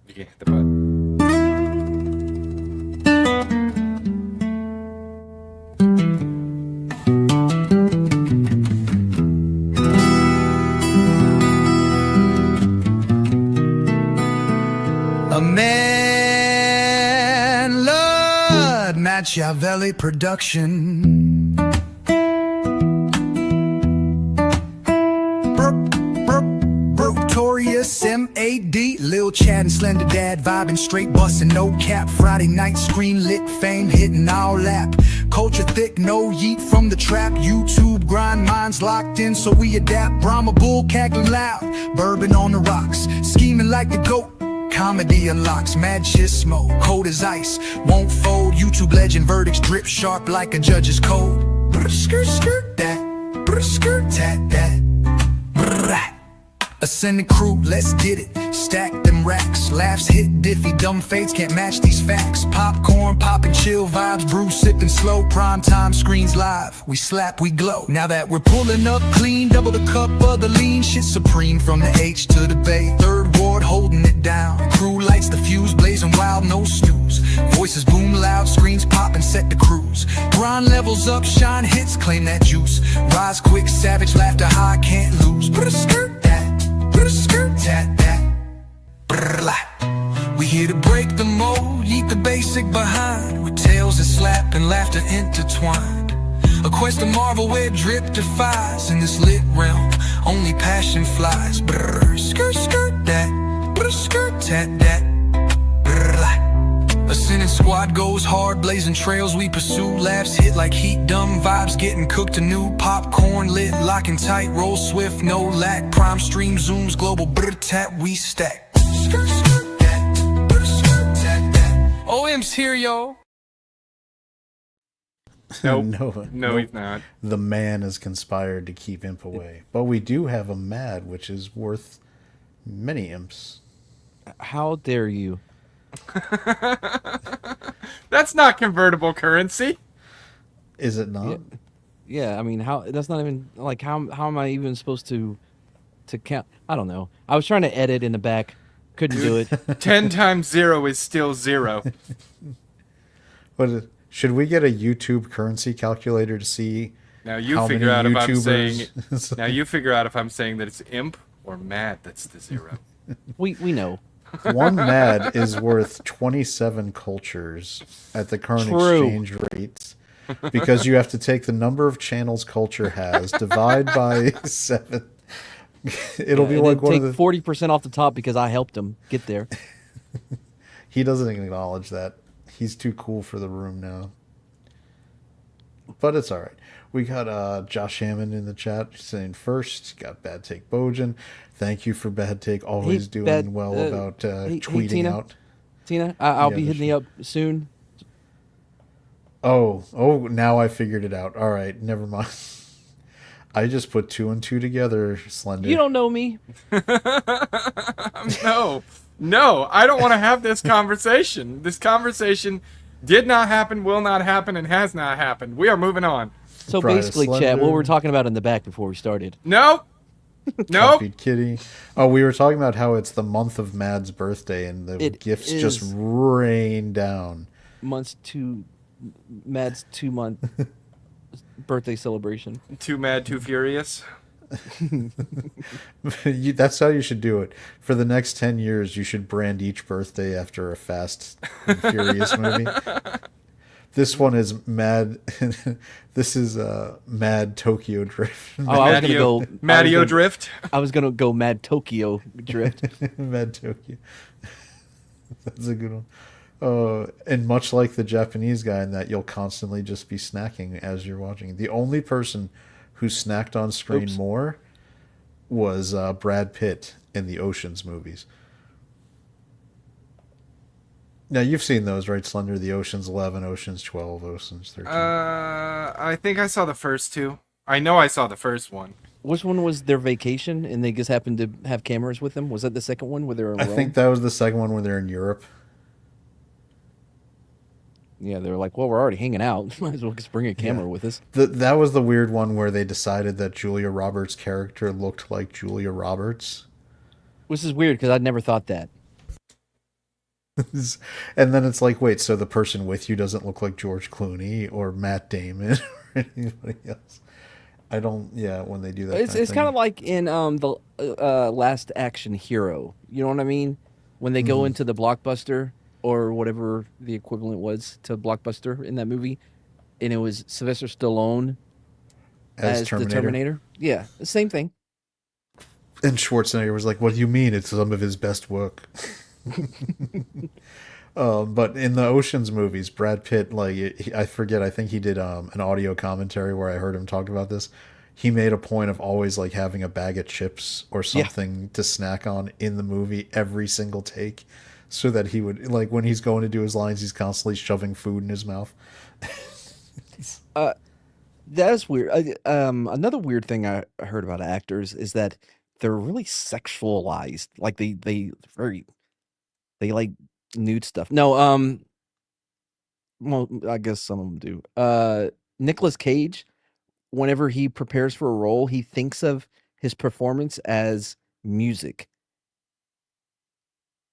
You can hit the button. A man, Lord, Machiavelli production. Brotorius, M.A.D. Lil Chad and Slender Dad vibing straight bustin' no cap. Friday night screen lit fame hitting our lap. Culture thick, no yeet from the trap. YouTube grind, minds locked in, so we adapt. Brahma bull cackling loud, bourbon on the rocks, scheming like the GOAT. Comedy unlocks, mad shit smoke, cold as ice, won't fold. YouTube legend verdicts drip sharp like a judge's code. Brr, skirt, skirt that, brr, skirt, tat that. Brr. Ascending crew, let's get it. Stack them racks, laughs hit diffy. Dumb fades can't match these facts. Popcorn, popping chill vibes, brew sipping slow. Prime time screens live, we slap, we glow. Now that we're pulling up clean, double the cup of the lean. Shit supreme from the H to the Bay. Third ward holding it down. Crew lights the fuse, blazing wild, no snooze. Voices boom loud, screens popping, set the cruise. Grind levels up, shine hits, claim that juice. Rise quick, savage, laughter high, can't lose. Put a skirt that. Put a skirt tat that. Brrrla. We here to break the mold, eat the basic behind. With tales that slap and laughter intertwined. A quest to marvel where drip defies. In this lit realm, only passion flies. Brrr, skirt, skirt that. Put a skirt tat that. Brrrla. A sinning squad goes hard, blazing trails we pursue. Laughs hit like heat, dumb vibes getting cooked anew. Popcorn lit, locking tight, roll swift, no lack. Prime stream zooms, global brr tap, we stack. Skirt, skirt that, brr, skirt tat that. OM's here, yo. Nope. No, he's not. The man has conspired to keep imp away. But we do have a mad, which is worth many imps. How dare you? That's not convertible currency. Is it not? Yeah, I mean, how? That's not even like how am I even supposed to count? I don't know. I was trying to edit in the back, couldn't do it. 10 times 0 is still 0. But should we get a YouTube currency calculator to see? Now you how figure many out if I'm YouTubers- saying. Now you figure out if I'm saying that it's imp or mad. That's the 0. We know. One mad is worth 27 cultures at the current True. exchange rates, because you have to take the number of channels culture has, divide by 7. It'll be and like then one take of the. 40% off the top because I helped him get there. He doesn't acknowledge that. He's too cool for the room now. But it's all right. We got Josh Hammond in the chat saying first. Got Bad Take Bojan. Thank you for Bad Take. Always Hey, doing Bad- well about hey, tweeting Tina? out. Tina, I'll Yeah, be the hitting you up soon. Oh, now I figured it out. All right, never mind. I just put 2 and 2 together, Slender. You don't know me. No, I don't want to have this conversation. This conversation did not happen, will not happen, and has not happened. We are moving on. So Try to basically, chat, slender. what we're talking about in the back before we started. Nope. Nope. Copied Kitty. Oh, we were talking about how it's the month of Mad's birthday and the It gifts is. just rain down. Mad's 2-month birthday celebration. Too mad, too furious. That's how you should do it. For the next 10 years, you should brand each birthday after a Fast and Furious movie. This one is Mad. This is Mad Tokyo Drift. Oh, I was gonna go Mattio Drift. I was gonna go Mad Tokyo Drift. Mad Tokyo. That's a good one. And much like the Japanese guy in that, you'll constantly just be snacking as you're watching. The only person who snacked on screen Oops. more was Brad Pitt in the Ocean's movies. Now, you've seen those, right, Slender? The Ocean's 11, Ocean's 12, Ocean's 13. I think I saw the first 2. I know I saw the first one. Which one was their vacation and they just happened to have cameras with them? Was that the second one where they were in I Rome? think that was the second one where they're in Europe. Yeah, they were like, well, we're already hanging out. Might as well just bring a camera with us. That was the weird one where they decided that Julia Roberts' character looked like Julia Roberts. Which is weird because I'd never thought that. And then it's like, wait, so the person with you doesn't look like George Clooney or Matt Damon or anybody else? I don't. Yeah, when they do that, It's kind of like in the Last Action Hero. You know what I mean? When they go into the Blockbuster or whatever the equivalent was to Blockbuster in that movie, and it was Sylvester Stallone as the Terminator. Yeah, the same thing. And Schwarzenegger was like, "What do you mean? It's some of his best work." But in the Ocean's movies, Brad Pitt, I forget, I think he did an audio commentary where I heard him talk about this. He made a point of always like having a bag of chips or something to snack on in the movie every single take, so that he would, like, when he's going to do his lines, he's constantly shoving food in his mouth. That's weird. Another weird thing I heard about actors is that they're really sexualized. Like they like nude stuff. No, well, I guess some of them do. Nicolas Cage, whenever he prepares for a role, he thinks of his performance as music.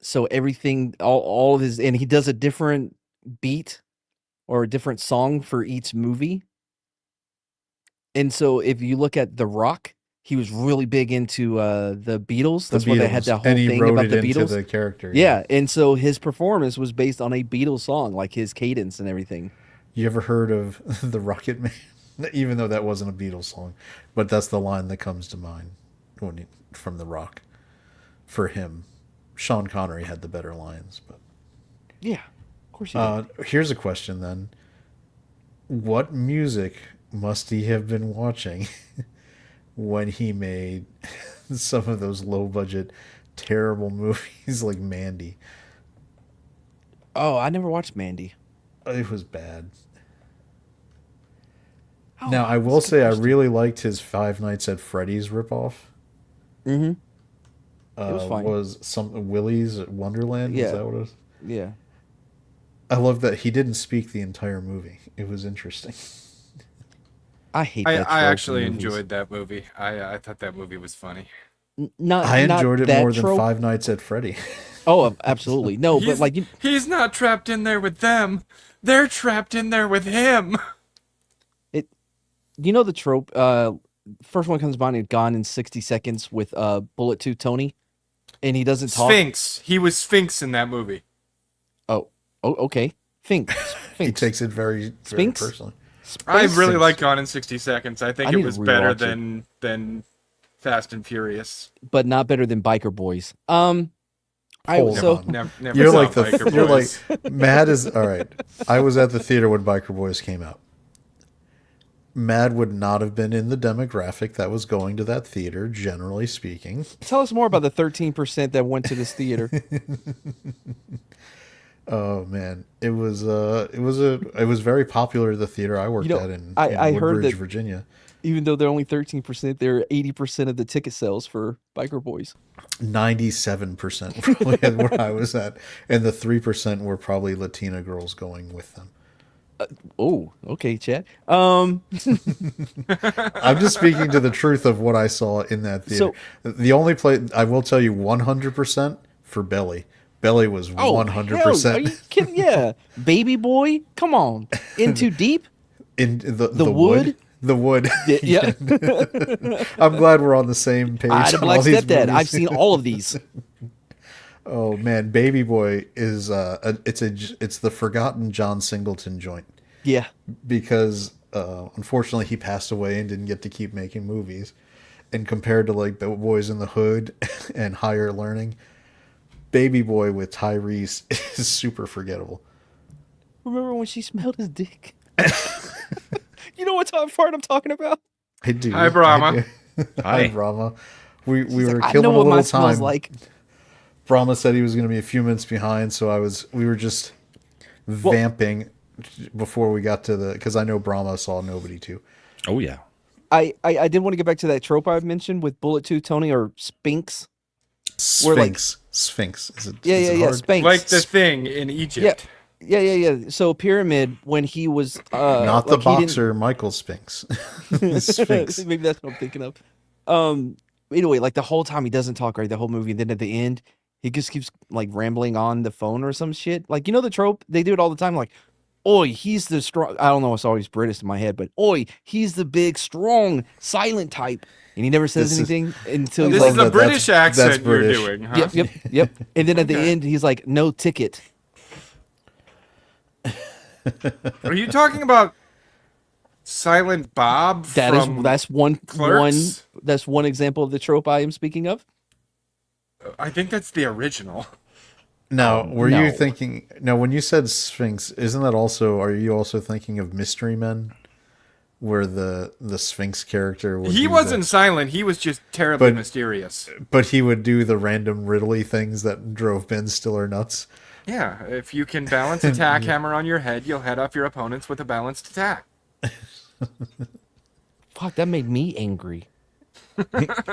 So everything, all of his, and he does a different beat or a different song for each movie. And so if you look at The Rock, he was really big into the Beatles. That's why they had that whole thing about the Beatles. The character, yeah, and so his performance was based on a Beatles song, like his cadence and everything. You ever heard of The Rocket Man? Even though that wasn't a Beatles song, but that's the line that comes to mind from The Rock. For him, Sean Connery had the better lines, but yeah, of course he did. Here's a question then: what music must he have been watching when he made some of those low-budget, terrible movies like Mandy? Oh, I never watched Mandy. It was bad. Oh, now, I will say I really liked his Five Nights at Freddy's ripoff. Mm-hmm. It was fine. Was some Willy's Wonderland? Yeah. Is that what it was? Yeah. I love that he didn't speak the entire movie. It was interesting. I hate I that. I actually enjoyed that movie. I thought that movie was funny. I enjoyed it more than Five Nights at Freddy. Oh, absolutely. No, but like he's not trapped in there with them. They're trapped in there with him. You know the trope, first one comes by and gone in 60 seconds with Bullet 2 Tony, and he doesn't talk. Sphinx. He was Sphinx in that movie. Oh, okay. Sphinx. He takes it very personally. I really like Gone in 60 Seconds. I think it was better it. than Fast and Furious. But not better than Biker Boys. Never You're like Biker you're Boys. like Mad is all right. I was at the theater when Biker Boys came out. Mad would not have been in the demographic that was going to that theater, generally speaking. Tell us more about the 13% that went to this theater. Oh man, it was very popular at the theater I worked at in Woodbridge, heard that Virginia. Even though they're only 13%, they're 80% of the ticket sales for Biker Boys. 97% probably at where I was at, and the 3% were probably Latina girls going with them. Oh, okay, Chad. I'm just speaking to the truth of what I saw in that theater. So, the only play I will tell you 100% for Belly. Belly was 100%. Hell, are you kidding? Yeah, Baby Boy. Come on, In Too Deep. In the wood. The wood. Yeah. I'm glad we're on the same page. The Black Stepdad. I've seen all of these. Oh man, Baby Boy is it's the forgotten John Singleton joint. Yeah. Because unfortunately he passed away and didn't get to keep making movies. And compared to like Boys in the Hood and Higher Learning, Baby Boy with Tyrese is super forgettable. Remember when she smelled his dick? You know what part I'm talking about? I do. Hi, Brahma. Hi, Brahma. We were like, killing a little time. Smells like. Brahma said he was going to be a few minutes behind, so we were just vamping before we got to because I know Brahma saw Nobody too. Oh yeah. I did want to get back to that trope I mentioned with Bullet 2 Tony or Sphinx. Sphinx. Sphinx. Is it? Yeah. Sphinx. Like the thing in Egypt. Yeah. So Pyramid, when he was not the boxer Michael Sphinx. Sphinx. Maybe that's what I'm thinking of. Anyway, like the whole time he doesn't talk, right? The whole movie, and then at the end, He just keeps like rambling on the phone or some shit. Like, you know the trope? They do it all the time. Like, oi, he's the strong. I don't know. It's always British in my head, but oi, he's the big, strong, silent type. And he never says anything until he's This is like, a British accent you're British. doing, huh? yep. And then at the end, he's like, no ticket. Are you talking about Silent Bob from That's one Clerks? that's one example of the trope I am speaking of. I think that's the original. Now, were no. you thinking? No, when you said Sphinx, isn't that also? Are you also thinking of Mystery Men, where the Sphinx character would He do wasn't silent. He was just terribly mysterious. but he would do the random riddly things that drove Ben Stiller nuts. Yeah, if you can balance attack hammer on your head, you'll head off your opponents with a balanced attack. Fuck, that made me angry.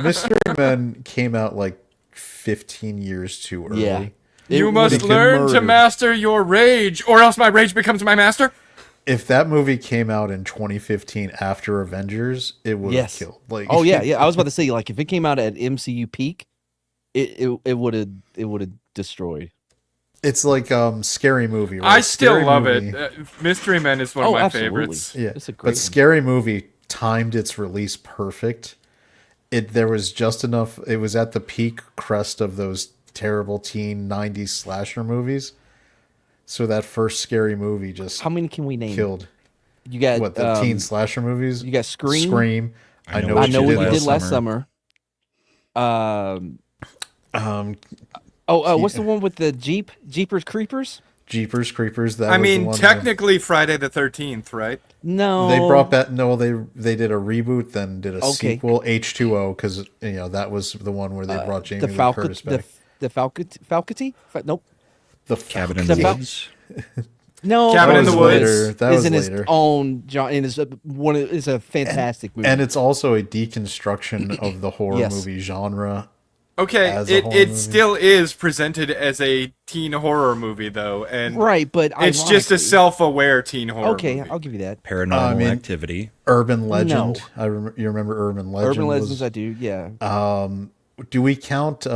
Mystery Men came out like 15 years too early. Yeah. You It must would've been learn to murdered. master your rage, or else my rage becomes my master. If that movie came out in 2015 after Avengers, it would have Yes. killed. Like, Oh yeah. I was about to say, like, if it came out at MCU peak, it would have destroyed. It's like Scary Movie. Right? I still Scary love Movie, it. Mystery Men is one of my absolutely. favorites. Yeah, It's a great but one. Scary Movie timed its release perfect. There was just enough. It was at the peak crest of those terrible teen 90s slasher movies. So that first Scary Movie just How many can we name? killed. You got What, the teen slasher movies? you got Scream. Scream. I know I know what you did last last summer. Um, What's the one with the Jeepers Creepers? Jeepers Creepers. That I was the mean, one technically Friday the 13th, right? No, they brought back. No, they did a reboot, then did a Okay. sequel, H2O, because that was the one where they brought Jamie the Lee Falcon, Curtis back. the Falcony. Nope. The Cabin in The the Fal- Woods. No, Cabin in was the Woods. later. That is was in later. its own genre, and is a fantastic movie. And it's also a deconstruction of the horror Yes. movie genre. Okay, As a it horror movie. still is presented as a teen horror movie, though, and right, but it's just a ironically- self-aware teen horror Okay, movie. I'll give you that. Paranormal mean- Activity. Urban Legend. No. You remember Urban Legend? Urban was- Legends, I do. Yeah. Do we count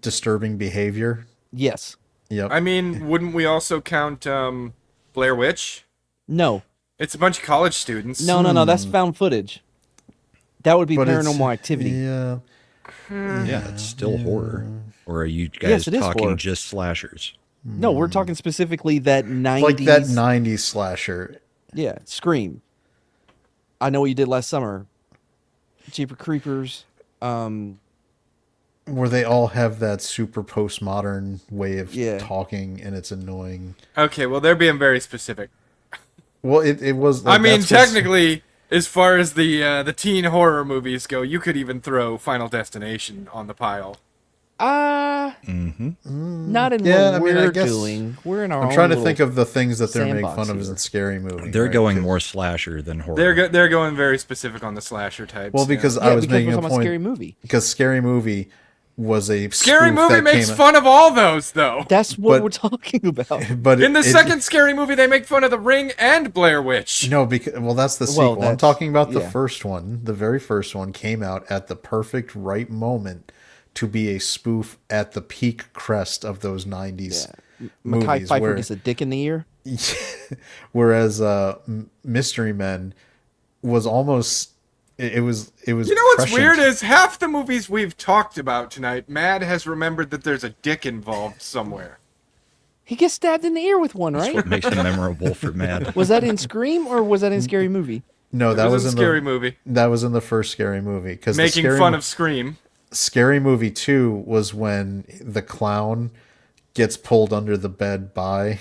Disturbing Behavior? Yes. Yep. I mean, wouldn't we also count Blair Witch? No. It's a bunch of college students. No. That's found footage. That would be But it's- Paranormal Activity. Yeah. Yeah, it's still horror. Or are you guys Yes, it is talking horror. just slashers? No, we're talking specifically that 90s. Like that 90s slasher. Yeah, Scream. I Know What You Did Last Summer. Jeepers Creepers. Where they all have that super postmodern way of Yeah. talking, and it's annoying. Okay, well, they're being very specific. Well, it was. I Like, mean, that's what's- technically, as far as the teen horror movies go, you could even throw Final Destination on the pile. Not in Yeah, what I mean, we're I guess- doing. We're in our I'm own trying to little- think of the things that they're making sandbox fun of here. in Scary Movie. They're right? going more slasher than horror. They're going very specific on the slasher types. Well, yeah. because Yeah, I was because making we're a talking about point. Scary Movie. Because Scary Movie was a Scary spoof Movie that makes came- fun of all those, though. That's what But- we're talking about. But In the it- second Scary Movie, they make fun of The Ring and Blair Witch. No, because that's the Well, sequel. I'm that's- talking about the yeah. first one. The very first one came out at the perfect right moment to be a spoof at the peak crest of those 90s Mekhi movies. Phifer gets a dick in the ear. Whereas Mystery Men was almost it was You know what's prescient. weird is half the movies we've talked about tonight, Mad has remembered that there's a dick involved somewhere. He gets stabbed in the ear with one, That's right? what makes it memorable for Mad. Was that in Scream or was that in Scary Movie? No, that It was was in a Scary the Movie. that was in the first Scary Movie because Making fun of Scream. Scary Movie 2 was when the clown gets pulled under the bed by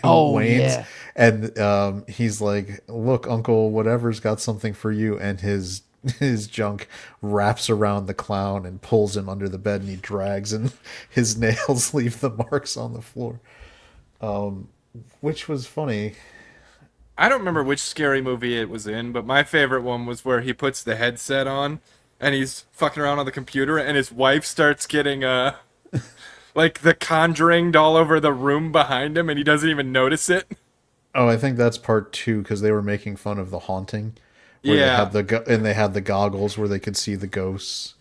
Oh, Wayne's, yeah. and he's like, "Look, Uncle, whatever's got something for you," and his junk wraps around the clown and pulls him under the bed, and he drags, and his nails leave the marks on the floor, which was funny. I don't remember which Scary Movie it was in, but my favorite one was where he puts the headset on and he's fucking around on the computer and his wife starts getting like the Conjuring all over the room behind him and he doesn't even notice it. Oh, I think that's part 2 because they were making fun of The Haunting. Where Yeah. they had the goggles where they could see the ghosts.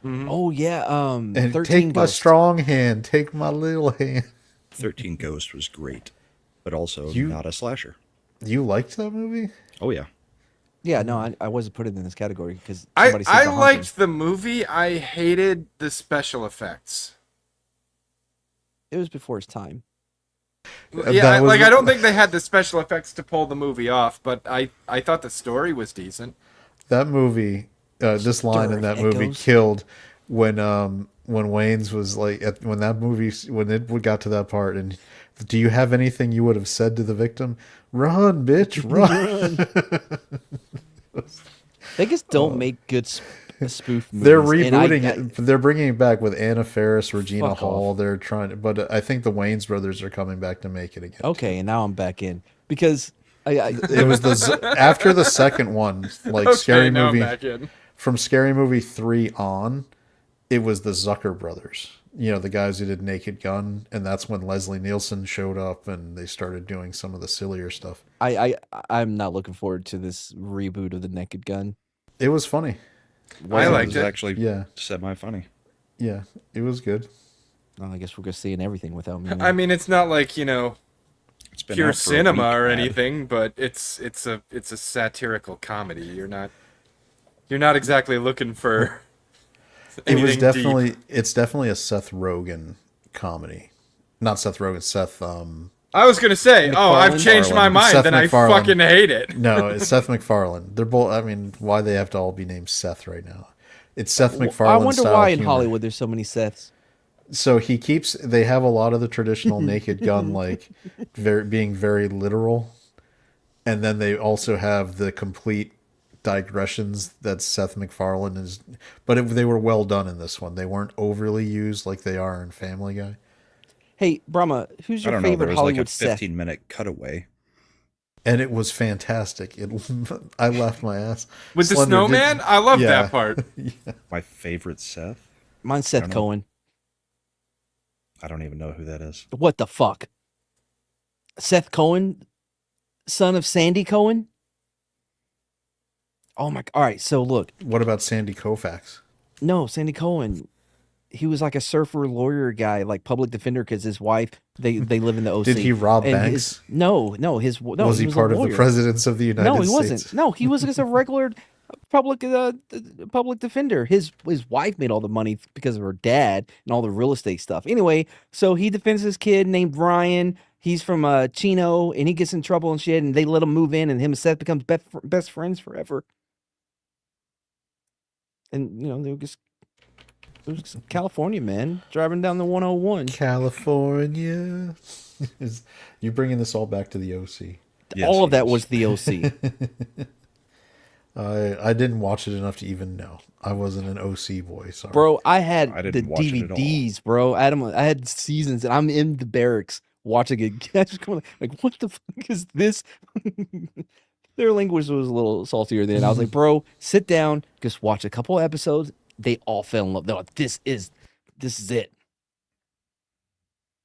Oh yeah, And 13 take my Ghosts. strong hand, take my little hand. 13 Ghost was great, but also You- not a slasher. You liked that movie? Oh, yeah. Yeah, no, I wasn't put it in this category because I somebody said I The Haunting. liked the movie. I hated the special effects. It was before its time. Yeah, That was- I don't think they had the special effects to pull the movie off, but I thought the story was decent. That movie, this line in Stir that of movie Echoes. killed when Wayne's was like when that movie when it got to that part and do you have anything you would have said to the victim? Run, bitch, run! They just don't make good spoof movies. They're and I- rebooting it. They're bringing it back with Anna Faris, Regina Fuck Hall. off. They're trying, but I think the Wayans brothers are coming back to make it again. Okay, and now I'm back in because It was after the second one, like Okay, Scary now Movie. I'm back in. From Scary Movie 3 on, it was the Zucker brothers. You know, the guys who did Naked Gun, and that's when Leslie Nielsen showed up and they started doing some of the sillier stuff. I'm not looking forward to this reboot of the Naked Gun. It was funny. I It liked was it. actually Yeah. semi-funny. Yeah, it was good. Well, I guess we're just seeing everything without me. I mean, it's not like It's been pure out for a cinema week, or man. anything, but it's a satirical comedy. You're not exactly looking for It was anything definitely deep. it's definitely a Seth Rogen comedy. Not Seth Rogen, Seth I was gonna say, I've changed my mind, Seth then I MacFarlane. fucking hate it. no, it's Seth MacFarlane. They're both I mean, why they have to all be named Seth right now. It's Seth MacFarlane. I wonder style why in humor. Hollywood there's so many Seths. So they have a lot of the traditional Naked Gun, like being very literal, and then they also have the complete digressions that Seth MacFarlane is. But they were well done in this one. They weren't overly used like they are in Family Guy. Hey, Brahma, who's I your don't know. There favorite was Hollywood like a Seth? 15-minute cutaway. And it was fantastic. I laughed my ass. With the Slender did- snowman, I love Yeah. that part. My favorite Seth? Mine's Seth I don't know. Cohen. I don't even know who that is. What the fuck? Seth Cohen, son of Sandy Cohen? Oh my! All right, so look, What about Sandy Koufax? no, Sandy Cohen. He was like a surfer lawyer guy, like public defender, because his wife they live in the OC. Did he rob And Banks? no, Was he a part of the lawyer. presidents of the United No, he States? wasn't. No, he was just a regular public defender. His wife made all the money because of her dad and all the real estate stuff. Anyway, so he defends his kid named Ryan. He's from Chino, and he gets in trouble and shit. And they let him move in, and him and Seth becomes best friends forever. And you know they were just it was California, man, driving down the 101. California. You bringing this all back to the OC? Yes, all of he that is. was the OC. I didn't watch it enough to even know. I wasn't an OC boy. Sorry, Bro, I had I the didn't watch it at all. DVDs, bro. I had seasons, and I'm in the barracks watching it. I just going like, what the fuck is this? Their language was a little saltier then. I was like, bro, sit down, just watch a couple episodes. They all fell in love. They're like, this is it.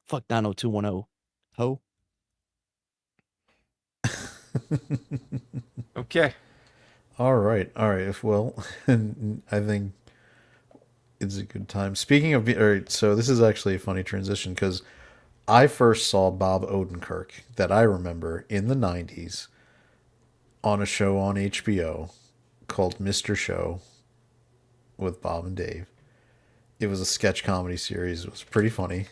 Fuck 90210. Ho. Okay. All right. Well, I think it's a good time. Speaking of, all right, so this is actually a funny transition because I first saw Bob Odenkirk that I remember in the '90s on a show on HBO called Mr. Show with Bob and Dave. It was a sketch comedy series. It was pretty funny.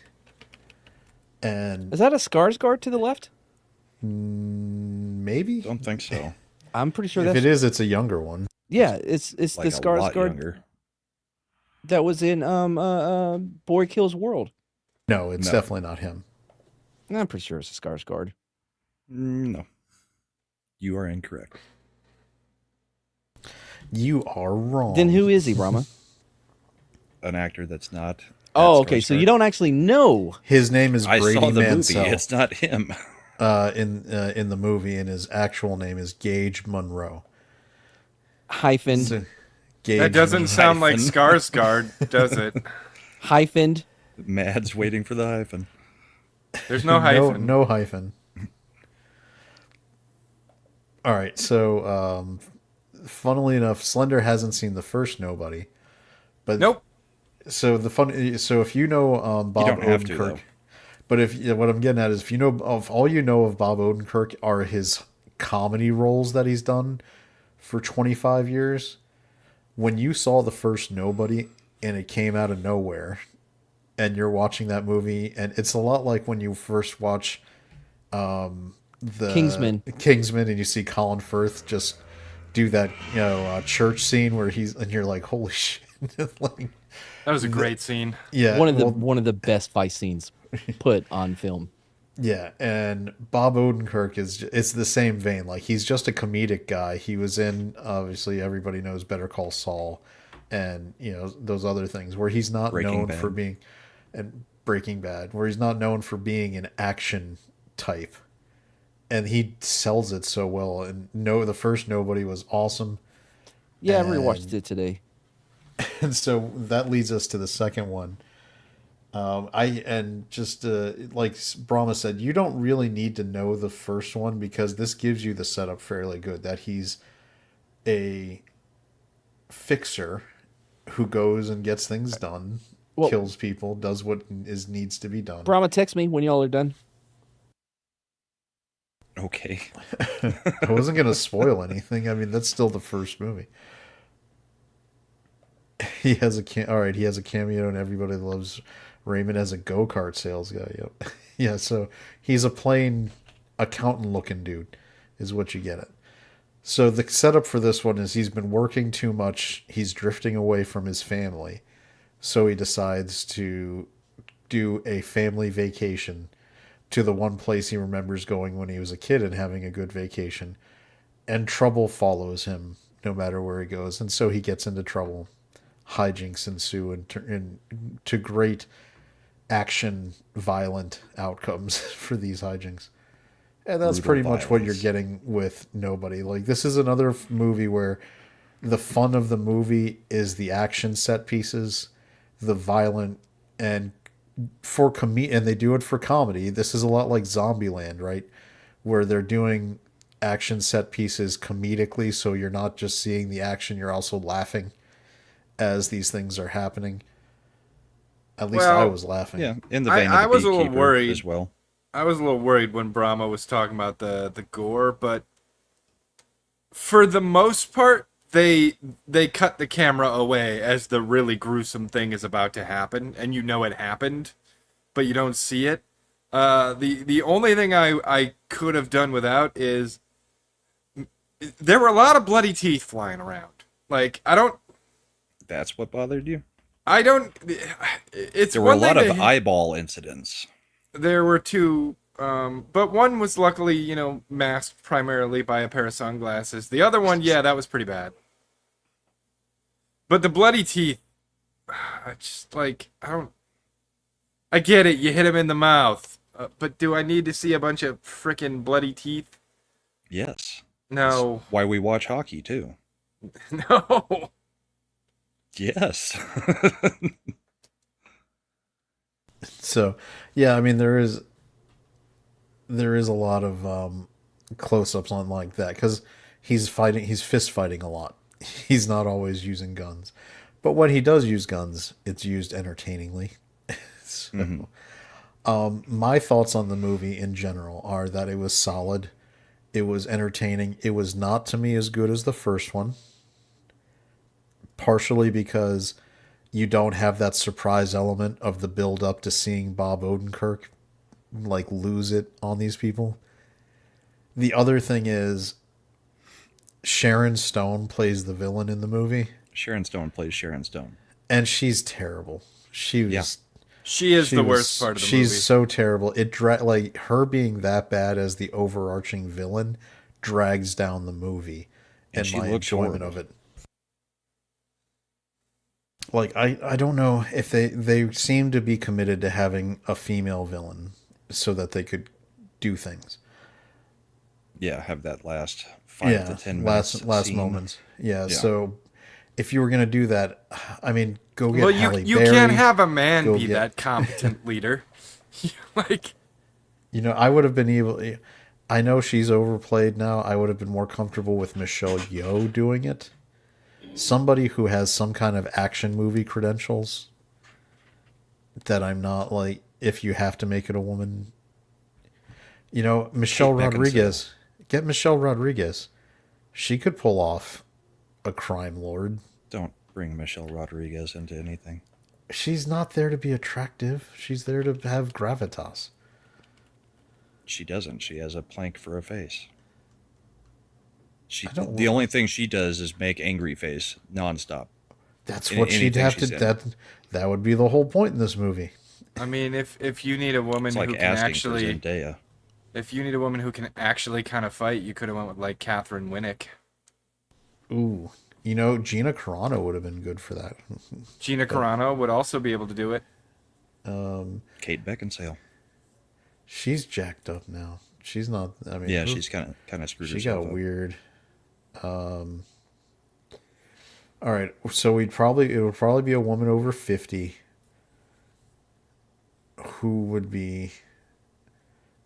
And Is that a Skarsgård to the left? maybe Don't think so. I'm pretty sure if that's it is, it's a younger one. yeah. It's Like the a lot Skarsgård younger. that was in Boy Kills World. No, it's No. definitely not him. I'm pretty sure it's a Skarsgård. No. You are incorrect. You are wrong. Then who is he, Brahma? An actor that's not. Oh, Matt okay. So Skarsgård. you don't actually know. His name is I Brady saw the Mansell. movie. It's not him. In the movie, and his actual name is Gage Monroe. Hyphen. So, Gage That doesn't sound like Hyphen. Skarsgård, does it? Hyphened. Mad's waiting for the hyphen. There's no hyphen. No hyphen. All right, so funnily enough, Slender hasn't seen the first Nobody, but Nope. So the fun. So if you know You Bob don't have to, Odenkirk, though. but if what I'm getting at is if you know of all you know of Bob Odenkirk are his comedy roles that he's done for 25 years. When you saw the first Nobody and it came out of nowhere, and you're watching that movie, and it's a lot like when you first watch the Kingsman. Kingsman and you see Colin Firth just do that, church scene where and you're like, holy shit, like, That was a great scene. yeah, One of the best fight scenes put on film. yeah, and Bob Odenkirk it's the same vein. Like he's just a comedic guy. He was in obviously everybody knows Better Call Saul, and those other things where he's not Breaking known for Bad. being, and Breaking Bad, where he's not known for being an action type, and he sells it so well. And the first Nobody was awesome, Yeah, I rewatched it today. and so that leads us to the second one. Like Brahma said, you don't really need to know the first one because this gives you the setup fairly good. That he's a fixer who goes and gets things done, Well- kills people, does what needs to be done. Brahma, text me when y'all are done. Okay. I wasn't gonna spoil anything. I mean, that's still the first movie. He has a cameo, and Everybody Loves Raymond as a go-kart sales guy. Yep. Yeah, so he's a plain accountant-looking dude, is what you get it. So the setup for this one is he's been working too much. He's drifting away from his family, so he decides to do a family vacation to the one place he remembers going when he was a kid and having a good vacation. And trouble follows him no matter where he goes, and so he gets into trouble. Hijinks ensue and to great action violent outcomes for these hijinks. And that's Brutal pretty much what you're violence. getting with Nobody. Like this is another movie where the fun of the movie is the action set pieces, the violent, and and they do it for comedy. This is a lot like Zombieland, right? Where they're doing action set pieces comedically, so you're not just seeing the action, you're also laughing as these things are happening. At least I Well, was laughing. Yeah, in the I- vein I of the was a little Beekeeper worried. as well. I was a little worried when Brahma was talking about the gore, but for the most part, they cut the camera away as the really gruesome thing is about to happen, and you know it happened, but you don't see it. The only thing I could have done without is there were a lot of bloody teeth flying around. Like That's what bothered you? I don't. It's There were a one thing lot of to- eyeball incidents. There were two, but one was luckily, masked primarily by a pair of sunglasses. The other one, yeah, that was pretty bad. But the bloody teeth, I just I don't. I get it. You hit him in the mouth, but do I need to see a bunch of freaking bloody teeth? Yes. No, Why we watch hockey, too. no. Yes. So, yeah, I mean there is a lot of close-ups on like that because he's fist fighting a lot. He's not always using guns, but when he does use guns, it's used entertainingly. So, my thoughts on the movie in general are that it was solid, it was entertaining. It was not to me as good as the first one, partially because you don't have that surprise element of the build up to seeing Bob Odenkirk like lose it on these people. The other thing is Sharon Stone plays the villain in the movie, Sharon Stone plays Sharon Stone. and she's terrible. She was Yeah. She is she the was- worst part of the she's movie. so terrible. Like her being that bad as the overarching villain drags down the movie And and she my looks enjoyment horrible. of it. Like I don't know if they seem to be committed to having a female villain so that they could do things. Yeah, have that last 5 to 10 minutes. last scene. moments. Yeah, Yeah. so if you were gonna do that, I mean, go get Well, Halle you Berry. can't have a man Go be get- that competent leader. Like, I would have been able. I know she's overplayed now. I would have been more comfortable with Michelle Yeoh doing it. Somebody who has some kind of action movie credentials. that I'm not like, if you have to make it a woman, Michelle Kate Beckinsale. Rodriguez. Get Michelle Rodriguez. She could pull off a crime lord. Don't bring Michelle Rodriguez into anything. She's not there to be attractive. She's there to have gravitas. She doesn't. She has a plank for a face. I don't The only thing she does is make angry face nonstop. That's In what she'd anything have to. she's in. That would be the whole point in this movie. I mean, if you need a woman It's who like can asking actually, for Zendaya. if you need a woman who can actually kind of fight, you could have went with like Catherine Winnick. Ooh, Gina Carano would have been good for that. Gina Carano would also be able to do it. Kate Beckinsale. She's jacked up now. She's not. I mean, Yeah, she's kind of screwed she herself got up. weird. All right, so it would probably be a woman over 50 who would be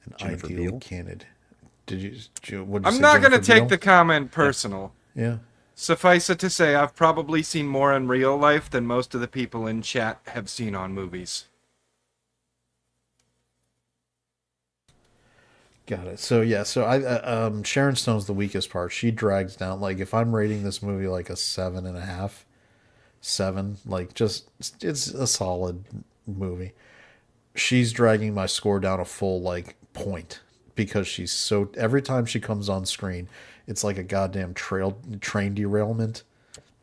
an Jennifer ideal Beal? candidate. What'd you I'm say, not going to Jennifer take Beal? the comment personal. Yeah. Suffice it to say, I've probably seen more in real life than most of the people in chat have seen on movies. Got it. So yeah, Sharon Stone's the weakest part. She drags down. Like if I'm rating this movie like a 7.5, 7, like just it's a solid movie. She's dragging my score down a full like point because she's so every time she comes on screen, it's like a goddamn train derailment.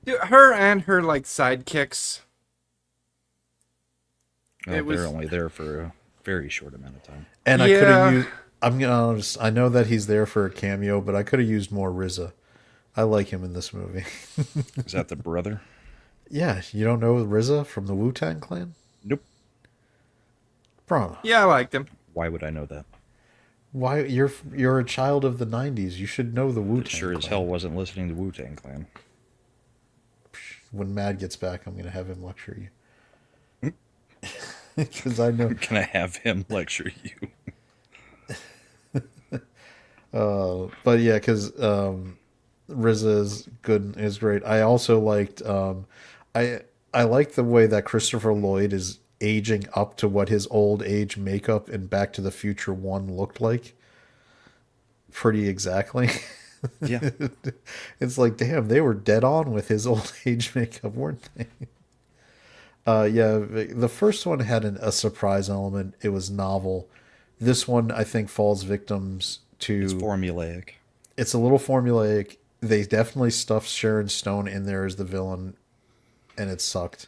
Dude, her and her like sidekicks. Well, It was- they're only there for a very short amount of time. And I could have Yeah. used. I know that he's there for a cameo, but I could have used more RZA. I like him in this movie. Is that the brother? Yeah, you don't know RZA from the Wu-Tang Clan? Nope. Bro, Yeah, I liked him. Why would I know that? why you're a child of the 90s. You should know the Wu-Tang Sure as Clan. hell wasn't listening to Wu-Tang Clan. When Mad gets back, I'm going to have him lecture you. Because I know. Can I have him lecture you? But yeah, because RZA is good, is great. I also liked. I like the way that Christopher Lloyd is aging up to what his old age makeup in Back to the Future 1 looked like. Pretty exactly. Yeah. It's like, damn, they were dead on with his old age makeup, weren't they? Yeah, the first one had a surprise element. It was novel. This one, I think, falls victims to... It's formulaic. It's a little formulaic. They definitely stuffed Sharon Stone in there as the villain, and it sucked.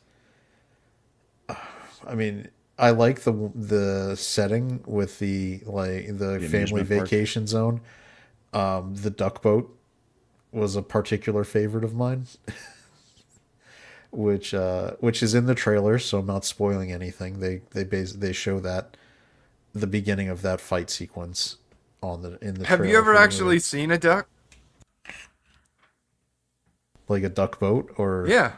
I mean, I like the setting with the family amusement park. vacation zone. The duck boat was a particular favorite of mine, which is in the trailer, so I'm not spoiling anything. They show that the beginning of that fight sequence in the Have trailer you ever for the actually movie. seen a duck? Like a duck boat or Yeah.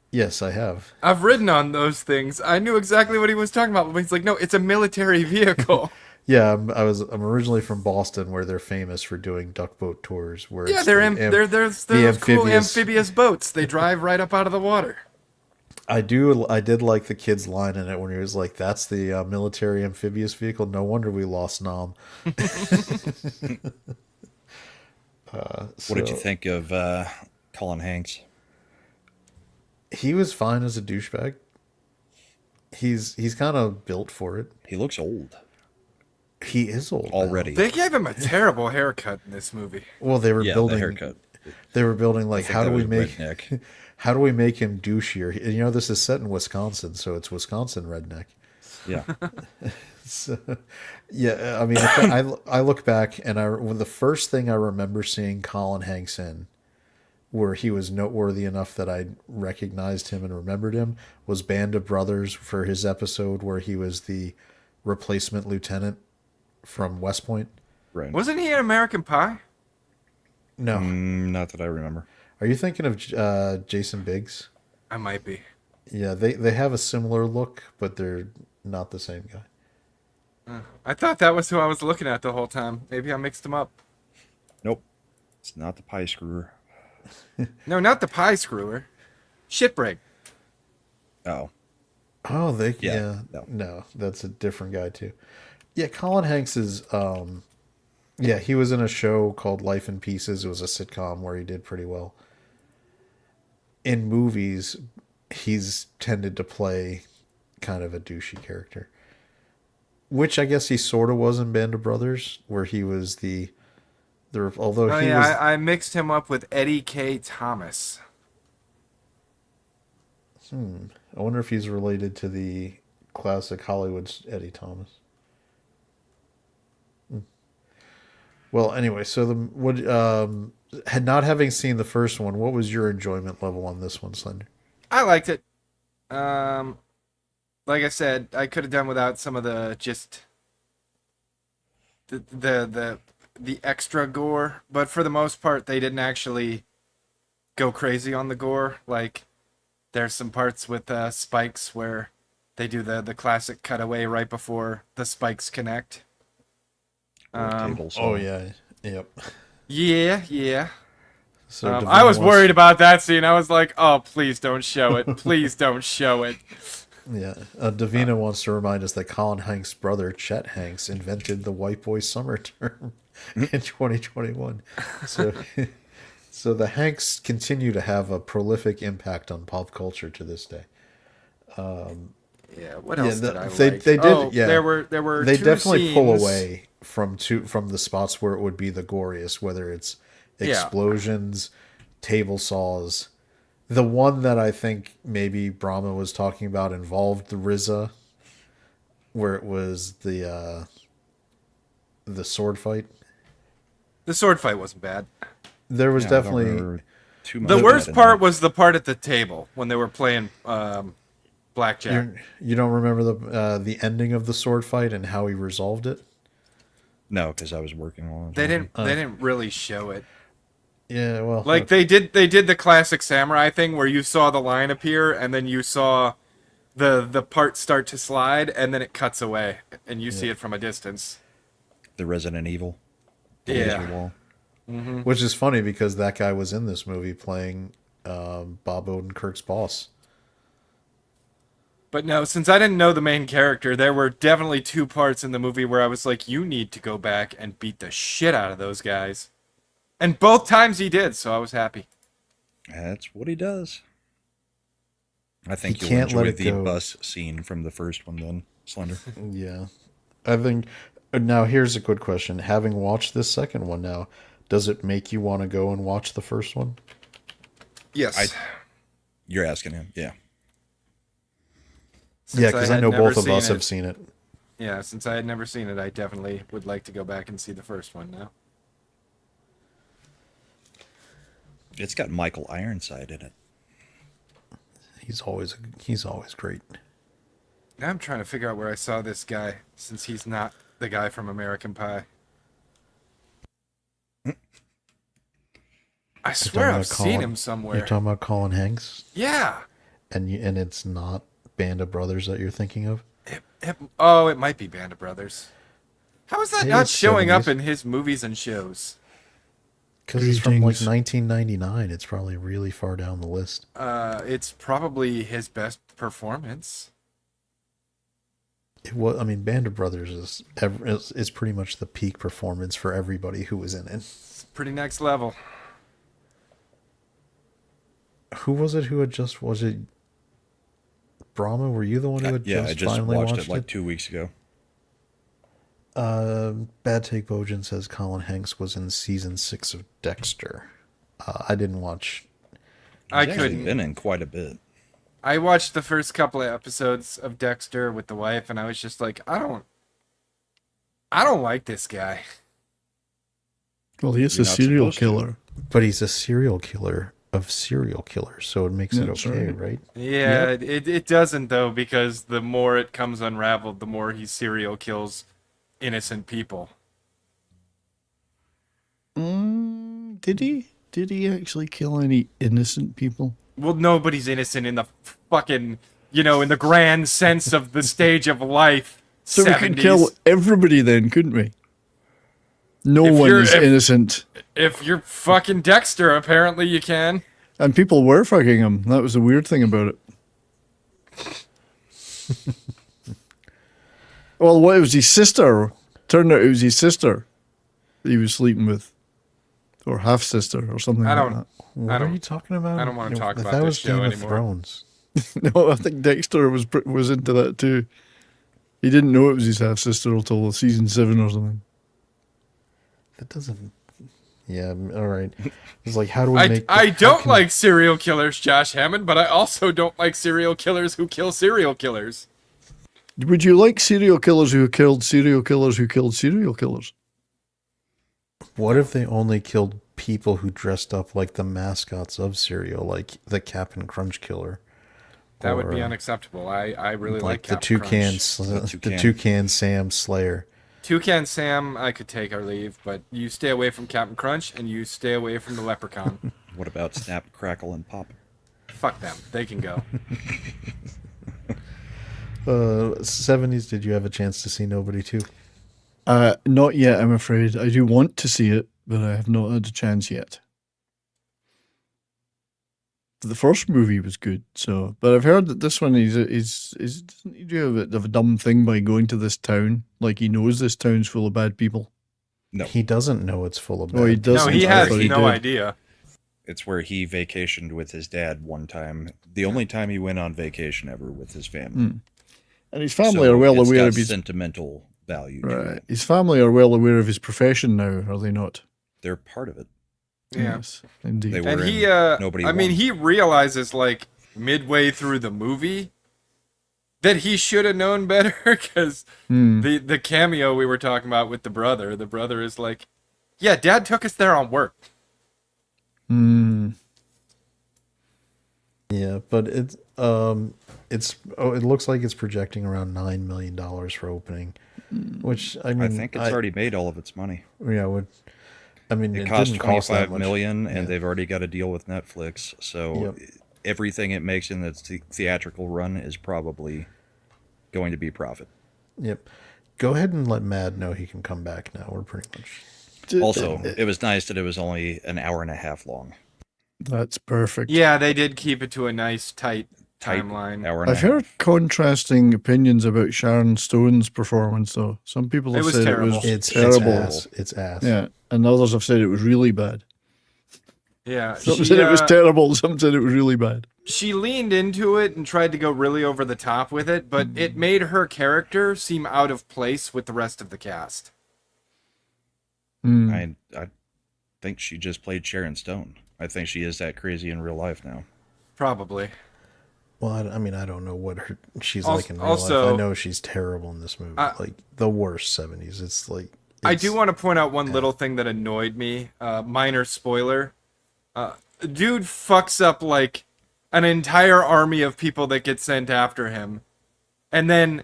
Yes, I have. I've ridden on those things. I knew exactly what he was talking about. But he's like, no, it's a military vehicle. Yeah, I'm originally from Boston, where they're famous for doing duck boat tours. Where Yeah, it's they're the those the cool amphibious boats. They drive right up out of the water. I did like the kid's line in it when he was like, "That's the military amphibious vehicle. No wonder we lost Nam." What did you think of Colin Hanks? He was fine as a douchebag. He's kind of built for it. He looks old He is old now. already. They gave him a terrible haircut in this movie. Well, they were Yeah, building the haircut. They were building like, think how do that we was make redneck. how do we make him douchier? You know, this is set in Wisconsin, so it's Wisconsin redneck. Yeah. So, yeah, I mean, I look back and when the first thing I remember seeing Colin Hanks in, where he was noteworthy enough that I recognized him and remembered him, was Band of Brothers for his episode where he was the replacement lieutenant from West Point. Right. Wasn't he in American Pie? No, Not that I remember. are you thinking of Jason Biggs? I might be. Yeah, they have a similar look, but they're not the same guy. I thought that was who I was looking at the whole time. Maybe I mixed them up. Nope. It's not the pie screwer. No, not the pie screwer. Shitbreak. Oh. Oh, Yeah, no, that's a different guy too. Yeah, Colin Hanks is yeah, he was in a show called Life in Pieces. It was a sitcom where he did pretty well. In movies, he's tended to play kind of a douchey character, which I guess he sort of was in Band of Brothers, where he was the although Oh he yeah, was. I mixed him up with Eddie K. Thomas. I wonder if he's related to the classic Hollywood's Eddie Thomas. Well, anyway, so had not having seen the first one, what was your enjoyment level on this one, Slender? I liked it. Like I said, I could have done without some of the just the extra gore, but for the most part, they didn't actually go crazy on the gore. Like there's some parts with spikes where they do the classic cutaway right before the spikes connect. Table saw. Oh yeah, yep. Yeah. So I was worried about that scene. I was like, "Oh, please don't show it. Please don't show it." Yeah, Davina wants to remind us that Colin Hanks' brother Chet Hanks invented the white boy summer term in 2021. So, so the Hanks continue to have a prolific impact on pop culture to this day. Yeah. What else did I they like? did. Oh, Yeah, there were they two definitely pull scenes- away from the spots where it would be the goriest, whether it's Yeah. explosions, table saws. The one that I think maybe Brahma was talking about involved the RZA, where it was the sword fight. The sword fight wasn't bad. There was Yeah, I don't definitely remember too much The of worst that in part there. was the part at the table when they were playing blackjack. you don't remember the ending of the sword fight and how he resolved it. No, because I was working on it. They didn't really show it. Yeah, well, Like they did the classic samurai thing where you saw the line appear and then you saw the part start to slide and then it cuts away and you see it from a distance. The Resident Evil. The Yeah. laser wall. which is funny because that guy was in this movie playing Bob Odenkirk's boss. But no, since I didn't know the main character, there were definitely two parts in the movie where I was like, you need to go back and beat the shit out of those guys. And both times he did, so I was happy. That's what he does. I think He you'll can't let enjoy it the go. bus scene from the first one then, Slender. Yeah, I think. Now here's a good question: having watched this second one now, does it make you want to go and watch the first one? Yes. You're asking him, yeah. Yeah, because I had know never both of us seen have seen it. Yeah, since I had never seen it, I definitely would like to go back and see the first one now. It's got Michael Ironside in it. He's always great. Now I'm trying to figure out where I saw this guy, since he's not the guy from American Pie. I swear I've seen him somewhere. You're talking about Colin Hanks, Yeah. and it's not Band of Brothers that you're thinking of. It might be Band of Brothers. How is that Hey, not it's showing up 70s. in his movies and shows? Because it's from like Greetings. 1999. It's probably really far down the list. It's probably his best performance. It was. I mean, Band of Brothers is pretty much the peak performance for everybody who was in it. It's pretty next level. Who was it? Was it Brahma? Were you the one who had Yeah, just I just finally watched watched it like 2 weeks ago. Bad Take Bojan says Colin Hanks was in season 6 of Dexter. I didn't watch. I He's actually couldn't. been in quite a bit. I watched the first couple of episodes of Dexter with the wife, and I was just like, I don't like this guy. Well, he is You're a not serial supposed to. killer. But he's a serial killer of serial killers, so it makes it That's okay, right. right? Yeah, it doesn't though, because the more it comes unraveled, the more he serial kills innocent people. Did he? Did he actually kill any innocent people? Well, nobody's innocent in the fucking, in the grand sense of the stage of life. So we 70s. could kill everybody then, couldn't we? No If one you're- is if- innocent. If you're fucking Dexter, apparently you can. And people were fucking him. That was the weird thing about it. Well, what, it was his sister. Turned out it was his sister that he was sleeping with. Or half sister or something I like don't. What I are don't. you talking about? I don't wanna talk about that this was show Game of anymore. Thrones. that. No, I think Dexter was into that too. He didn't know it was his half sister until season 7 or something. That doesn't. Yeah, all right. It's like, how do we I make? I how don't can- like serial killers, Josh Hammond, but I also don't like serial killers who kill serial killers. Would you like serial killers who killed serial killers who killed serial killers? What if they only killed people who dressed up like the mascots of cereal, like the Cap'n Crunch Killer? That would be Or unacceptable. I really like the Captain Toucan, Crunch. the Toucan Sam Slayer. Toucan Sam, I could take or leave, but you stay away from Captain Crunch and you stay away from the Leprechaun. What about Snap, Crackle, and Pop? Fuck them. They can go. 70s, did you have a chance to see Nobody 2? Not yet, I'm afraid. I do want to see it, but I have not had a chance yet. The first movie was good, so but I've heard that this one doesn't he do a bit of a dumb thing by going to this town, like he knows this town's full of bad people. No, He doesn't know it's full of bad Oh, he people. No, doesn't. he I has thought he no did. idea. it's where he vacationed with his dad one time. The only time he went on vacation ever with his family. And his family So are well it's aware got of his sentimental value. To right. it. His family are well aware of his profession now, are they not? They're part of it. Yeah. Yes, indeed. They were And in he, Nobody I mean, Won. he realizes like midway through the movie that he should have known better because the cameo we were talking about with the brother is like, yeah, Dad took us there on work. Yeah, but it looks like it's projecting around $9 million for opening, which I mean, I think it's already made all of its money. Yeah, I mean, It it cost didn't cost that 25 much. million, Yeah. and they've already got a deal with Netflix. So Yep. everything it makes in its theatrical run is probably going to be profit. Yep. Go ahead and let Mad know he can come back now. We're pretty much. Also, it was nice that it was only an hour and a half long. That's perfect. Yeah, they did keep it to a nice tight Tight timeline. hour and I've a heard half. contrasting opinions about Sharon Stone's performance, though. Some people have It was said terrible. it was It's terrible. ass. It's ass. Yeah, and others have said it was really bad. Yeah, Some said it was terrible. Some said it was really bad. she leaned into it and tried to go really over the top with it, but it made her character seem out of place with the rest of the cast. I think she just played Sharon Stone. I think she is that crazy in real life now. Probably. Well, I mean, I don't know what she's Al- like in real also- life. I know she's terrible in this movie. Like the worst 70s. It's like I do want to point out one little thing that annoyed me. Minor spoiler. Dude fucks up like an entire army of people that get sent after him. And then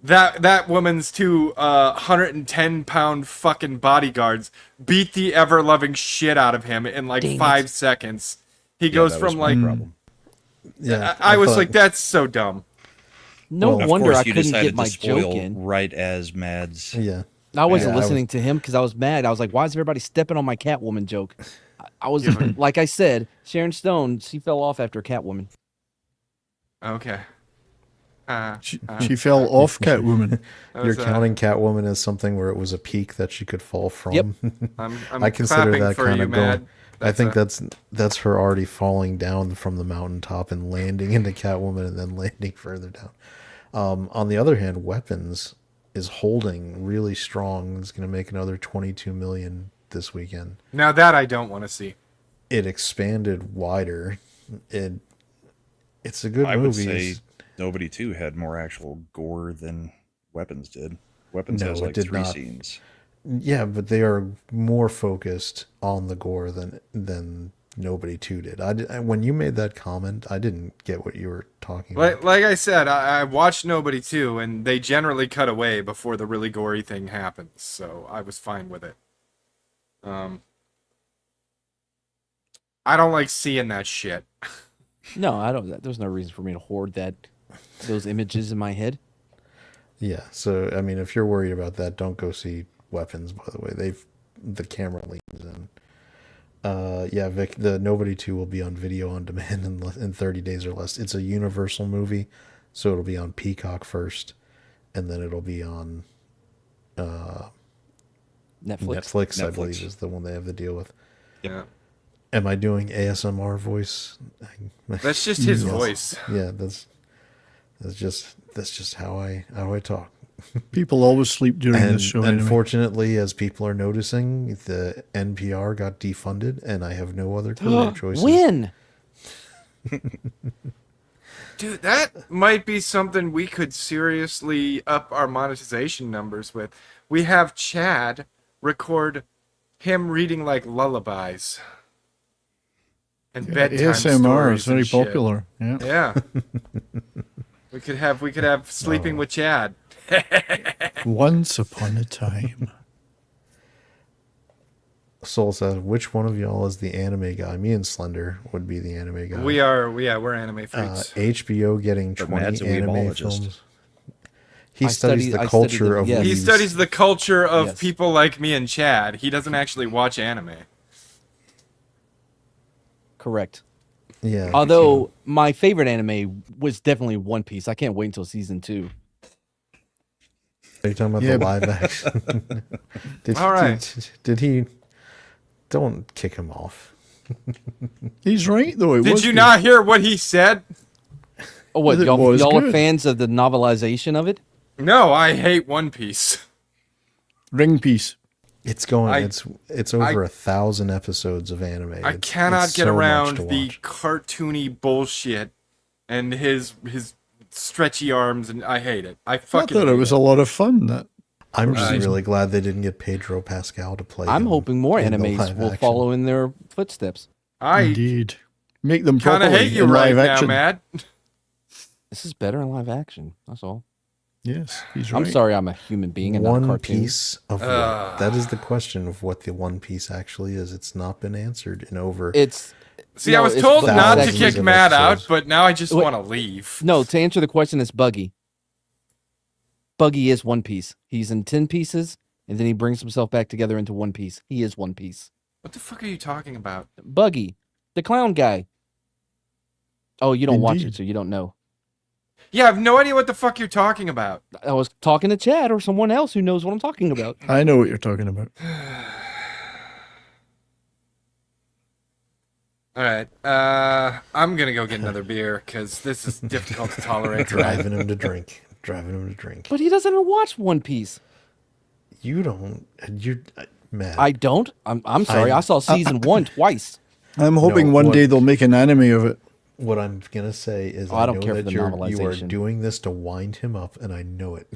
that woman's two 110-pound fucking bodyguards beat the ever-loving shit out of him in like Dang 5 seconds. He goes that was from my like... problem. yeah. I was thought- like, that's so dumb. No Well, wonder of I course, you couldn't decided get my to spoil joke in. right as Mads. yeah. I wasn't Yeah, I listening to him because I was mad. I was like, why is everybody stepping on my Catwoman joke? I was, like I said, Sharon Stone, she fell off after Catwoman. Okay. She fell off Catwoman. That You're was, counting Catwoman as something where it was a peak that she could fall from. Yep. I'm I consider clapping that for kind you, of going. Matt. I think a- that's her already falling down from the mountaintop and landing into Catwoman and then landing further down. On the other hand, Weapons is holding really strong. It's going to make another 22 million this weekend. Now that I don't want to see. It expanded wider. It's a good I movie. would say Nobody 2 had more actual gore than Weapons did. Weapons No, has it like did 3 not. scenes. Yeah, but they are more focused on the gore than Nobody 2 did. When you made that comment, I didn't get what you were talking about. Like I said, I watched Nobody 2, and they generally cut away before the really gory thing happens, so I was fine with it. I don't like seeing that shit. No, I don't. There's no reason for me to hoard those images in my head. Yeah, so I mean, if you're worried about that, don't go see Weapons. By the way, the camera leans in. Yeah, Vic, the Nobody 2 will be on video on demand in 30 days or less. It's a Universal movie, So it'll be on Peacock first, and then it'll be on Netflix, I believe, is the one they have the deal with. Yeah. Am I doing ASMR voice? That's just his Yes. voice. Yeah, that's just how I talk. People always sleep during And this show. Anyway. unfortunately, as people are noticing, the NPR got defunded, and I have no other career choices. When? Dude, that might be something we could seriously up our monetization numbers with. We have Chad record him reading like lullabies and bedtime ASMR stories is very and shit. popular. Yeah. Yeah. we could have sleeping with Chad. Once upon a time. Soul says, which one of y'all is the anime guy? Me and Slender would be the anime guy. We're anime freaks. HBO getting But 20 Matt's a anime weebologist. films. He I studies study- the I culture study them, of yes. He weebs. studies the culture of Yes. people like me and Chad. He doesn't actually watch anime. Correct. Yeah. Although my favorite anime was definitely One Piece. I can't wait until season 2. Are you talking about Yeah, the live action? All right. Did he? Don't kick him off. He's right, though. It Did was you good. not hear what he said? Oh, what? It Y'all, was y'all are good. fans of the novelization of it? No, I hate One Piece. Ring piece? It's going. I- it's over 1,000 episodes of anime. I It's- cannot it's get so much around to the watch. cartoony bullshit and his stretchy arms, and I hate it. I I fucking thought it hate was a lot of fun. That I'm just Right. really glad they didn't get Pedro Pascal to play. I'm him hoping more in the animes live will action. follow in their footsteps. I indeed make them kind of properly hate you in right live now, action. Matt. This is better in live action. That's all. Yes, he's right. I'm sorry, I'm a human being and not a One cartoon. Piece of what? That is the question of what the One Piece actually is. It's not been answered in over. It's See, no, I was it's told Buggy not to Thousands kick of Matt out, episodes. but now I just Wait. want to leave. No, to answer the question, it's Buggy. Buggy is One Piece. He's in 10 pieces, and then he brings himself back together into one piece. He is One Piece. What the fuck are you talking about? Buggy, the clown guy. Oh, you don't watch Indeed. it, so you don't know. Yeah, I have no idea what the fuck you're talking about. I was talking to Chad or someone else who knows what I'm talking about. I know what you're talking about. All right, I'm gonna go get another beer because this is difficult to tolerate. driving him to drink. Driving him to drink. But he doesn't even watch One Piece. You don't. You, Matt. I don't. I'm sorry. I saw season 1 twice. I'm hoping No, one what- day they'll make an anime of it. What I'm gonna say is, Oh, I don't know care for that the you are novelization. doing this to wind him up, and I know it.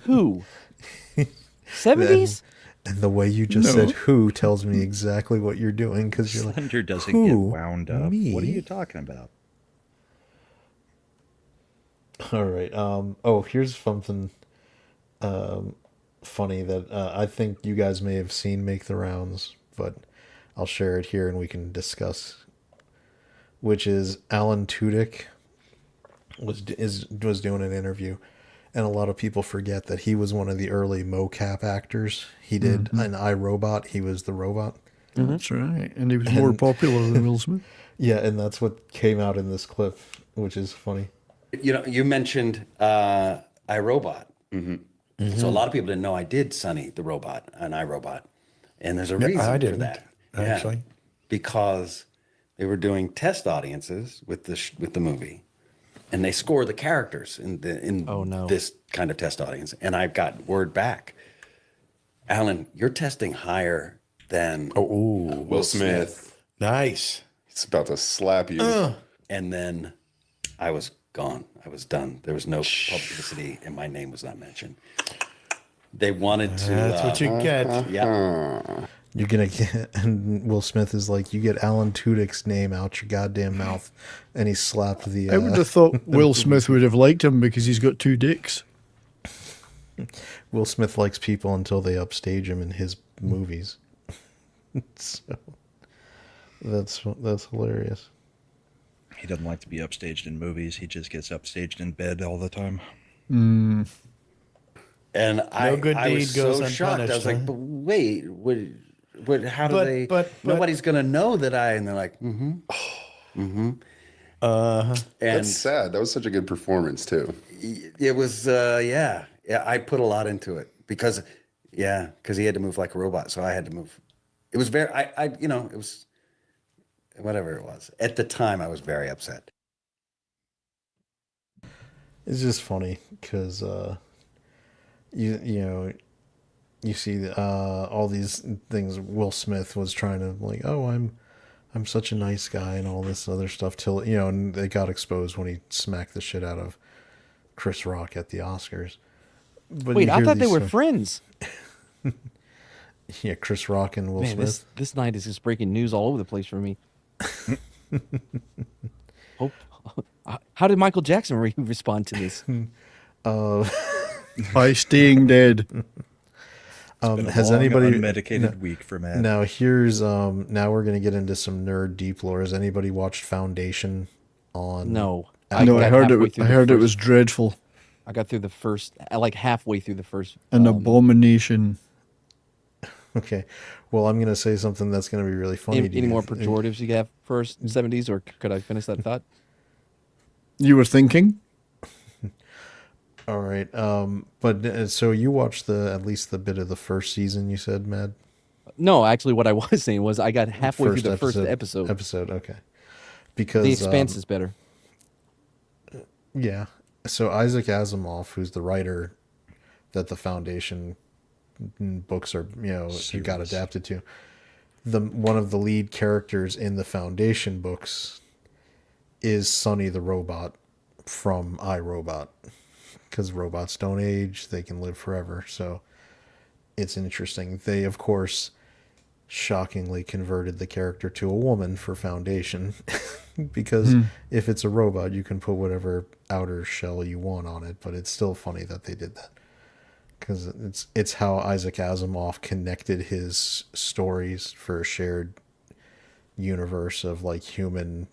Who? 70s? And the way you just No. said "who" tells me exactly what you're doing because you're like, Slender doesn't who? get wound up. Me? What are you talking about? all right. Oh, here's something funny that I think you guys may have seen make the rounds, but I'll share it here and we can discuss. Which is Alan Tudyk was doing an interview, and a lot of people forget that he was one of the early mocap actors. He did an iRobot. He was the robot. That's right. And he was more popular than Will Smith. Yeah, and that's what came out in this clip, which is funny. You know, you mentioned iRobot. So a lot of people didn't know I did Sonny the robot on iRobot, and there's a reason I for didn't, that. actually. Because they were doing test audiences with the movie, and they score the characters in Oh, no. this kind of test audience. And I got word back, Alan, you're testing higher than Will Smith. Nice. He's about to slap you. And then I was gone. I was done. There was no publicity, and my name was not mentioned. They wanted to. That's what you get. Yeah. You're gonna get, and Will Smith is like, you get Alan Tudyk's name out your goddamn mouth, and he slapped the. I would have thought Will Smith would have liked him because he's got 2 dicks. Will Smith likes people until they upstage him in his movies. So that's hilarious. He doesn't like to be upstaged in movies. He just gets upstaged in bed all the time. And I good I was deed goes so shocked. I was unpunished, like, huh? but wait, how do But- they? but- nobody's gonna know that I. And they're like, mm-hmm. And That's sad. That was such a good performance too. it was, yeah. I put a lot into it because he had to move like a robot. So I had to move. It was very, it was whatever it was. At the time, I was very upset. It's just funny because you see all these things. Will Smith was trying to like, oh, I'm such a nice guy and all this other stuff till and they got exposed when he smacked the shit out of Chris Rock at the Oscars. But Wait, you I hear thought they these were stories- friends. Yeah, Chris Rock and Will Man, Smith. this night is just breaking news all over the place for me. Hope. How did Michael Jackson respond to this? By staying dead. Been a Has long, anybody unmedicated week for Matt? Now here's now we're gonna get into some nerd deep lore. Has anybody watched Foundation on? No. No, I got heard halfway it. through I the heard it first- was dreadful. I got through the first, like halfway through the first. An abomination. Okay, well I'm gonna say something that's gonna be really funny. to Any you. more pejoratives you have first 70s, or could I finish that thought? You were thinking? All right, but so you watched at least the bit of the first season. You said, Mad. No, actually, what I was saying was I got halfway through the first episode. Okay, because The Expanse is better. yeah. So Isaac Asimov, who's the writer that the Foundation books are, it got Series. adapted to. One of the lead characters in the Foundation books is Sonny the robot from iRobot, because robots don't age; they can live forever. So it's interesting. They, of course, shockingly converted the character to a woman for Foundation, because if it's a robot, you can put whatever outer shell you want on it. But it's still funny that they did that, because it's how Isaac Asimov connected his stories for a shared universe of like human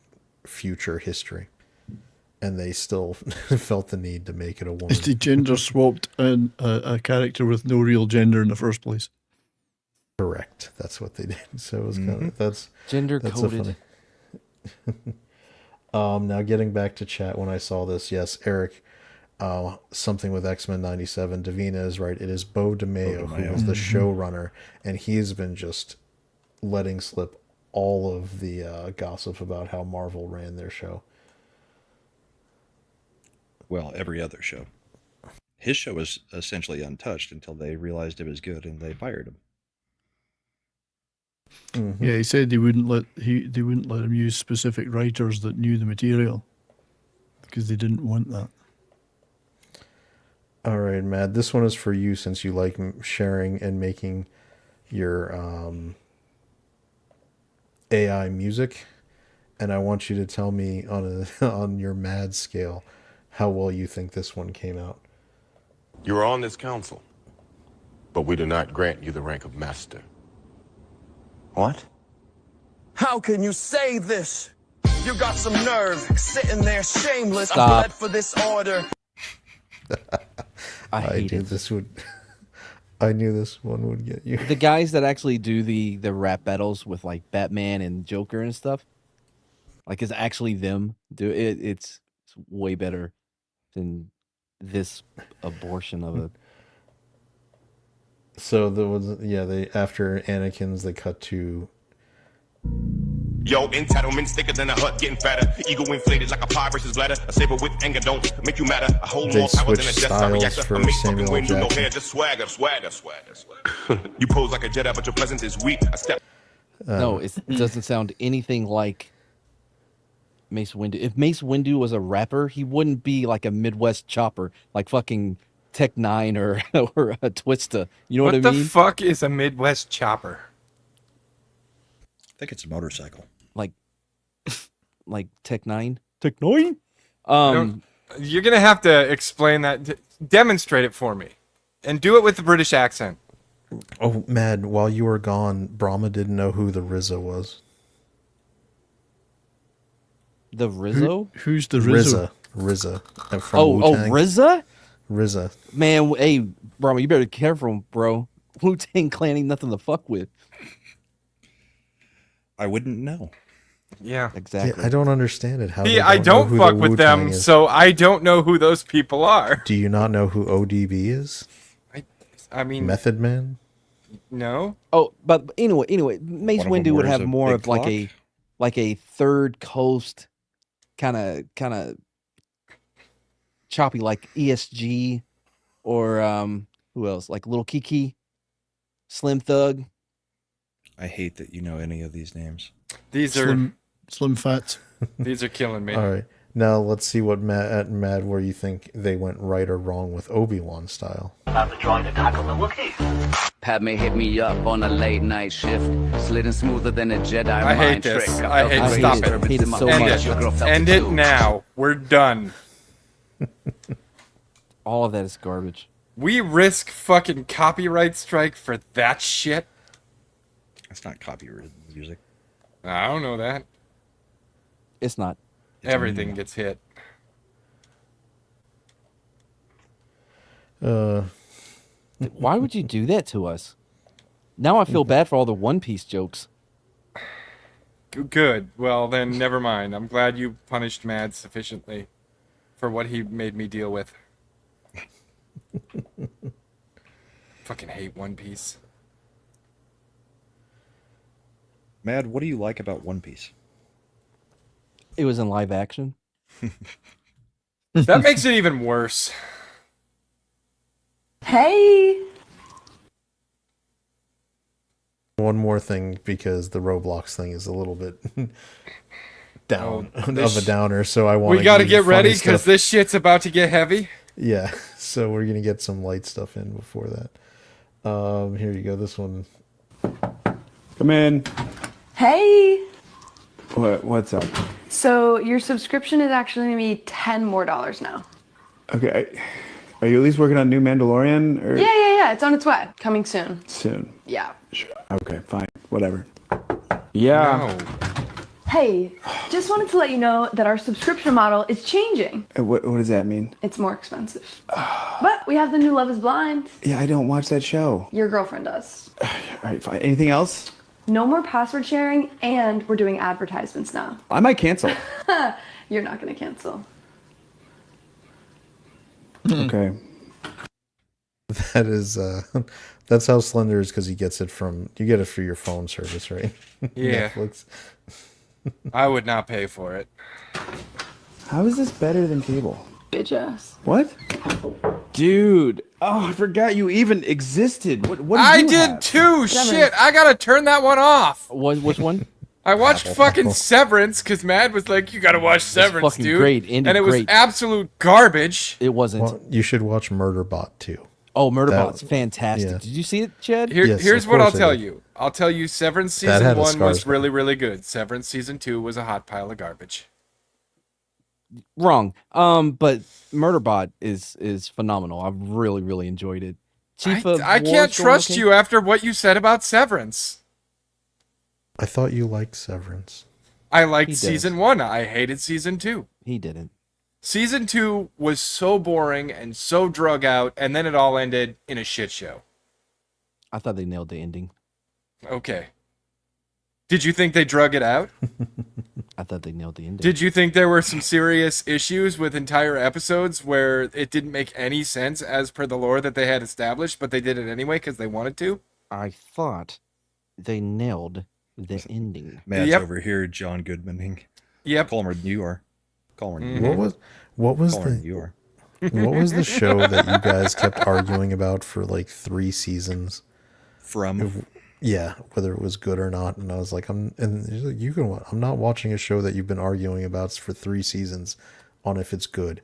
future history, and they still felt the need to make it a woman. Is the gender swapped a character with no real gender in the first place? Correct. That's what they did. So it was kind of that's Gender that's so coded. funny. Now getting back to chat, when I saw this, yes, Eric, something with X-Men 97. Davina is right. It is Bo DeMayo who was the showrunner, and he's been just letting slip all of the gossip about how Marvel ran their show. Well, every other show. His show was essentially untouched until they realized it was good and they fired him. Yeah, he said they wouldn't let him use specific writers that knew the material because they didn't want that. All right, Matt, this one is for you since you like sharing and making your AI music, and I want you to tell me on your mad scale how well you think this one came out. You are on this council, but we do not grant you the rank of master. What? How can you say this? You got some nerve sitting there shameless. Stop. I bled for this order. I hate knew it. this would. I knew this one would get you. The guys that actually do the rap battles with like Batman and Joker and stuff, like it's actually them do it. It's way better than this abortion of a. So there was they after Anakin's they cut to Yo, entitlement thicker than a hut, getting fatter. Ego inflated like a pie versus bladder. A saber with anger don't make you matter. I hold They more power than a switched Death Star styles reactor. for I make Samuel fucking wind do no Jackson. hair, just swagger. You pose like a Jedi, but your presence is weak. I step. No, it doesn't sound anything like Mace Windu. If Mace Windu was a rapper, he wouldn't be like a Midwest chopper, like fucking Tech Nine or a Twista. You know what I What mean? the fuck is a Midwest chopper? I think it's a motorcycle. like Tech Nine. Tech Nine. You're gonna have to explain that. Demonstrate it for me, and do it with the British accent. Oh, Mad, while you were gone, Brahma didn't know who the RZA was. The Rizzo. Who's the Rizzo? RZA. From Oh, Wu-Tang. RZA. RZA. Man, hey, Brahma, you better be careful, bro. Wu-Tang Clan ain't nothing to fuck with. I wouldn't know. Yeah. Exactly. Yeah, I don't understand it. How See, they I know don't who fuck the with Wu-Tang them, is. so I don't know who those people are. Do you not know who ODB is? I mean, Method Man? no. Oh, but anyway, Mace One of them Windu would wears have a more big of like a third coast kind of choppy, like ESG or who else? Like Little Kiki, Slim Thug. I hate that you know any of these names. These are Slim Fats. these are killing me. All right. Now let's see what Mad where you think they went right or wrong with Obi-Wan style. Padme hit me up on a late night shift, sliding smoother than a Jedi I hate mind this. trick. I hate felt stop the it. disturbance Hate it in my so body much. as your girl felt End it it too. now. We're done. All of that is garbage. We risk fucking copyright strike for that shit. That's not copyrighted music. I don't know that. It's not. Everything gets hit. Why would you do that to us? Now I feel bad for all the One Piece jokes. Good. Well, then never mind. I'm glad you punished Mad sufficiently for what he made me deal with. Fucking hate One Piece. Mad, what do you like about One Piece? It was in live action. That makes it even worse. Hey. One more thing, because the Roblox thing is a little bit down of a this- downer, so I want We got to get ready because this shit's about to get heavy. Yeah, so we're gonna get some light stuff in before that. Here you go. This one. Come in. Hey. What's up? So your subscription is actually going to be $10 more now. Okay. Are you at least working on new Mandalorian or Yeah. It's on its way. Coming soon. soon? Yeah. Sure. Okay, fine. Whatever. Yeah. No. Hey, just wanted to let you know that our subscription model is changing. What does that mean? It's more expensive. But we have the new Love is Blind. Yeah, I don't watch that show. Your girlfriend does. All right, fine. Anything else? No more password sharing, and we're doing advertisements now. I might cancel. You're not going to cancel. Okay. That is, that's how Slender is, because you get it for your phone service, right? Yeah. Netflix. I would not pay for it. How is this better than cable? Bitch ass. What? Dude. Oh, I forgot you even existed. What I you did have? too. Shit, I gotta turn that one off. Which one? I watched fucking Severance because Mad was like, "You gotta watch Severance, fucking dude." great. Ended And it was great. absolute garbage. It wasn't. Well, you should watch Murderbot too. Oh, Murderbot's fantastic. yeah. Did you see it, Chad? Yes, Here's of what I'll course I tell did. you. I'll tell you, Severance That season had a 1 was Skarsgård. really, really good. Severance season 2 was a hot pile of garbage. Wrong. But Murderbot is phenomenal. I've really enjoyed it. Chief of I War's can't going trust okay? you after what you said about Severance. I thought you liked Severance. I liked He does. season 1. I hated season 2. He didn't. Season 2 was so boring and so drug out, and then it all ended in a shit show. I thought they nailed the ending. Okay. Did you think they drug it out? I thought they nailed the ending. Did you think there were some serious issues with entire episodes where it didn't make any sense as per the lore that they had established, but they did it anyway because they wanted to? I thought they nailed the ending. Matt's Yep. over here, John Goodmaning. Yep. Call him you are. Call him Mm-hmm. you What was Call him the you are. what was the show that you guys kept arguing about for like 3 seasons? From Yeah, whether it was good or not, and I was like, I'm not watching a show that you've been arguing about for 3 seasons on if it's good.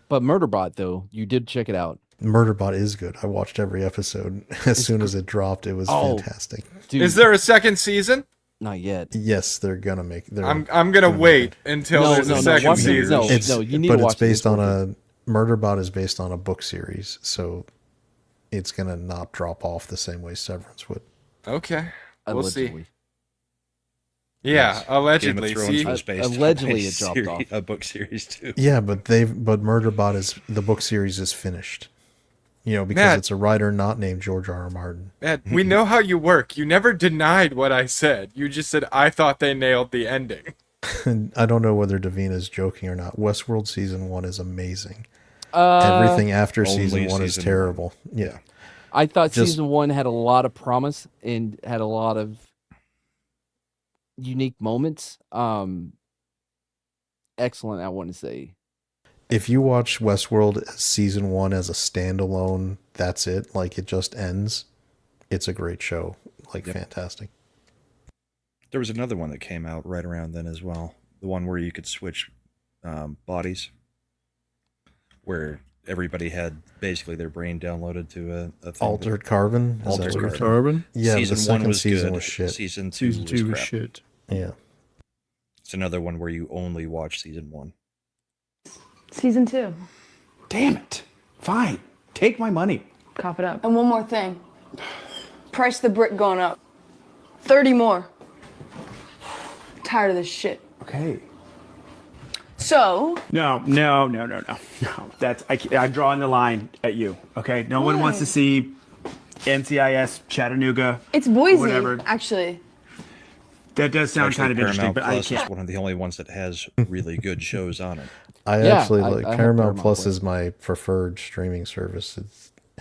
But Murderbot, though, you did check it out. Murderbot is good. I watched every episode as soon as it dropped. It was fantastic. Dude, Is there a second season? not yet. Yes, they're gonna make. I'm gonna wait until there's a second watch it. season. No, It's, no, you need but to watch it's based it. on a Murderbot is based on a book series, so it's gonna not drop off the same way Severance would. Okay. We'll see. Allegedly. Yeah, Game of allegedly. Thrones See? was based Allegedly on it dropped off. a book series too. Yeah, but Murderbot is the book series is finished. You know, because Matt. it's a writer not named George R. R. Martin. Ed, we know how you work. You never denied what I said. You just said, I thought they nailed the ending. I don't know whether Davina is joking or not. Westworld season 1 is amazing. Uh, Everything after Only season 1 is season terrible. Yeah. I thought Just- season 1 had a lot of promise and had a lot of unique moments. Excellent, I want to say. If you watch Westworld season 1 as a standalone, that's it. Like it just ends. It's a great show. Like fantastic. There was another one that came out right around then as well. The one where you could switch bodies, where everybody had basically their brain downloaded to a thing. Altered Carbon. Is that Altered what you're Carbon. Yeah, season the second one was season good. was shit. Season two, Season 2 was crap. shit. Yeah. It's another one where you only watch season 1. Season 2. Damn it. Fine. Take my money. Cough it up. And one more thing. Price of the brick going up. 30 more. Tired of this shit. Okay. So, No. That's I'm drawing the line at you. Okay. No one wants to see NCIS Chattanooga. it's Boise, Whatever. actually. That does sound Actually, kind of interesting, Paramount but I Plus is can't. one of the only ones that has really good shows on it. I Yeah, actually I like have Paramount Paramount Plus Plus. is my preferred streaming service.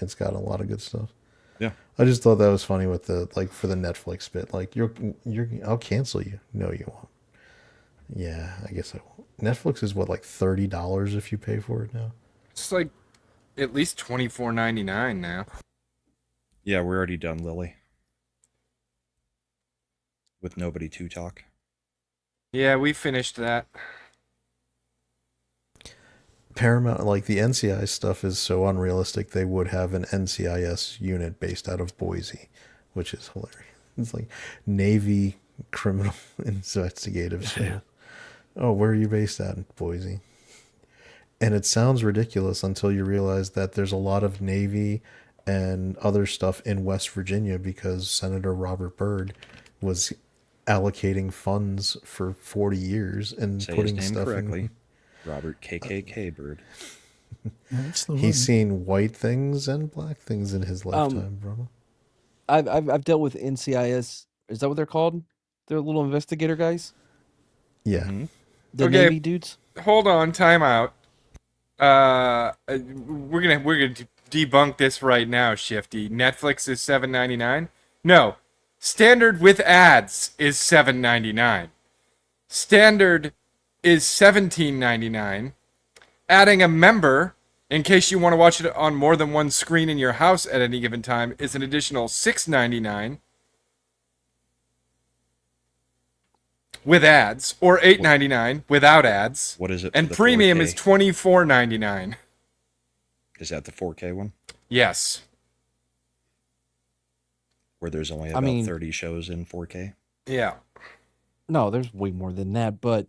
It's got a lot of good stuff. Yeah. I just thought that was funny with the like for the Netflix bit. Like you're I'll cancel you. No, you won't. Yeah, I guess I won't. Netflix is what, like $30 if you pay for it now? It's like at least $24.99 now. Yeah, we're already done, Lily. With nobody to talk. Yeah, we finished that. Paramount, like the NCIS stuff is so unrealistic. They would have an NCIS unit based out of Boise, which is hilarious. It's like Navy criminal investigative. So, oh, where are you based at? In Boise. And it sounds ridiculous until you realize that there's a lot of Navy and other stuff in West Virginia because Senator Robert Byrd was allocating funds for 40 years and Say his putting name stuff correctly. in. Robert KKK Bird. That's the one. He's seen white things and black things in his lifetime, bro. I've dealt with NCIS. Is that what they're called? They're little investigator guys. Yeah. Mm-hmm. The Okay. Navy dudes. Hold on, time out. We're gonna debunk this right now, Shifty. Netflix is $7.99. No, standard with ads is $7.99. Standard is $17.99. Adding a member, in case you want to watch it on more than one screen in your house at any given time, is an additional $6.99 with ads, or $8.99 without ads. What is it? And for the premium 4K? is $24.99. Is that the 4K one? Yes. Where there's only I about mean- 30 shows in 4K? Yeah. No, there's way more than that. But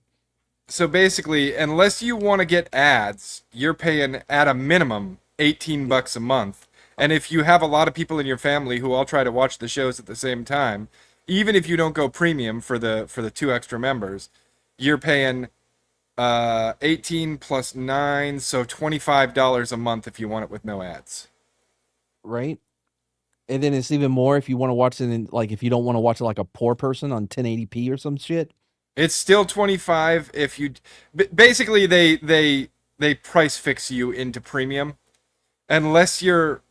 So basically, unless you want to get ads, you're paying at a minimum $18 a month. And if you have a lot of people in your family who all try to watch the shows at the same time, even if you don't go premium for the 2 extra members, you're paying 18 plus 9, so $25 a month if you want it with no ads. right, and then it's even more if you want to watch it in, like, if you don't want to watch it like a poor person on 1080p or some shit. It's still 25 if you basically they price fix you into premium unless you're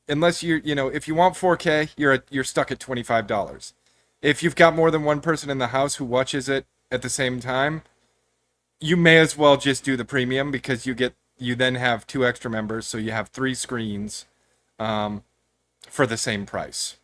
you know, if you want 4K, you're stuck at $25. If you've got more than one person in the house who watches it at the same time, you may as well just do the premium because you then have 2 extra members, so you have 3 screens for the same price.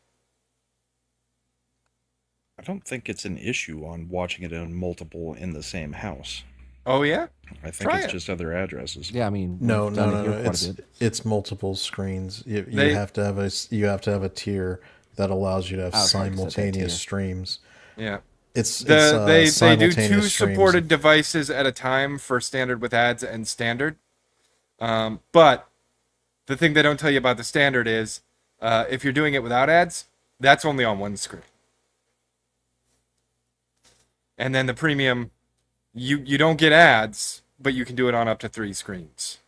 I don't think it's an issue on watching it on multiple in the same house. Oh yeah? I think Try it's it. just other addresses. Yeah, I mean, No, we've done it here quite a It's bit. it's multiple screens. You They- have to have a tier that allows you to have Oh, sorry, I said that simultaneous tier. streams. Yeah. It's They do simultaneous 2 streams. supported devices at a time for standard with ads and standard. But the thing they don't tell you about the standard is if you're doing it without ads, that's only on one screen. And then the premium, you don't get ads, but you can do it on up to 3 screens.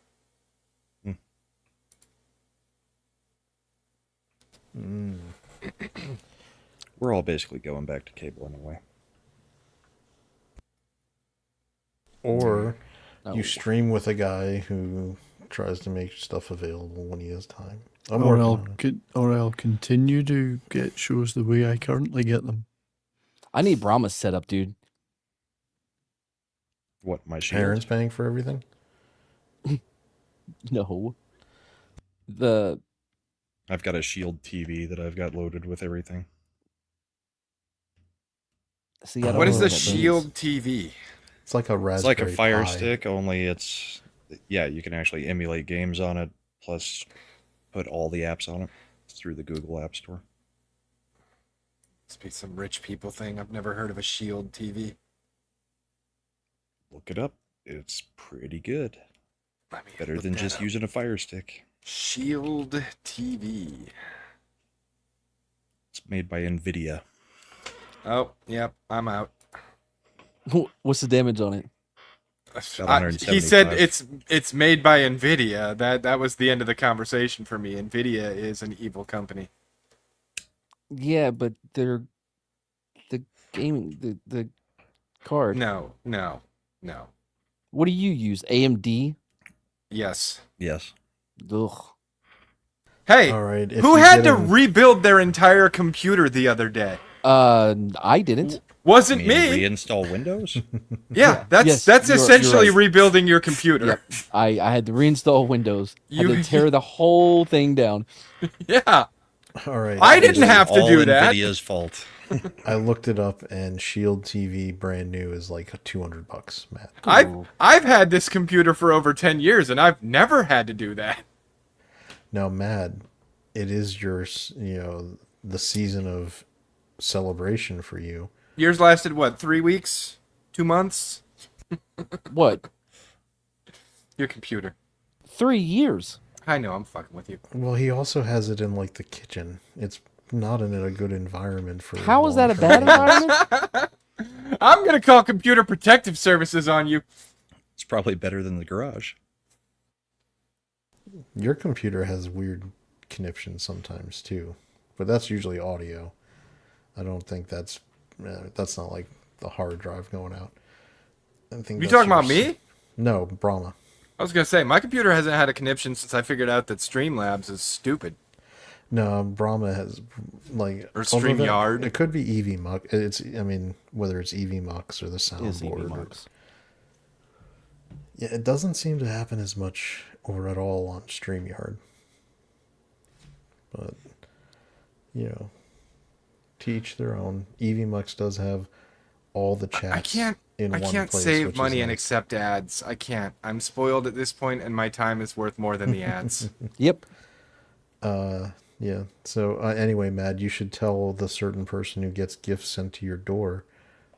We're all basically going back to cable anyway. Or No. you stream with a guy who tries to make stuff available when he has time. I'm Or working on it. I'll continue to get shows the way I currently get them. I need Brahma's setup, dude. What, my shield? Parents paying for everything? No. I've got a Shield TV that I've got loaded with everything. See, I don't What know is the what that means. Shield TV? It's like a It's Raspberry like a Fire Pi. Stick, only it's you can actually emulate games on it, plus put all the apps on it through the Google App Store. Must be some rich people thing. I've never heard of a Shield TV. Look it up. It's pretty good. Let me Better look than that just up. using a Fire Stick. Shield TV. It's made by NVIDIA. Oh, yep, I'm out. What's the damage on it? He said it's made by Nvidia. That was the end of the conversation for me. Nvidia is an evil company. Yeah, but they're the gaming the card. No. What do you use? AMD? Yes. Yes. Ugh. Hey, All right, if who you had get to him- rebuild their entire computer the other day? I didn't. Wasn't You mean me. Reinstall Windows? Yeah, that's Yes, that's you're essentially right. rebuilding your computer. Yep. I had to reinstall Windows. You- Had to tear the whole thing down. Yeah. All right. I didn't have to all do that. NVIDIA's fault. I looked it up, and Shield TV brand new is like $200, Matt. I've had this computer for over 10 years and I've never had to do that. Now, Matt, it is your, the season of celebration for you. Yours lasted what, 3 weeks? 2 months? What? Your computer. 3 years. I know, I'm fucking with you. Well, he also has it in like the kitchen. It's not in a good environment for. How is that a long-term bad use. environment? I'm gonna call Computer Protective Services on you. It's probably better than the garage. Your computer has weird conniptions sometimes too, but that's usually audio. I don't think that's not like the hard drive going out. I think You that's talking about yours. me? No, Brahma. I was gonna say my computer hasn't had a conniption since I figured out that Streamlabs is stupid. No, Brahma has like Or although that- StreamYard. It could be EVMux. Whether it's EVMux or the It's soundboard. EVMux. Yeah, it doesn't seem to happen as much or at all on StreamYard. But to each their own. EVMux does have all the chats. I can't place, save which is money and nice. accept ads. I can't. I'm spoiled at this point, and my time is worth more than the ads. Yep. Yeah. So anyway, Matt, you should tell the certain person who gets gifts sent to your door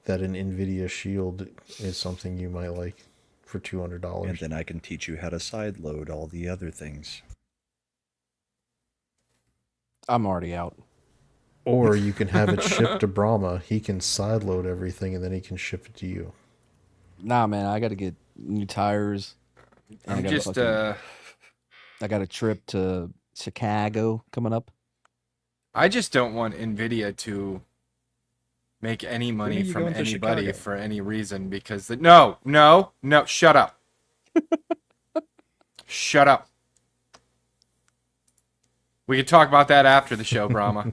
that an NVIDIA Shield is something you might like for $200. And then I can teach you how to sideload all the other things. I'm already out. Or you can have it shipped to Brahma. He can sideload everything and then he can ship it to you. Nah, man, I got to get new tires. and I'm gotta just I got a trip to Chicago coming up. I just don't want Nvidia to make any money are you from going to anybody Chicago? for any reason because no, shut up. Shut up. We can talk about that after the show, Brahma.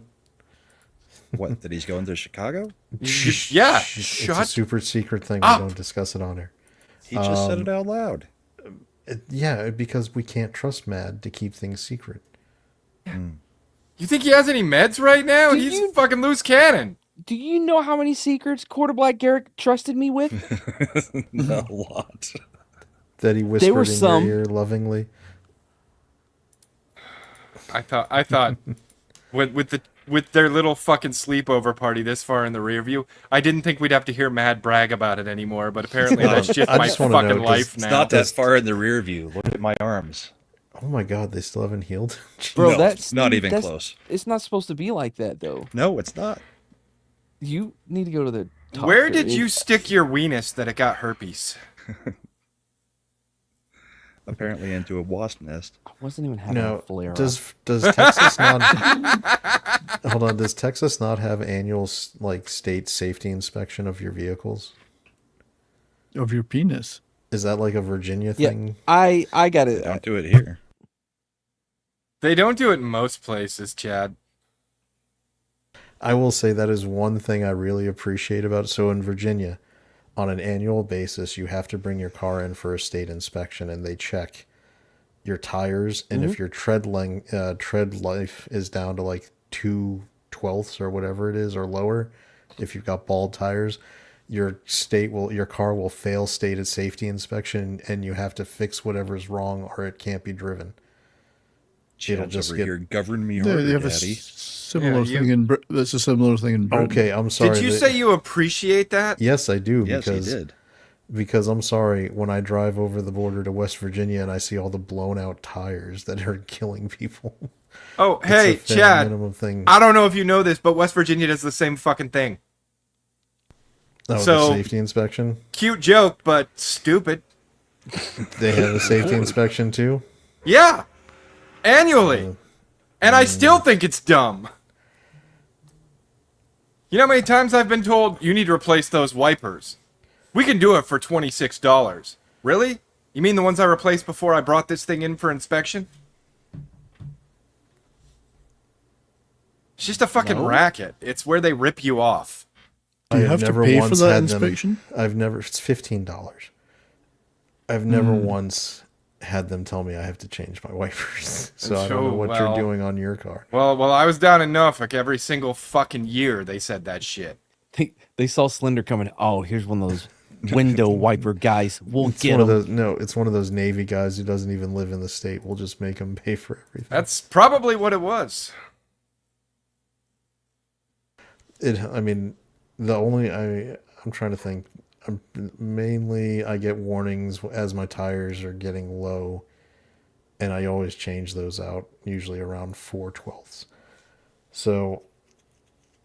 What, that he's going to Chicago? Yeah, It's a shut super secret thing. up. We don't discuss it on air. He just said it out loud. Yeah, because we can't trust Mad to keep things secret. You think he has any meds right now? Do He's you- fucking loose cannon. Do you know how many secrets Quarter Black Garrick trusted me with? A lot. That he whispered were in some. your ear lovingly. I thought with their little fucking sleepover party this far in the rear view, I didn't think we'd have to hear Mad brag about it anymore, but apparently that's just I my just wanna know, fucking 'cause life It's now. not that far in the rear view. Look at my arms. Oh my god, they still haven't healed? Bro, No, that's not even that's- close. It's not supposed to be like that, though. No, it's not. You need to go to the doctor. Where did It- you stick your weenus that it got herpes? Apparently into a wasp nest. I wasn't even having No, a flare. does Texas not? Hold on, does Texas not have annual state safety inspection of your vehicles? Of your penis. Is that like a Virginia Yeah, thing? I got They it. don't do it here. They don't do it in most places, Chad. I will say that is one thing I really appreciate about it. So in Virginia, on an annual basis, you have to bring your car in for a state inspection, and they check your tires, and if your tread life is down to like 2/12 or whatever it is or lower, if you've got bald tires, your car will fail state at safety inspection, and you have to fix whatever's wrong or it can't be driven. It'll Chad's just over get here govern me Yeah, harder, they have a Daddy. similar Yeah, thing in Britain. That's a similar thing in Britain. Okay. I'm sorry. Did you say you appreciate that? Yes, I do. Yes, he because did. Because I'm sorry, when I drive over the border to West Virginia and I see all the blown out tires that are killing people. Oh, It's hey, a fair Chad. minimum thing. I don't know if you know this, but West Virginia does the same fucking thing. Oh, So- the safety inspection? Cute joke, but stupid. They have a safety inspection too? Yeah. Annually. And I still think it's dumb. You know how many times I've been told, you need to replace those wipers? We can do it for $26. Really? You mean the ones I replaced before I brought this thing in for inspection? It's just a fucking racket. It's where they rip you off. Do you have to pay for that inspection? It's $15. I've never once had them tell me I have to change my wipers. So I don't know what you're doing on your car. Well, I was down in Norfolk every single fucking year they said that shit. They saw Slender coming. Oh, here's one of those window wiper guys. We'll It's get one of him. those, no, it's one of those Navy guys who doesn't even live in the state. We'll just make him pay for everything. That's probably what it was. I mean, I'm trying to think. Mainly, I get warnings as my tires are getting low, and I always change those out, usually around 4/12. So,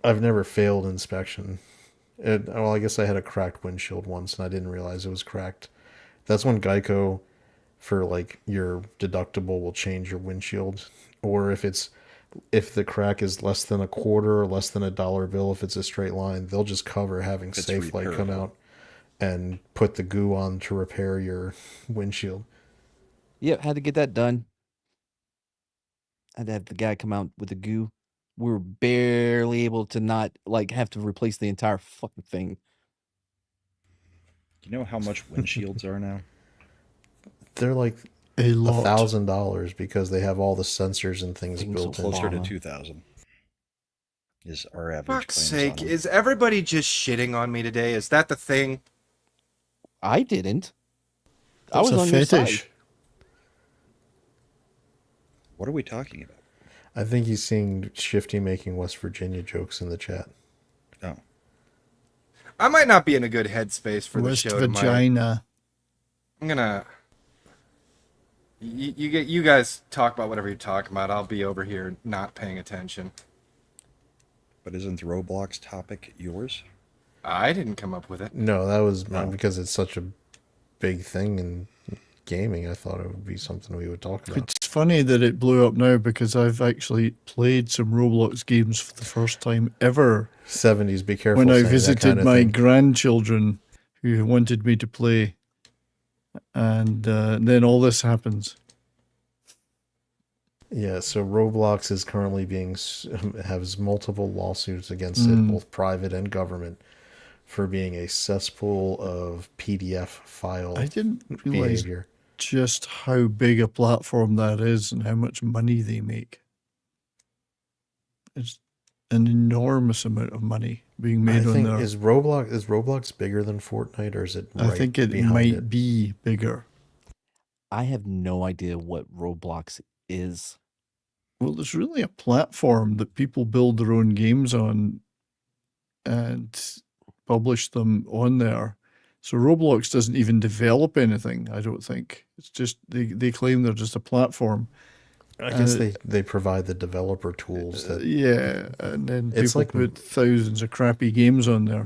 I've never failed inspection. Well, I guess I had a cracked windshield once, and I didn't realize it was cracked. That's when Geico, for like your deductible, will change your windshield, or if the crack is less than a quarter or less than a dollar bill, if it's a straight line, they'll just cover having It's Safe Light come repairable. out and put the goo on to repair your windshield. Yep, had to get that done. Had to have the guy come out with the goo. We were barely able to not have to replace the entire fucking thing. You know how much windshields are now? They're like A lot. $1,000 because they have all the sensors and things built in. Closer to 2,000 is our average. Fuck's claims sake, on them. is everybody just shitting on me today? Is that the thing? I didn't. I That's was a on your fetish. side. What are we talking about? I think he's seeing Shifty making West Virginia jokes in the chat. Oh, I might not be in a good headspace for the West show tomorrow. vagina. I'm gonna. You guys talk about whatever you're talking about. I'll be over here not paying attention. but isn't the Roblox topic yours? I didn't come up with it. No, that was No. because it's such a big thing in gaming. I thought it would be something we would talk about. It's funny that it blew up now because I've actually played some Roblox games for the first time ever. 70s, be careful. When I saying that visited kind of my thing. grandchildren who wanted me to play. And then all this happens. Yeah, so Roblox is currently has multiple lawsuits against it, both private and government, for being a cesspool of PDF file I didn't realize behavior. just how big a platform that is and how much money they make. It's an enormous amount of money being I made on think there. is Roblox bigger than Fortnite, or is it? I Right think it behind might it? be bigger. I have no idea what Roblox is. Well, it's really a platform that people build their own games on and publish them on there. So Roblox doesn't even develop anything, I don't think. It's just they claim they're just a platform. I guess they provide the developer tools that Yeah, and then It's people like- put thousands of crappy games on there.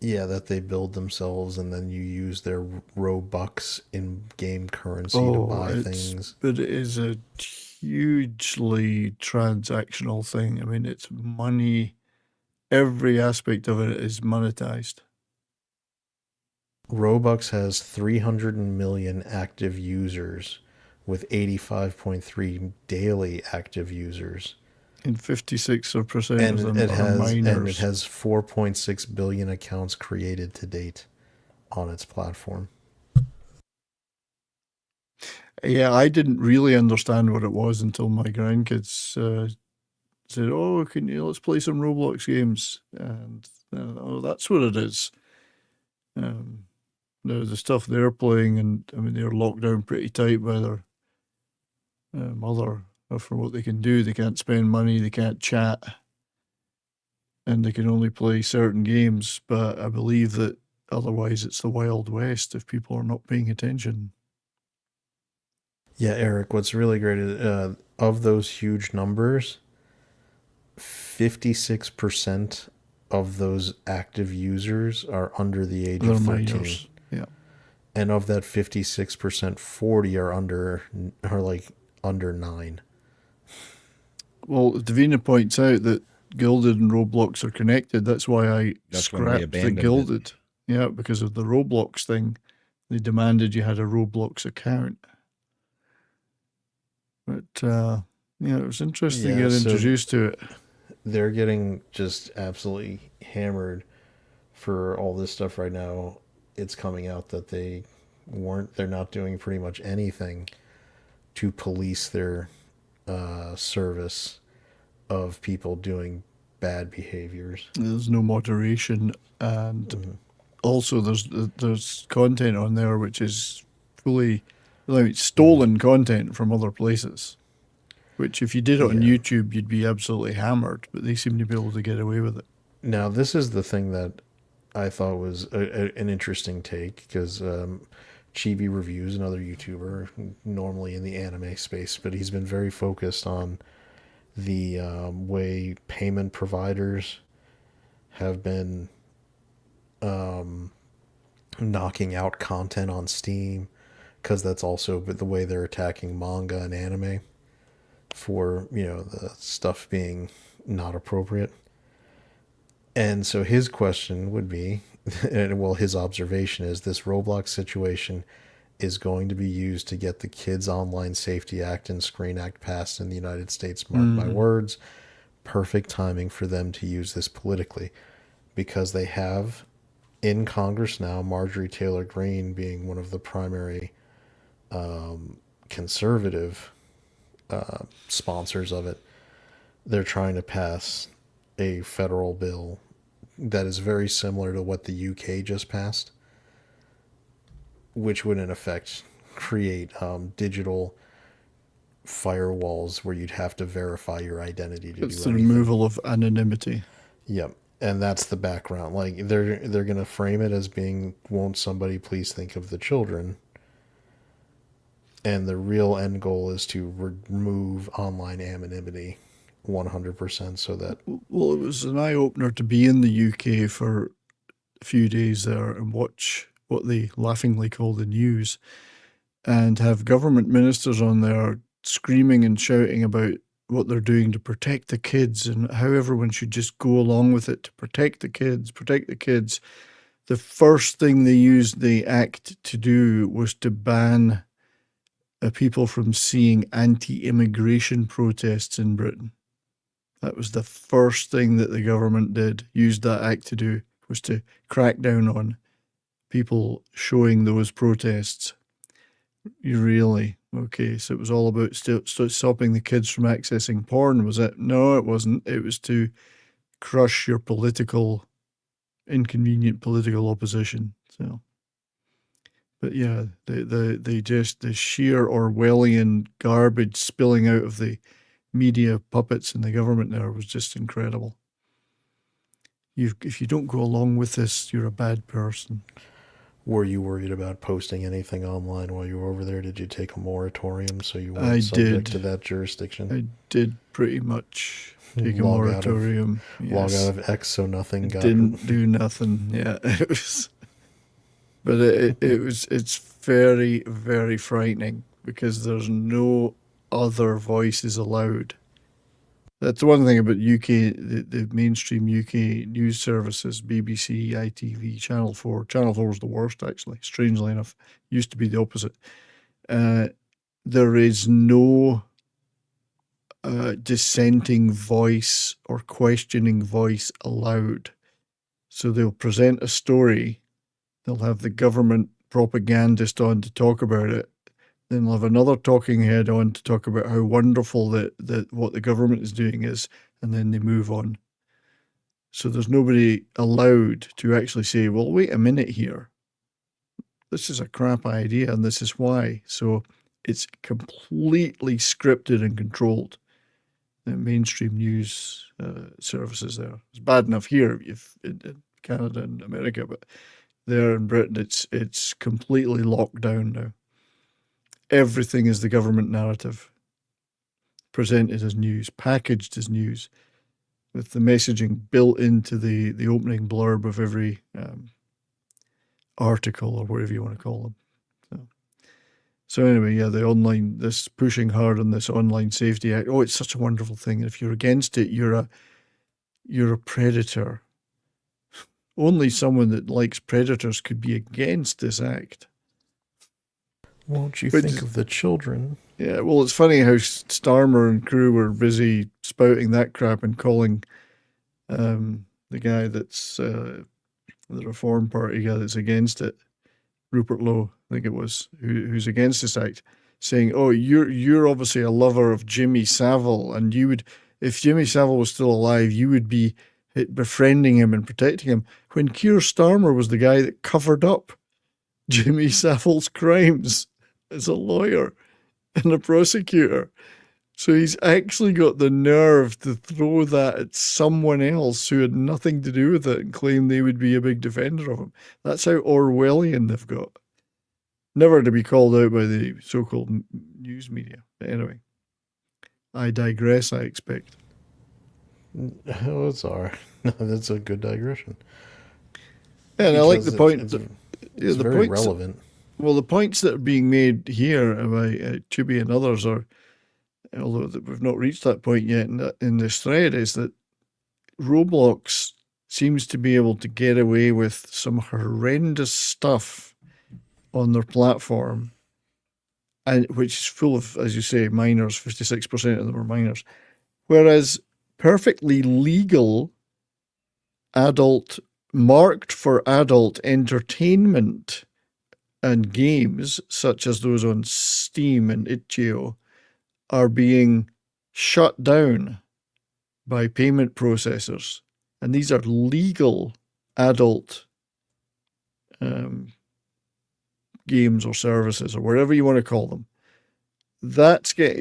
that they build themselves, and then you use their Robux in game currency to buy things. But it is a hugely transactional thing. I mean, it's money. Every aspect of it is monetized. Robux has 300 million active users with 85.3 daily active users. And 56% And of them it are has minors. 4.6 billion accounts created to date on its platform. Yeah, I didn't really understand what it was until my grandkids said, "Oh, let's play some Roblox games?" And oh, that's what it is. Now the stuff they're playing, and I mean they're locked down pretty tight by their mother for what they can do. They can't spend money, they can't chat, and they can only play certain games. But I believe that otherwise it's the Wild West if people are not paying attention. Yeah, Eric, what's really great is of those huge numbers, 56% of those active users are under the age They're of 13. minors. Yeah. And of that 56%, 40 are under 9. Well, Davina points out that Gilded and Roblox are connected. That's why I That's when we scrapped the abandoned it. Gilded. Yeah, because of the Roblox thing. They demanded you had a Roblox account. But, yeah, it was interesting to Yeah, get so introduced to it. They're getting just absolutely hammered for all this stuff right now. It's coming out that they're not doing pretty much anything to police their service of people doing bad behaviors. There's no moderation, and also there's content on there which is fully stolen content from other places. Which, if you did it on YouTube, you'd be absolutely hammered. But they seem to be able to get away with it. Now, this is the thing that I thought was an interesting take, because Chibi Reviews, another YouTuber, normally in the anime space, but he's been very focused on the way payment providers have been knocking out content on Steam, because that's also the way they're attacking manga and anime for, the stuff being not appropriate. And so his question would be, his observation is this Roblox situation is going to be used to get the Kids Online Safety Act and Screen Act passed in the United States. Mark my words. Perfect timing for them to use this politically, because they have in Congress now Marjorie Taylor Greene being one of the primary conservative sponsors of it. They're trying to pass a federal bill that is very similar to what the UK just passed, which would in effect create digital firewalls where you'd have to verify your identity to It's do the anything. removal of anonymity. Yep. And that's the background. Like they're going to frame it as being, won't somebody please think of the children? And the real end goal is to remove online anonymity 100%, so that... Well, it was an eye-opener to be in the UK for a few days there and watch what they laughingly call the news, and have government ministers on there screaming and shouting about what they're doing to protect the kids and how everyone should just go along with it to protect the kids, protect the kids. The first thing they used the act to do was to ban people from seeing anti-immigration protests in Britain. That was the first thing that the government used that act to do, was to crack down on people showing those protests. You really? Okay, so it was all about stopping the kids from accessing porn, was it? No, it wasn't. It was to crush your inconvenient political opposition. So, but yeah, the sheer Orwellian garbage spilling out of the media puppets in the government there was just incredible. If you don't go along with this, you're a bad person. Were you worried about posting anything online while you were over there? Did you take a moratorium so you weren't subject to that jurisdiction? I did pretty much take a moratorium. Log out of X so nothing got... Didn't do nothing. Yeah, it was... But it's very, very frightening, because there's no other voices allowed. That's one thing about UK, the mainstream UK news services, BBC, ITV, Channel 4. Channel 4 is the worst, actually, strangely enough. Used to be the opposite. There is no dissenting voice or questioning voice allowed. So they'll present a story, they'll have the government propagandist on to talk about it, then they'll have another talking head on to talk about how wonderful that what the government is doing is, and then they move on. So there's nobody allowed to actually say, well, wait a minute here. This is a crap idea, and this is why. So it's completely scripted and controlled. The mainstream news services there. It's bad enough here if in Canada and America, but there in Britain, it's completely locked down now. Everything is the government narrative, presented as news, packaged as news, with the messaging built into the opening blurb of every article or whatever you want to call them. So anyway, yeah, this pushing hard on this Online Safety Act. Oh, it's such a wonderful thing. If you're against it, you're a predator. Only someone that likes predators could be against this act. Won't you think of the children? Yeah, well, it's funny how Starmer and crew were busy spouting that crap and calling the guy that's the Reform Party guy that's against it, Rupert Lowe, I think it was, who's against this act, saying, "Oh, you're obviously a lover of Jimmy Savile, and you would, if Jimmy Savile was still alive, you would be befriending him and protecting him." When Keir Starmer was the guy that covered up Jimmy Savile's crimes as a lawyer and a prosecutor. So he's actually got the nerve to throw that at someone else who had nothing to do with it and claim they would be a big defender of him. That's how Orwellian they've got. Never to be called out by the so-called news media. But anyway, I digress, I expect. Oh, it's all right. That's a good digression. Yeah, and I like the point. It's very relevant. Well, the points that are being made here by Chubby and others are, although that we've not reached that point yet in this thread, is that Roblox seems to be able to get away with some horrendous stuff on their platform, and which is full of, as you say, minors. 56% of them are minors, whereas perfectly legal marked for adult entertainment and games, such as those on Steam and itch.io, are being shut down by payment processors. And these are legal adult games or services or whatever you want to call them.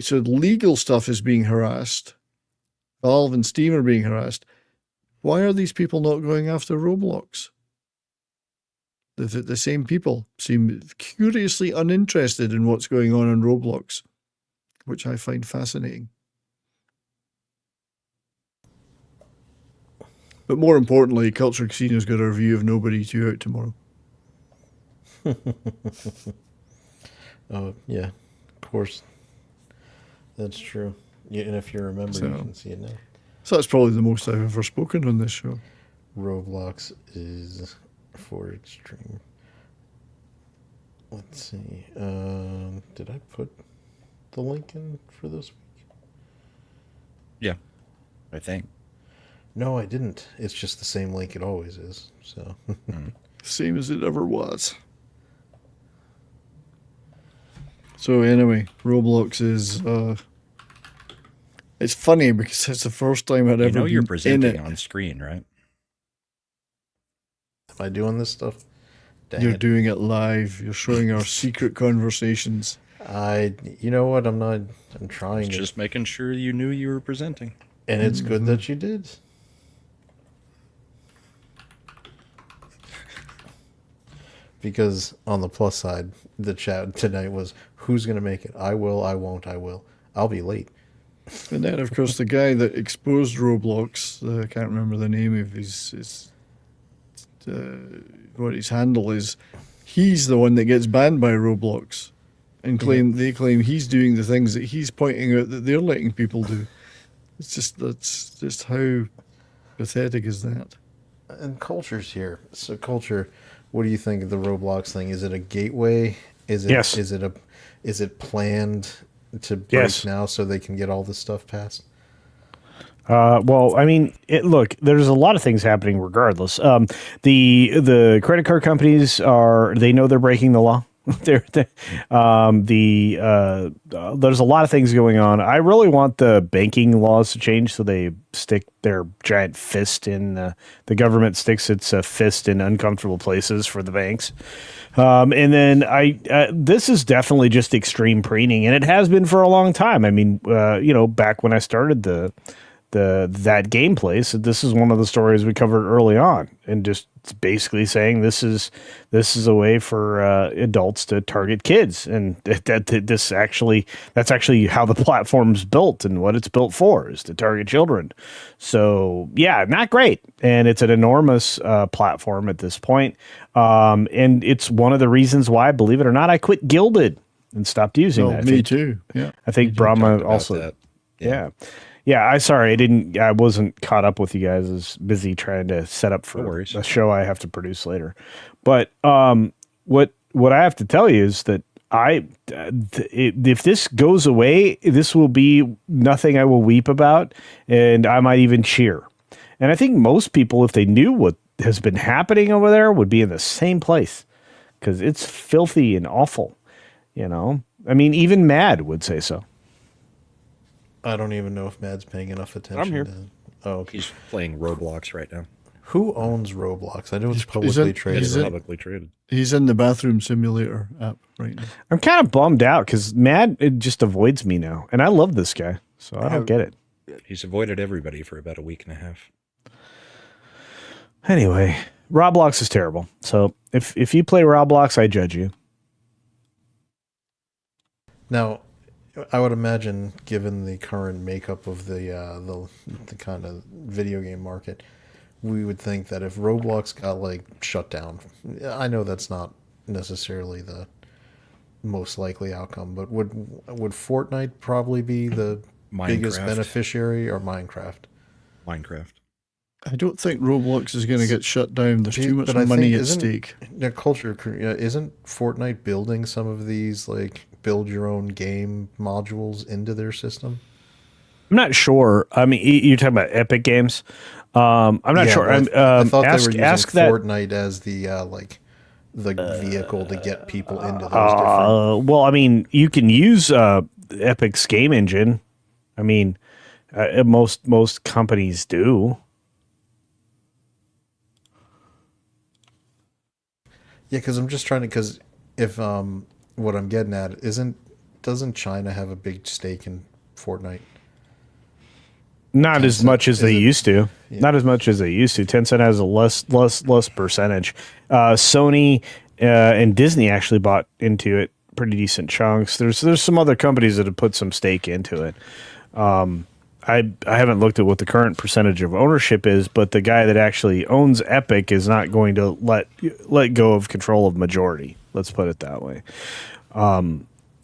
So legal stuff is being harassed. Valve and Steam are being harassed. Why are these people not going after Roblox? The same people seem curiously uninterested in what's going on Roblox, which I find fascinating. But more importantly, Culture Casino's got a review of Nobody 2 out tomorrow. Oh, yeah, of course. That's true. Yeah, and if you remember, you can see it now. So that's probably the most I've ever spoken on this show. Roblox is for stream. Let's see. Did I put the link in for this week? Yeah, I think. No, I didn't. It's just the same link it always is. So same as it ever was. So anyway, Roblox is it's funny because it's the first time I'd ever you're been presenting in it. on screen, right? Am I doing this stuff? Dang You're it. doing it live. You're showing our secret conversations. You know what? I'm trying to. Just making sure you knew you were presenting. And it's good that you did. Because on the plus side, the chat tonight was, who's going to make it? I will, I won't, I will. I'll be late. And then, of course, the guy that exposed Roblox, I can't remember the name of what his handle is, he's the one that gets banned by Roblox. And they claim he's doing the things that he's pointing out that they're letting people do. It's just that's just how pathetic is that? And culture's here. So culture, what do you think of the Roblox thing? Is it a gateway? Is it Yes. is it planned to break Yes. now so they can get all this stuff passed? Well, I mean, look, there's a lot of things happening regardless. The credit card companies they know they're breaking the law. There's a lot of things going on. I really want the banking laws to change so they stick their giant fist in the government sticks its fist in uncomfortable places for the banks. And then this is definitely just extreme preening, and it has been for a long time. I mean, back when I started that gameplay, so this is one of the stories we covered early on, and just basically saying this is a way for adults to target kids, and that's actually how the platform's built and what it's built for is to target children. So yeah, not great, and it's an enormous platform at this point, and it's one of the reasons why, believe it or not, I quit Gilded and stopped using that. Me too. Yeah, I think Brahma also. that. Yeah. I wasn't caught up with you guys. I was busy trying to set up for a show I have to produce later. But what I have to tell you is that if this goes away, this will be nothing I will weep about, and I might even cheer. And I think most people, if they knew what has been happening over there, would be in the same place, because it's filthy and awful. I mean, even Mad would say so. I don't even know if Mad's paying enough attention. I'm here. Okay. He's playing Roblox right now. Who owns Roblox? I know it's publicly traded. He's in the bathroom simulator app right now. I'm kind of bummed out because Mad just avoids me now, and I love this guy, so I don't get it. He's avoided everybody for about a week and a half. Anyway, Roblox is terrible. So if you play Roblox, I judge you. Now, I would imagine, given the current makeup of the kind of video game market, we would think that if Roblox got shut down, I know that's not necessarily the most likely outcome, but would Fortnite probably be the biggest beneficiary, or Minecraft? Minecraft. I don't think Roblox is going to get shut down. There's too much money at stake. Their culture, isn't Fortnite building some of these build your own game modules into their system? I'm not sure. I mean, you're talking about Epic Games. I'm not sure. I thought they were using Fortnite as the vehicle to get people into those different. Well, I mean, you can use Epic's game engine. I mean, most companies do. Yeah, because I'm just trying to. Because if what I'm getting at doesn't China have a big stake in Fortnite? Not as much as they used to. Yeah. Not as much as they used to. Tencent has a less percentage. Sony and Disney actually bought into it pretty decent chunks. There's some other companies that have put some stake into it. I haven't looked at what the current percentage of ownership is, but the guy that actually owns Epic is not going to let go of control of majority. Let's put it that way.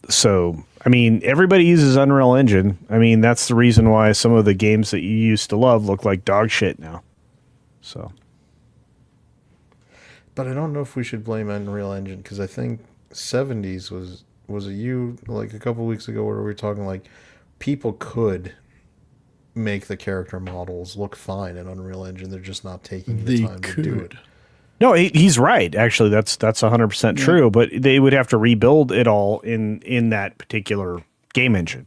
So, I mean, everybody uses Unreal Engine. I mean, that's the reason why some of the games that you used to love look like dog shit now. So, but I don't know if we should blame Unreal Engine, because I think 70s was a couple of weeks ago where we were talking people could make the character models look fine in Unreal Engine. They're just not taking the time to do it. No, he's right. Actually, that's 100% true. But they would have to rebuild it all in that particular game engine,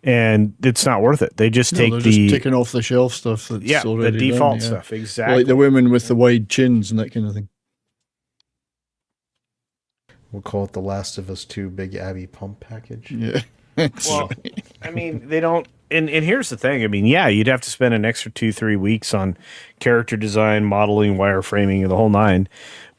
and it's not worth it. They just taking off the shelf stuff. That's already the default done, stuff. Exactly, like the women with the wide chins and that kind of thing. We'll call it the Last of Us 2 Big Abby pump package. Yeah. Well, I mean, they don't. And here's the thing. I mean, yeah, you'd have to spend an extra 2-3 weeks on character design, modeling, wireframing, the whole nine.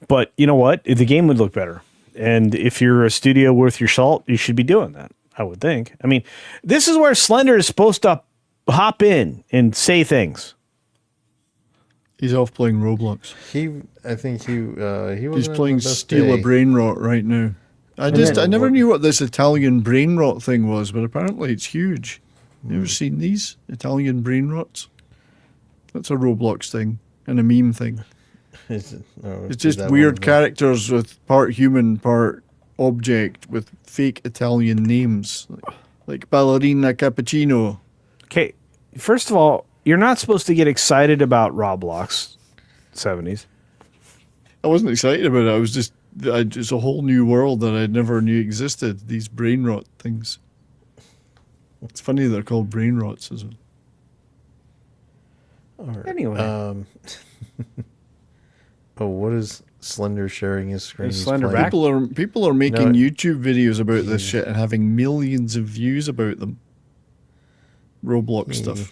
But you know what? The game would look better. And if you're a studio worth your salt, you should be doing that, I would think. I mean, this is where Slender is supposed to hop in and say things. He's off playing Roblox. I think he He's playing Steal a Brain Rot right now. I never knew what this Italian brain rot thing was, but apparently it's huge. You ever seen these Italian brain rots? That's a Roblox thing and a meme thing. Is It's just weird characters with part human, part object with fake Italian names, like Ballerina Cappuccino. Okay, first of all, you're not supposed to get excited about Roblox 70s. I wasn't excited about it. I was just, it's a whole new world that I never knew existed. These brain rot things. It's funny they're called brain rots, isn't it? All right. Anyway. Oh, what is Slender sharing his screen? Is He's Slender playing- back? People are making No, YouTube videos about this shit and having millions of views about them. Roblox stuff.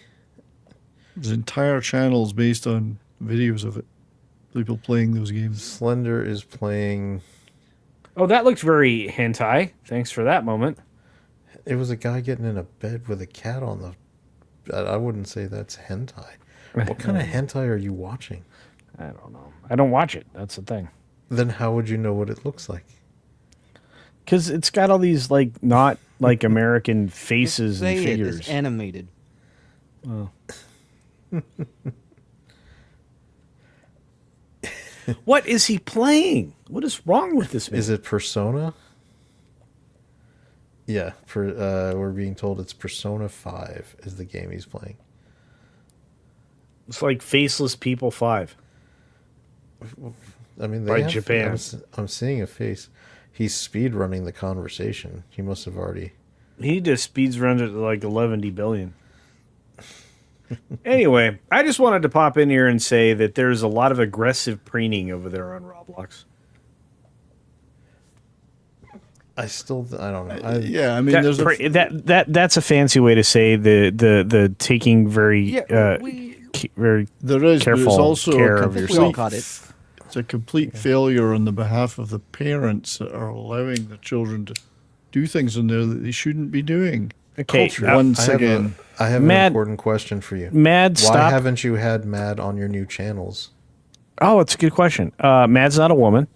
There's entire channels based on videos of it. People playing those games. Slender is playing. Oh, that looked very hentai. Thanks for that moment. It was a guy getting in a bed with a cat on the. I wouldn't say that's hentai. What kind of hentai are you watching? I don't know. I don't watch it. That's the thing. Then how would you know what it looks like? Because it's got all these like not like American faces and Say it, figures. it's animated. Oh. What is he playing? What is wrong with this man? Is it Persona? Yeah, we're being told it's Persona 5 is the game he's playing. It's like Faceless People 5. I mean, By have, Japan. I'm seeing a face. He's speed running the conversation. He must have already. He just speeds runs at like 11 billion. Anyway, I just wanted to pop in here and say that there's a lot of aggressive preening over there on Roblox. I don't know. Yeah, I mean, That, there's that's a fancy way to say the taking very very there is, but careful it's also care a of complete, yourself. It's a complete failure on the behalf of the parents that are allowing the children to do things in there that they shouldn't be doing. Okay, once again, I have Mad- an important question for you. Mad, Why stop. haven't you had Mad on your new channels? Oh, it's a good question. Mad's not a woman,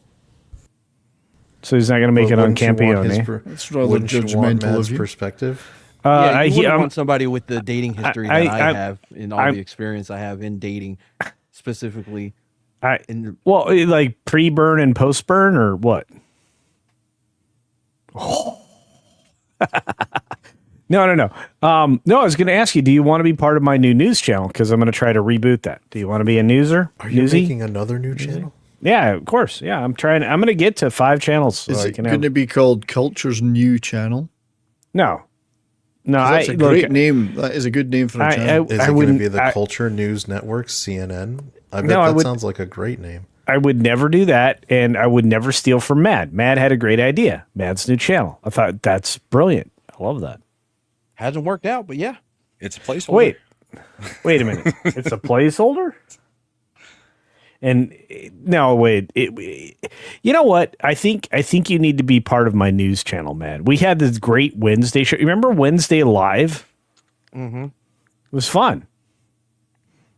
so he's not going to make But it on wouldn't you want his Campione. It's rather Wouldn't you want judgmental Mad's of you. perspective? Yeah, you wouldn't I'm- want somebody with the dating history that I have and all I'm- the experience I have in dating, specifically. Well, like pre-burn and post-burn, or what? No. No, I was going to ask you, do you want to be part of my new news channel? Because I'm going to try to reboot that. Do you want to be a newser? Are you Newsy? making another new channel? Yeah, of course. Yeah, I'm trying. I'm going to get to 5 channels. So Is I it can going to be called Culture's New Channel? No. 'Cause that's a great name. That is a good name for a channel. Is it going to be the Culture News Network, CNN? I bet that sounds like a great name. I would never do that, and I would never steal from Mad. Mad had a great idea. Mad's new channel. I thought that's brilliant. I love that. Hasn't worked out, but yeah. It's a placeholder. Wait a minute. It's a placeholder? And no, wait. You know what? I think you need to be part of my news channel, Mad. We had this great Wednesday show. You remember Wednesday Live? Mm-hmm. It was fun.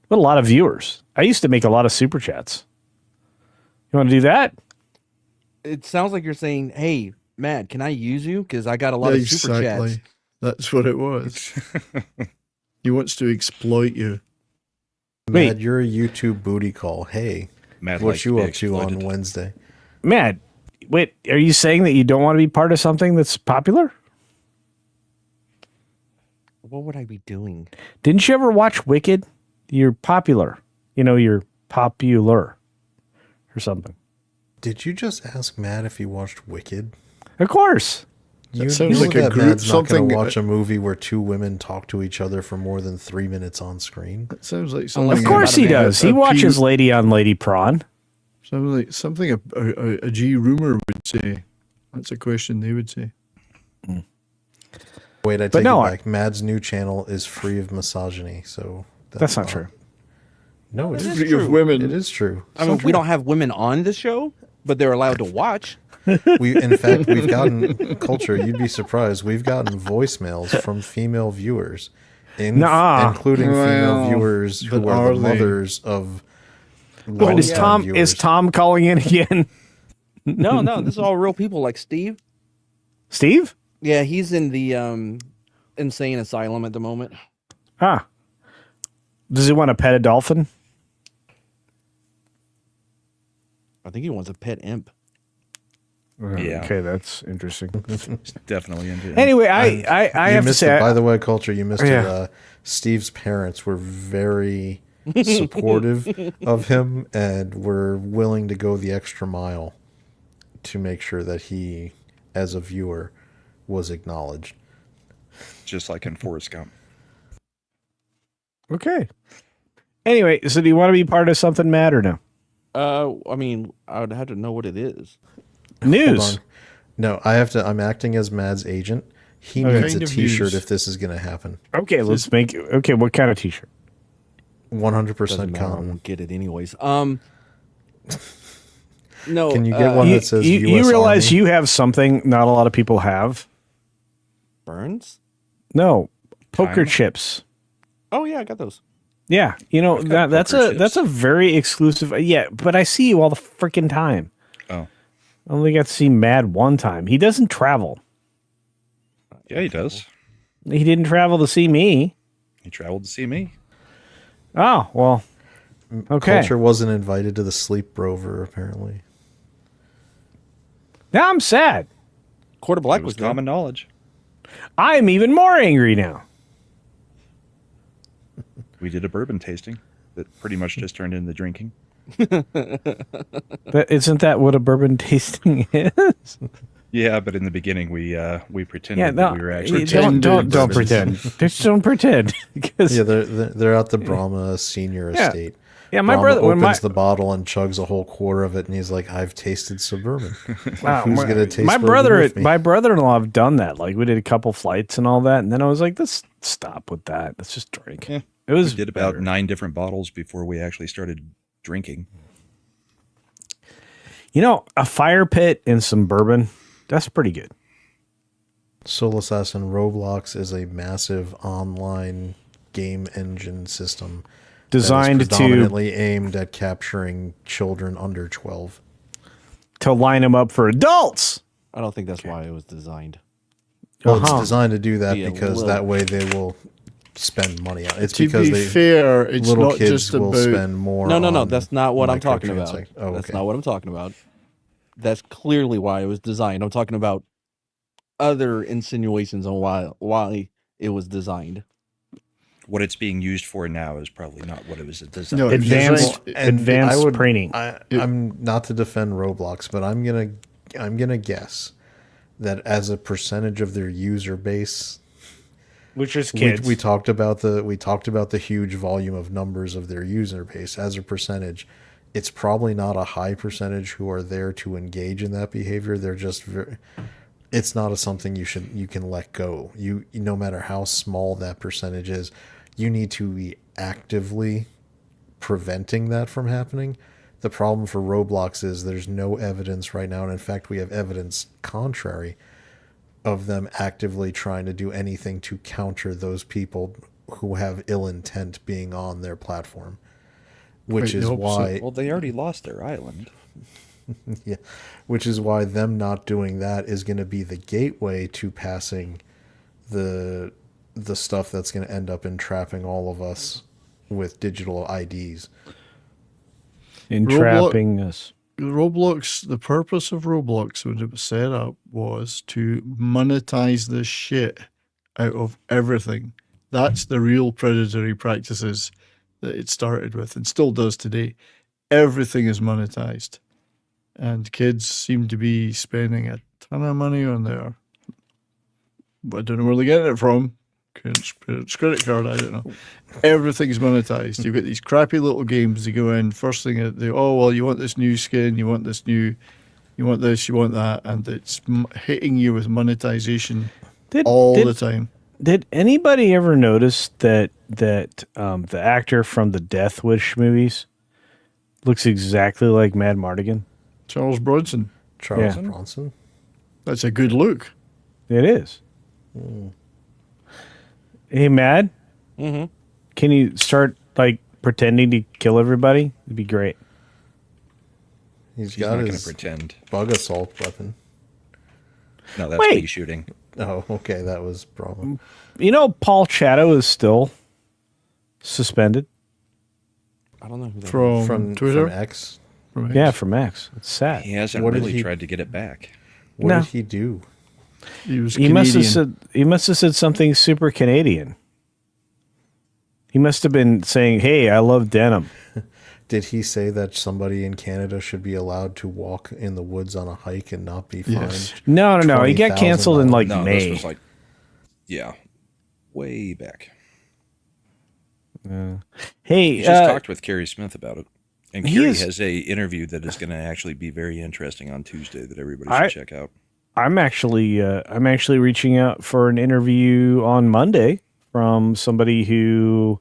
We had a lot of viewers. I used to make a lot of super chats. You want to do that? It sounds like you're saying, "Hey, Matt, can I use you? Because I got a lot of super chats." That's what it was. He wants to exploit you. Mad, you're a YouTube booty call. Hey, Mad what likes to you be up to on exploited. Wednesday? Mad, wait, are you saying that you don't want to be part of something that's popular? What would I be doing? Didn't you ever watch Wicked? You're popular. You're popular or something. Did you just ask Matt if he watched Wicked? Of course. You sounds know like a that group Matt's not going something- to watch a movie where 2 women talk to each other for more than 3 minutes on screen. That sounds like something. Of course he does. He watches Lady on Lady Prawn. Sounds like something a G rumor would say. That's a question they would say. Wait, I But take no, it back. Mad's new channel is free of misogyny, so That's not true. No, it is Free true. of women. It is true. I mean, we don't have women on the show, but they're allowed to watch. In fact, we've gotten culture. You'd be surprised. We've gotten voicemails from female viewers, Nuh-uh. including female Well, viewers who but are the are they? mothers of. What is longtime Tom? viewers. Is Tom calling in again? No, this is all real people like Steve. Steve? Yeah, he's in the insane asylum at the moment. Ah. Does he want to pet a dolphin? I think he wants a pet imp. Yeah. Okay, that's interesting. Definitely into it. Anyway, I You have to missed say, it. By the way, Culture, you missed Yeah. it. Steve's parents were very supportive of him and were willing to go the extra mile to make sure that he, as a viewer, was acknowledged. Just like in Forrest Gump. okay. Anyway, so do you want to be part of something mad or no? I mean, I would have to know what it is. News. Hold on. No, I have to. I'm acting as Mad's agent. He Okay. needs a Kind of T-shirt news. if this is going to happen. Okay, let's make. Okay, what kind of T-shirt? 100% Doesn't matter, I cotton. won't get it anyways. No. Can you get one that says you U.S. realize Army? you have something not a lot of people have? Burns? No, poker Time? chips. Oh yeah, I got those. Yeah, you know I've got that's poker a that's chips. a very exclusive. Yeah, but I see you all the freaking time. Oh. I only got to see Mad one time. He doesn't travel. Yeah, he does. He didn't travel to see me. He traveled to see me. Oh well. Okay. Culture wasn't invited to the Sleep Rover, apparently. Now I'm sad. Quarter Black It was was there. common knowledge. I'm even more angry now. We did a bourbon tasting that pretty much just turned into drinking. But isn't that what a bourbon tasting is? Yeah, but in the beginning we pretended Yeah, that no, we were actually don't pretend. Just don't pretend. Because Yeah, they're at the Brahma Senior Yeah. Estate. Yeah, my Brahma brother- when opens my- the bottle and chugs a whole quarter of it, and he's like, "I've tasted suburban. Wow, Who's gonna taste my bourbon with me?" my brother-in-law have done that. Like we did a couple flights and all that, and then I was like, let's stop with that. Let's just drink. Yeah. It was We did about better. 9 different bottles before we actually started drinking. You know, a fire pit and some bourbon. That's pretty good. Soul Assassin Roblox is a massive online game engine system Designed that is to- predominantly aimed at capturing children under 12. To line them up for adults. I don't think that's why it was designed. Well, it's designed to do that Be a because little- that way they will spend money on it. It's To because be they fair, it's little not kids just will about- spend more. No, on that's not what I'm talking about. microtransactions. Oh, That's okay. not what I'm talking about. That's clearly why it was designed. I'm talking about other insinuations on why it was designed. What it's being used for now is probably not what it was designed. No, Advanced And advanced I would- training. I'm not to defend Roblox, but I'm gonna guess that as a percentage of their user base, Which is we, kids. we talked about the huge volume of numbers of their user base as a percentage. It's probably not a high percentage who are there to engage in that behavior. They're just it's not something you can let go. You no matter how small that percentage is, you need to be actively preventing that from happening. The problem for Roblox is there's no evidence right now, and in fact we have evidence contrary of them actively trying to do anything to counter those people who have ill intent being on their platform. Which Quite is the why opposite. Well, they already lost their island. yeah, which is why them not doing that is going to be the gateway to passing the stuff that's going to end up entrapping all of us with digital IDs. Entrapping us. Roblox, the purpose of Roblox when it was set up was to monetize the shit out of everything. That's the real predatory practices that it started with and still does today. Everything is monetized. And kids seem to be spending a ton of money on there. But I don't know where they're getting it from. It's credit card, I don't know. Everything's monetized. You've got these crappy little games. You go in, first thing, you want this new skin, you want this, you want that, and it's hitting you with monetization all the time. Did anybody ever notice that the actor from the Death Wish movies looks exactly like Mad Mardigan? Charles Bronson. Charles Bronson? That's a good look. It is. Hey, Mad? Mm-hmm. Can you start, pretending to kill everybody? It'd be great. He's He's got not his going to pretend. bug assault weapon. No, that's Wait. pea shooting. Oh, okay, that was Brahma. You know, Paul Chatto is still suspended. I don't know who that is. From Twitter? From X. From X? Yeah, from X. It's sad. He hasn't What did really he- tried to get it back. What No. did he do? He was He must Canadian. have said something super Canadian. He must have been saying, "Hey, I love denim." Did he say that somebody in Canada should be allowed to walk in the woods on a hike and not be fined? Yes. No. He got canceled in like No, May. this was like, yeah, way back. Hey, He just talked with Kerry Smith about it. And he Kerry is- has a interview that is going to actually be very interesting on Tuesday that everybody I- should check out. I'm actually reaching out for an interview on Monday from somebody who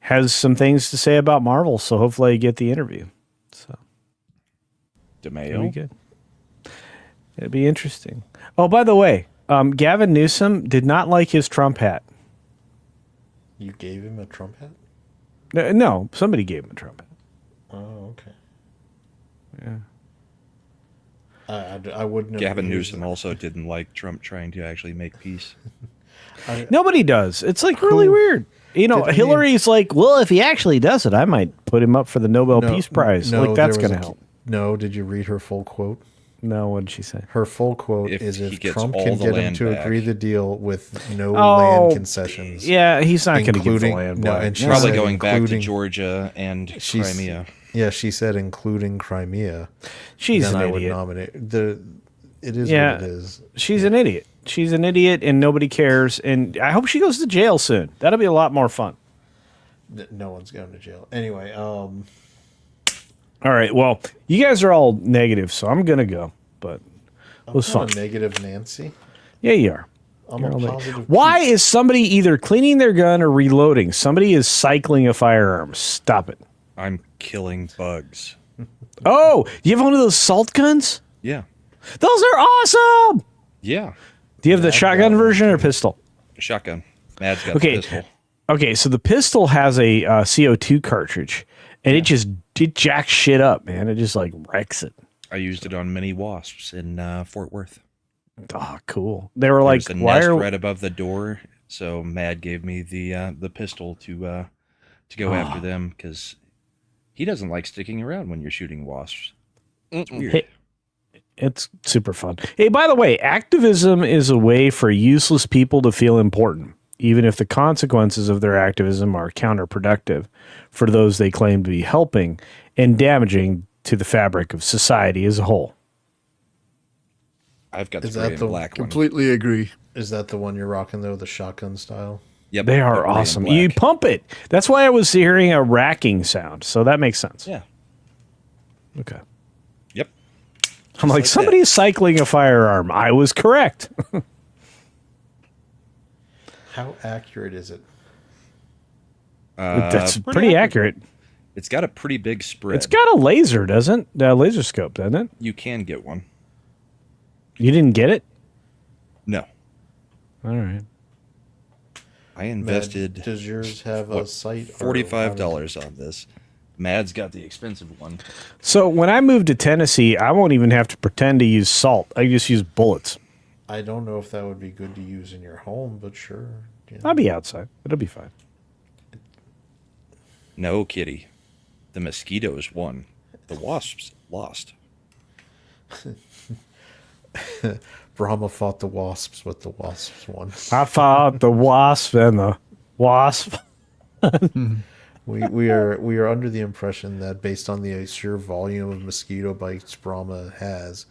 has some things to say about Marvel. So hopefully I get the interview. So it'll be DeMayo. good. It'll be interesting. Oh, by the way, Gavin Newsom did not like his Trump hat. You gave him a Trump hat? No, somebody gave him a Trump hat. Oh, okay. Yeah. I wouldn't have Gavin used Newsom also didn't like Trump trying to actually make peace. Nobody does. It's like really weird. You know, Did any- Hillary's like, well, if he actually does it, I might put him up for the Nobel No, Peace Prize. no, like that's there was going to a- help. No, did you read her full quote? No, what did she say? Her full quote If is he if gets Trump all can the get him land to back. agree the deal with no Oh, land concessions. Yeah, he's not going to give the including- land no, back. and she Probably said going back to including- Georgia and she's- Crimea. Yeah, she said including Crimea. She's then an I idiot. would nominate it is Yeah, what it is. she's an idiot. She's an idiot, and nobody cares. And I hope she goes to jail soon. That'll be a lot more fun. No one's going to jail. Anyway, All right. Well, you guys are all negative, so I'm gonna go. But it was I'm fun. a negative Nancy. Yeah, you are. I'm You're a all negative. positive. Why is somebody either cleaning their gun or reloading? Somebody is cycling a firearm. Stop it. I'm killing bugs. Oh, you have one of those salt guns? Yeah. Those are awesome. Yeah. Do you have the shotgun version or pistol? Shotgun. Mad's got Okay. the pistol. Okay, so the pistol has a CO2 cartridge, and it jacks shit up, man. It just like wrecks it. I used it on many wasps in Fort Worth. Oh, cool. They were like, There's a "Why nest are?" right above the door? So Mad gave me the pistol to go after them because he doesn't like sticking around when you're shooting wasps. It's weird. Hey, it's super fun. Hey, by the way, activism is a way for useless people to feel important, even if the consequences of their activism are counterproductive for those they claim to be helping and damaging to the fabric of society as a whole. I've got Is the that gray and the- black one. Completely agree. Is that the one you're rocking though, the shotgun style? Yep, They the are gray and awesome. black. You pump it. That's why I was hearing a racking sound. So that makes sense. Yeah. Okay. Yep. I'm like, somebody's cycling a firearm. I was correct. How accurate is it? That's pretty accurate. It's got a pretty big spread. It's got a laser, doesn't it? A laser scope, doesn't it? You can get one. You didn't get it? No. All right. I invested. Mad, does yours have a sight? or $45 on this. Mad's got the expensive one. So when I move to Tennessee, I won't even have to pretend to use salt. I just use bullets. I don't know if that would be good to use in your home, but sure. Yeah. I'll be outside. It'll be fine. No, kitty. The mosquitoes won. The wasps lost. Brahma fought the wasps, but the wasps won. I fought the wasp and the wasp. We are under the impression that based on the sheer volume of mosquito bites Brahma has,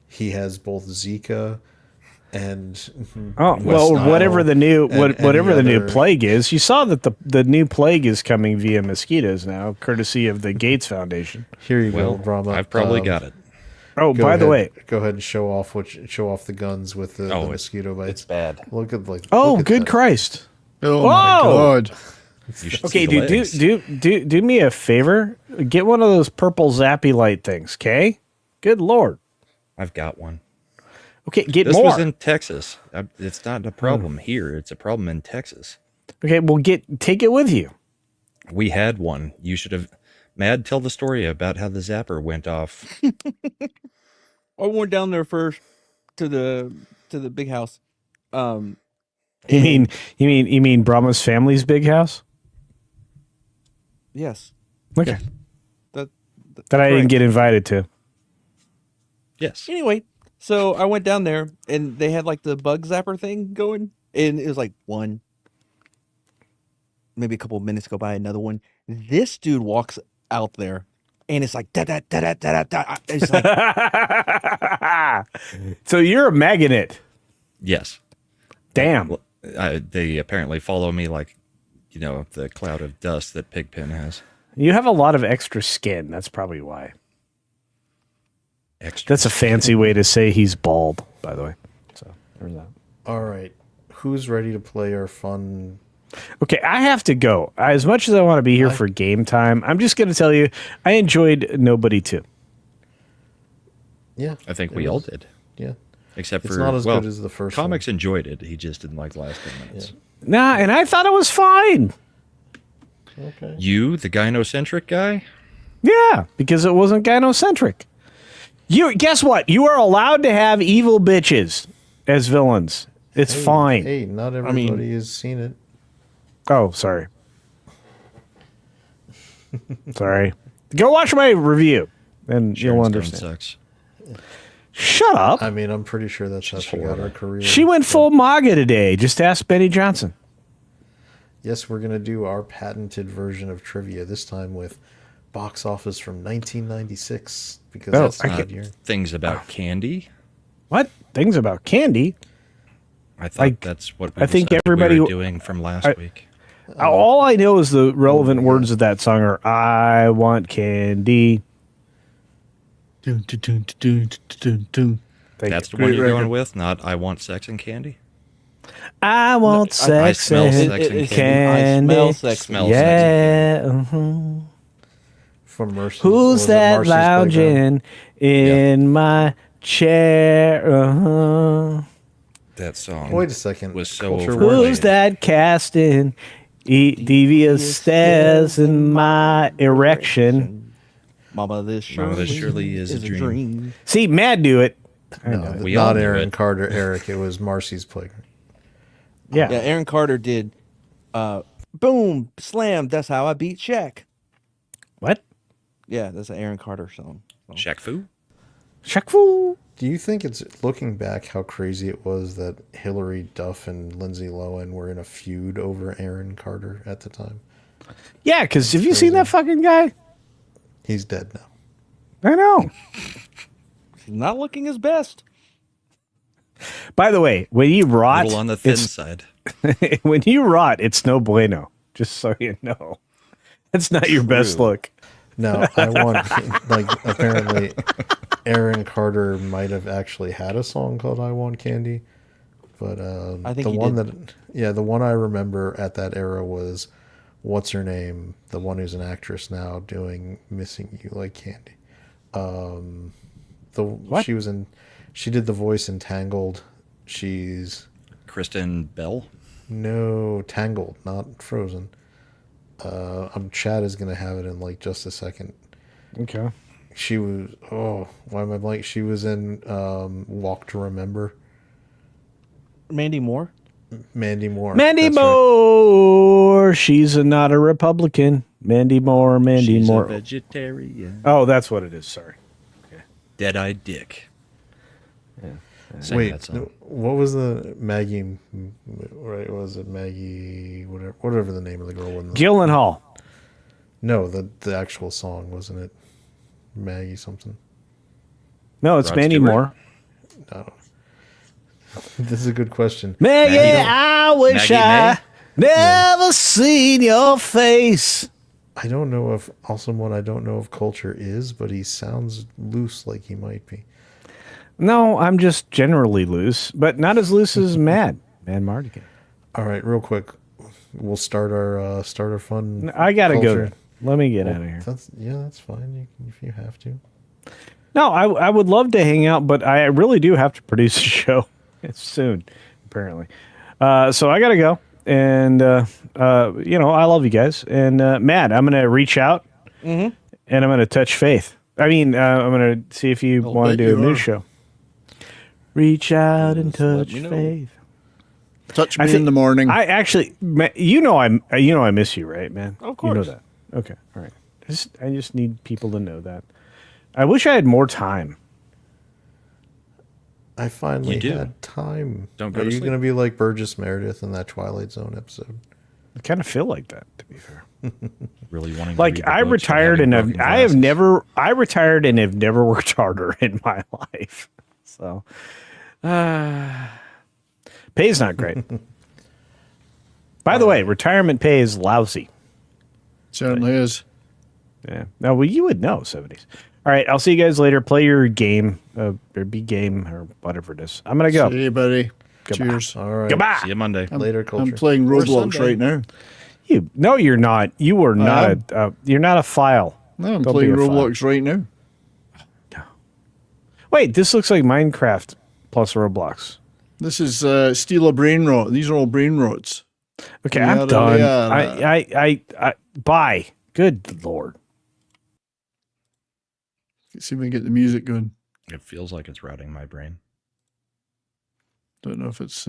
he has both Zika and Oh West well, Nile whatever the new and whatever any the new other- plague is. You saw that the new plague is coming via mosquitoes now, courtesy of the Gates Foundation. Here you Well, go, Brahma. I've probably got it. Oh, Go by the ahead- way, go ahead and show off the guns with the Oh, mosquito bites. It's bad. Look at oh, look at good that. Christ! Oh Whoa! my god. You should Okay, see the dude, legs. do me a favor. Get one of those purple zappy light things, okay? Good lord. I've got one. Okay, get This more. was in Texas. It's not a problem here. It's a problem in Texas. Okay, well, take it with you. We had one. You should have. Mad, tell the story about how the zapper went off. I went down there first to the big house, Um, You mean Brahma's family's big house? yes. Okay. That That I didn't correct. get invited to. Yes. Anyway, so I went down there and they had like the bug zapper thing going, and it was like one. Maybe a couple of minutes go by, another one. This dude walks out there, and it's like da da da da da da. It's like So you're a magnet. Yes. Damn. Well, they apparently follow me like, the cloud of dust that Pigpen has. You have a lot of extra skin. That's probably why. Extra. That's a fancy way to say he's bald, by the way. So there's that. All right. Who's ready to play our fun? Okay, I have to go. As much as I want to be here for game time, I'm just going to tell you, I enjoyed Nobody 2. Yeah. I think it we all was- did. Yeah. Except It's for not as good as the first Comics enjoyed it. He just didn't like the last 10 minutes. Nah, and I thought it was fine. Okay. You, the gynocentric guy? Yeah, because it wasn't gynocentric. You guess what? You are allowed to have evil bitches as villains. It's fine. Hey, not everybody has seen it. Oh, sorry. Sorry. Go watch my review, and you'll Sharon Stone understand. sucks. Shut up. I mean, I'm pretty sure that's how she got her career. She went full MAGA today. Just ask Benny Johnson. Yes, we're going to do our patented version of trivia, this time with box office from 1996, because Oh, that's the I good can- year. Things about candy? What? Things about candy? I thought that's what we I think decided everybody we were doing from last week. All I know is the relevant words of that song are "I want candy." That's the one you're going with, not I want sex and candy? I want I sex smell and sex and candy. I smell sex. Smell Yeah. mhm. From Mercy. Who's that lounging in my chair? Uh-huh. That song. Wait a second. Was so Culture overrated. Who's that casting devious stares in my erection? Mama, this surely is a dream. See, Mad do it. No, We all not knew Aaron it. Carter, Eric. It was Marcy's Playground. Yeah. Yeah, Aaron Carter did. Boom, slam. That's how I beat Shaq. What? Yeah, that's an Aaron Carter song. Shaq Fu? Shaq Fu. Do you think it's, looking back, how crazy it was that Hillary Duff and Lindsay Lohan were in a feud over Aaron Carter at the time? Yeah, because have you seen that fucking guy? He's dead now. I know. He's not looking his best. By the way, when you rot, Little on the thin it's- side. when you rot, it's no bueno. Just so you know, that's not your best True. look. No, I want, like, apparently Aaron Carter might have actually had a song called I Want Candy. But I think the he one did. the one I remember at that era was, what's her name? The one who's an actress now doing Missing You Like Candy. She did the voice in Tangled. She's Kristen Bell? no Tangled, not Frozen. Chad is gonna have it in like just a second. Okay. She was why am I blank? She was in Walk to Remember. Mandy Moore. Mandy Moore. Mandy that's right. Moore. She's not a Republican. Mandy Moore. Mandy She's Moore. a vegetarian. Oh, that's what it is. Sorry. Dead-eyed dick. Sang Wait, that song. what was the Maggie? Right, was it Maggie? Whatever the name of the girl was. Gyllenhaal. No, the actual song, wasn't it? Maggie something. No, it's Rod Mandy Stewart? Moore. No. This is a good question. Maggie, I wish Maggie I never seen your face. I don't know if someone I don't know if Culture is, but he sounds loose, like he might be. No, I'm just generally loose, but not as loose as Mad Mardigan. All right, real quick, we'll start our fun. I gotta culture. go. Let me get Well, out of here. That's fine. If you have to. No, I would love to hang out, but I really do have to produce a show soon, apparently. So I gotta go, and I love you guys. And Matt, I'm gonna reach out, and I'm gonna touch faith. I mean, I'm gonna see if you want to bet do a you new are. show. Reach out and Just let touch me know. faith. Touch me in the morning. I actually, I miss you, right, man? Of course. You know that. Okay, all right. I just need people to know that. I wish I had more time. I finally You do. had time. Don't go Are to you sleep. going to be like Burgess Meredith in that Twilight Zone episode? I kind of feel like that, to be fair. Really wanting to Like read the I books but retired having and broken I have glasses. never worked harder in my life. So, pay's not great. By the way, retirement pay is lousy. Certainly is. Yeah. No, well, you would know 70s. All right, I'll see you guys later. Play your game, or be game, or whatever it is. I'm gonna go. See you, buddy. Goodbye. Cheers. All right. Goodbye. See you Monday. Later, culture. I'm playing Roblox right now. No, you're not. You are not. You're not a file. No, I'm Don't playing be a file. Roblox right now. Wait, this looks like Minecraft plus Roblox. This is steal a brain rot. These are all brain rots. Okay, Yada, I'm done. yada. I bye. Good Lord. Let's see if we can get the music going. It feels like it's routing my brain. Don't know if it's.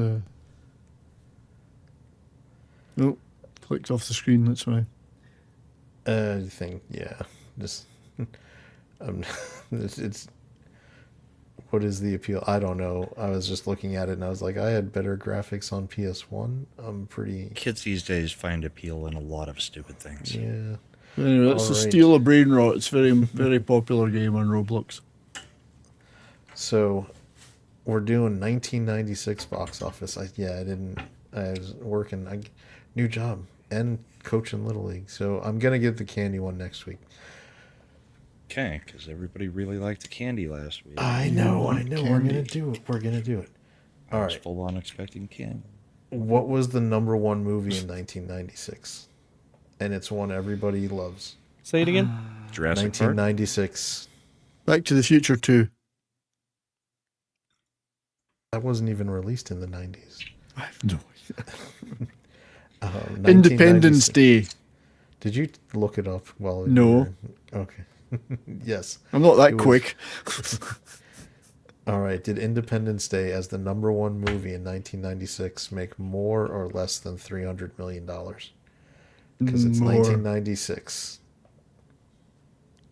Nope. Clicked off the screen. That's why. I think, yeah. Just, it's. What is the appeal? I don't know. I was just looking at it and I was like, I had better graphics on PS1. I'm pretty. Kids these days find appeal in a lot of stupid things. Yeah. Anyway, that's the Alright. steal a brain rot. It's very popular game on Roblox. So, we're doing 1996 box office. I was working. New job and coaching Little League. So, I'm going to get the candy one next week. Okay, because everybody really liked the candy last week. I know. We're candy. gonna do it. We're gonna do it. All I was right. full on expecting candy. What was the number one movie in 1996? And it's one everybody loves. Say it again. Jurassic Park. 1996. Back to the Future 2. That wasn't even released in the 90s. I have no idea. 1996. Independence Day. Did you look it up while? No. Okay. Yes. I'm not that It was- quick. All right. Did Independence Day as the number one movie in 1996 make more or less than $300 million? Because it's More. 1996.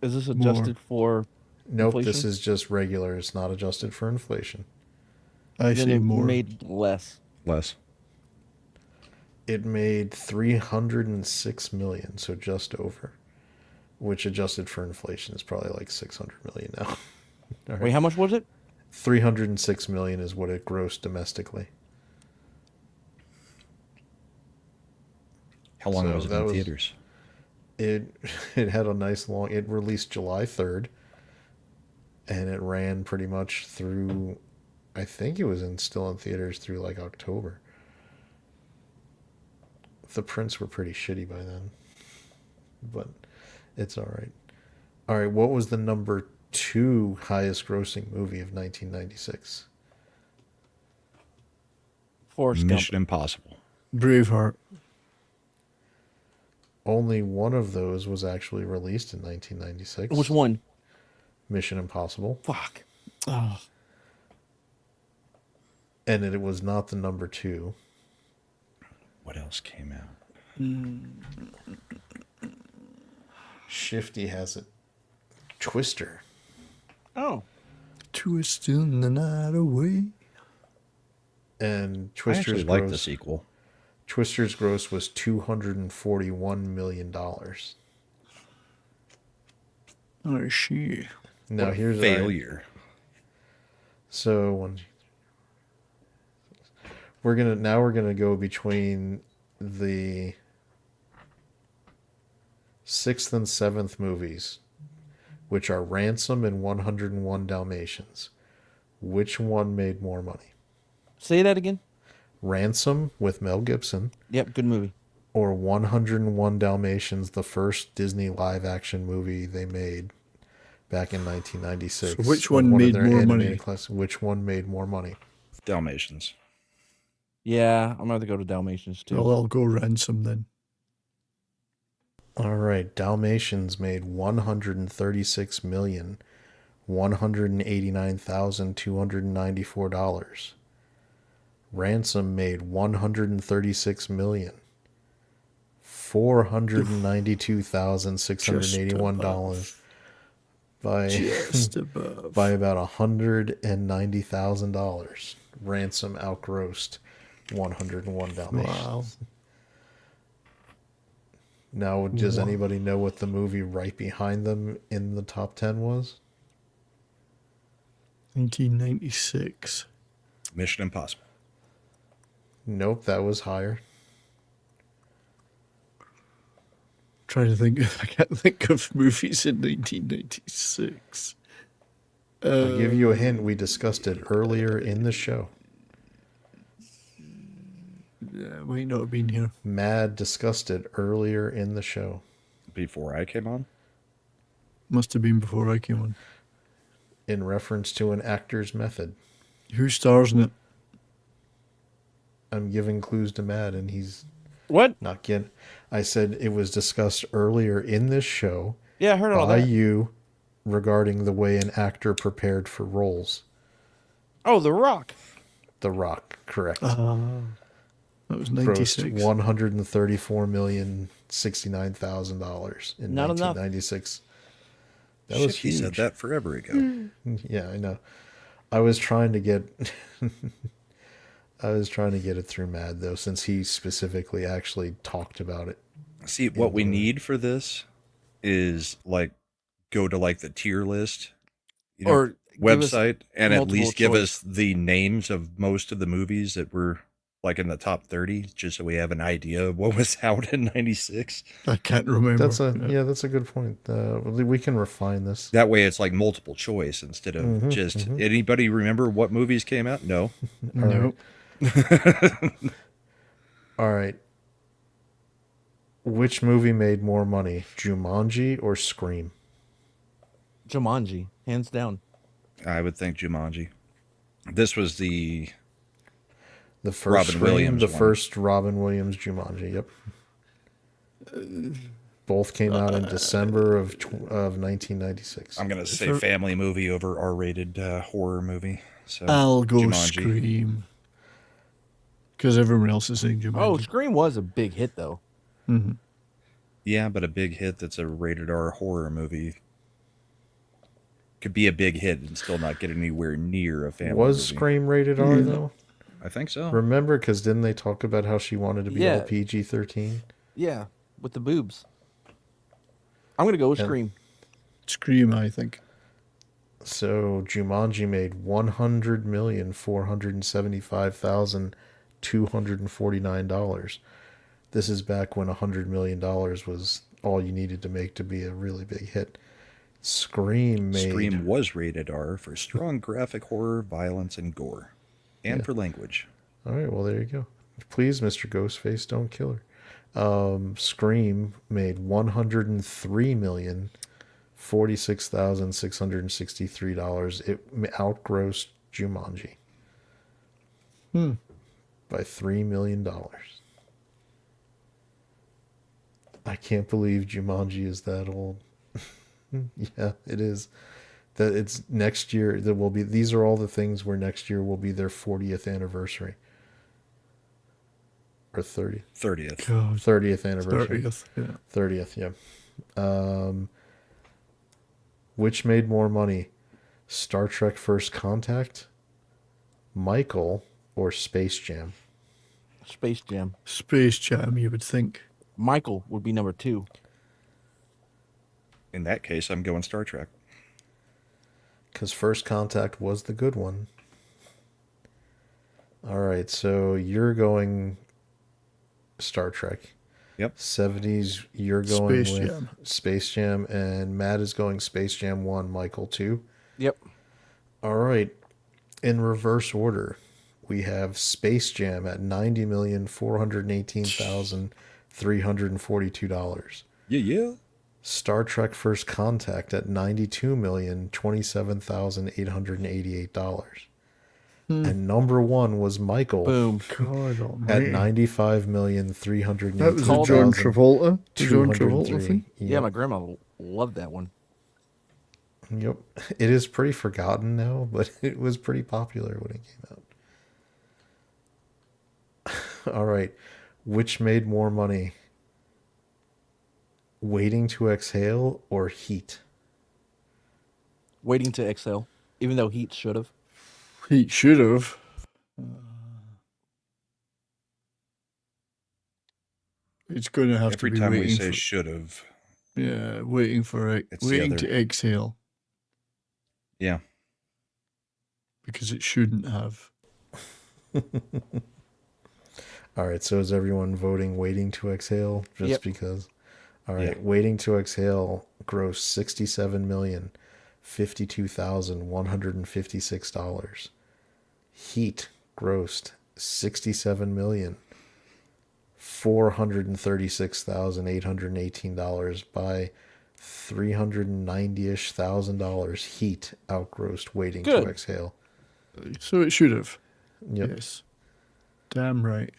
Is this adjusted for Nope. inflation? This is just regular. It's not adjusted for inflation. I Then say it more. made less. Less. It made 306 million, so just over. Which adjusted for inflation is probably like 600 million now. All right. Wait, how much was it? 306 million is what it grossed domestically. How long So was it that in was- theaters? It had a nice long. It released July 3rd, and it ran pretty much through. I think it was still in theaters through like October. The prints were pretty shitty by then, but it's all right. All right, what was the number 2 highest grossing movie of 1996? Forrest Mission Gump. Impossible. Braveheart. Only one of those was actually released in 1996. Which one? Mission Impossible. Fuck. Oh. And it was not the number 2. What else came out? Shifty has it. Twister. Oh. Twisting the night away. And I Twister's actually like the gross. sequel. Twister's gross was $241 million. Oh, she. Now What a here's failure. So we're gonna go between the 6th and 7th movies, which are Ransom and 101 Dalmatians. Which one made more money? Say that again. Ransom with Mel Gibson. Yep, good movie. Or 101 Dalmatians, the first Disney live action movie they made back in 1996. So which Like one of made their more animated money? classics. Which one made more money? Dalmatians. Yeah, I'm gonna have to go to Dalmatians too. Well, I'll go Ransom then. All right, Dalmatians made $136,189,294. Ransom made $136,492,681 by Just above. by about $190,000. Ransom outgrossed 101 Dalmatians. Wow. Now, does Wow. anybody know what the movie right behind them in the top 10 was? 1996. Mission Impossible. Nope, that was higher. Trying to think. I can't think of movies in 1996. I'll give you a hint. We discussed it earlier in the show. Yeah, might not have been here. Mad discussed it earlier in the show. Before I came on? Must have been before I came on. In reference to an actor's method. Who stars in it? I'm giving clues to Mad, and he's What? not getting. I said it was discussed earlier in this show. Yeah, I heard all by that. you regarding the way an actor prepared for roles. Oh, The Rock. The Rock, correct. That was 96. Grossed $134,069,000 in Not enough. 1996. That Shit, was he huge. said that forever ago. Yeah, I know. I was trying to get I was trying to get it through Mad though, since he specifically actually talked about it. See, what we need for this is like go to like the tier list, Or give us website, and at multiple least give choice. us the names of most of the movies that were like in the top 30, just so we have an idea of what was out in 96. I can't remember. That's a good point. We can refine this. That way it's like multiple choice instead of just anybody remember what movies came out? No. No. All right. Which movie made more money, Jumanji or Scream? Jumanji, hands down. I would think Jumanji. This was the first Robin Scream, Williams the one. first Robin Williams Jumanji. Yep. Both came out in December of 1996. I'm gonna say family movie over R-rated horror movie. So I'll go Jumanji. Scream. Because everyone else is saying Jumanji. Oh, Scream was a big hit though. Mm-hmm. Yeah, but a big hit that's a rated R horror movie could be a big hit and still not get anywhere near a family Was movie. Scream rated R though? I think so. Remember, because didn't they talk about how she wanted to be Yeah. all PG-13? Yeah, with the boobs. I'm gonna go with And- Scream. Scream, I think. So Jumanji made $100,475,249. This is back when $100 million was all you needed to make to be a really big hit. Scream was rated R for strong graphic horror, violence, and gore, and for language. All right, well, there you go. Please, Mr. Ghostface, don't kill her. Scream made $103,046,663. It outgrossed Jumanji by $3 million. I can't believe Jumanji is that old. Yeah, it is. That it's next year. There will be. These are all the things where next year will be their 40th anniversary. Or 30th. 30th. God. 30th anniversary. 30th, yeah. 30th, yeah. Which made more money? Star Trek First Contact, Michael, or Space Jam? Space Jam. Space Jam, you would think. Michael would be number 2. In that case, I'm going Star Trek. Because First Contact was the good one. All right, so you're going Star Trek. Yep. 70s, you're going Space with Jam. Space Jam, and Matt is going Space Jam 1, Michael 2. Yep. All right. In reverse order, we have Space Jam at $90,418,342. Yeah. Star Trek First Contact at $92,027,888. And number one was Michael. Boom. God At almighty. $95,318,000. That was a John Travolta. The John Travolta 203. thing. Yeah, my grandma loved that one. Yep. It is pretty forgotten now, but it was pretty popular when it came out. All right. Which made more money? Waiting to Exhale or Heat? Waiting to exhale, even though Heat should have. He should have. It's going to have Every to be time we waiting say for. should have, Yeah, waiting for it. It's the Waiting other- to exhale yeah. because it shouldn't have. All right, so is everyone voting Waiting to Exhale just Yep. because? All right, Yeah. Waiting to Exhale grossed $67,052,156. Heat grossed $67,436,818 by $390-ish thousand. Heat outgrossed Waiting Good. to Exhale. So it should have. Yep. Yes. Damn right.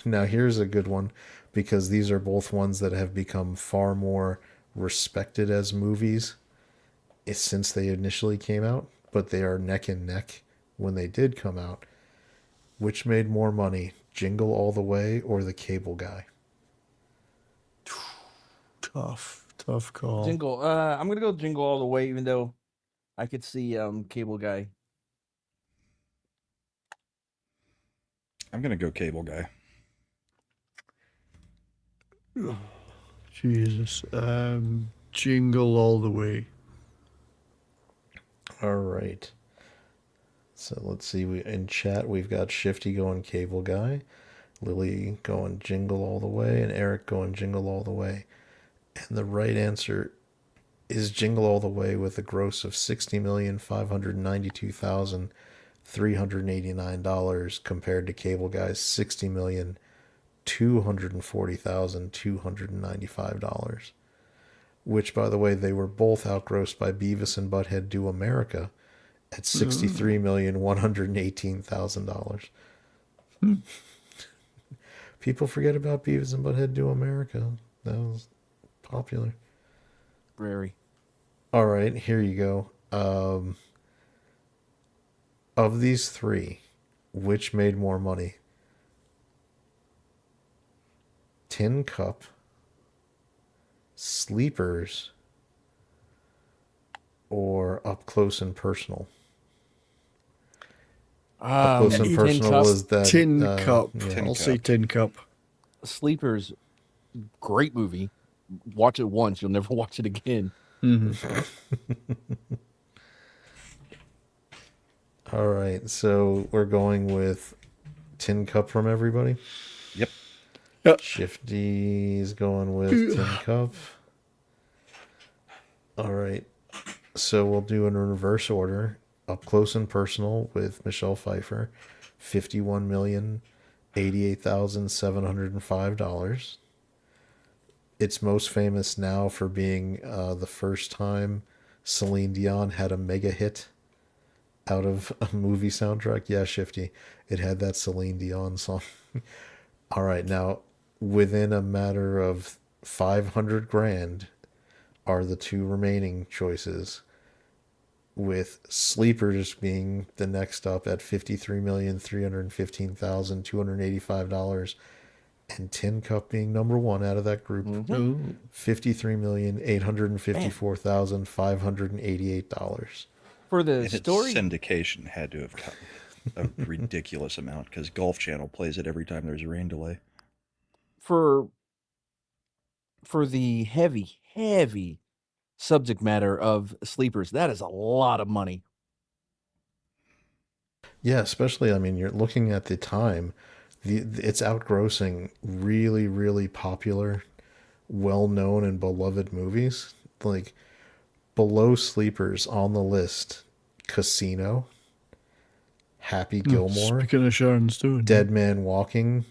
Now here's a good one, because these are both ones that have become far more respected as movies since they initially came out, but they are neck and neck when they did come out. Which made more money, Jingle All the Way or The Cable Guy? Tough call. Jingle. I'm gonna go Jingle All the Way, even though I could see Cable Guy. I'm gonna go Cable Guy. Jesus. Jingle All the Way. All right. So let's see. In chat, we've got Shifty going Cable Guy, Lily going Jingle All the Way, and Eric going Jingle All the Way. And the right answer is Jingle All the Way with a gross of $60,592,389 compared to Cable Guy's $60,240,295. Which, by the way, they were both outgrossed by Beavis and Butthead Do America at $63,118,000. People forget about Beavis and Butthead Do America. That was popular. Very. All right, here you go. Of these three, which made more money? Tin Cup, Sleepers, or Up Close and Personal? Up Close and Tin Personal Cup. was that Tin Cup. yeah. I'll say Tin Cup. Sleepers, great movie. Watch it once, you'll never watch it again. All right, so we're going with Tin Cup from everybody. Yep. Shifty's going with Tin Cup. All right, so we'll do in reverse order. Up Close and Personal with Michelle Pfeiffer, $51,088,705. It's most famous now for being the first time Celine Dion had a mega hit out of a movie soundtrack. Yeah, Shifty. It had that Celine Dion song. All right, now within a matter of 500 grand are the two remaining choices, with Sleepers being the next up at $53,315,285 and Tin Cup being number one out of that group. $53,854,588. For the And story, its syndication had to have cut a ridiculous amount because Golf Channel plays it every time there's a rain delay. for the heavy subject matter of Sleepers, that is a lot of money. Yeah, especially, I mean, you're looking at the time, it's outgrossing really, really popular, well-known and beloved movies. Like, below Sleepers on the list, Casino, Happy Gilmore, Speaking of Sharon Stone. Dead Man Walking,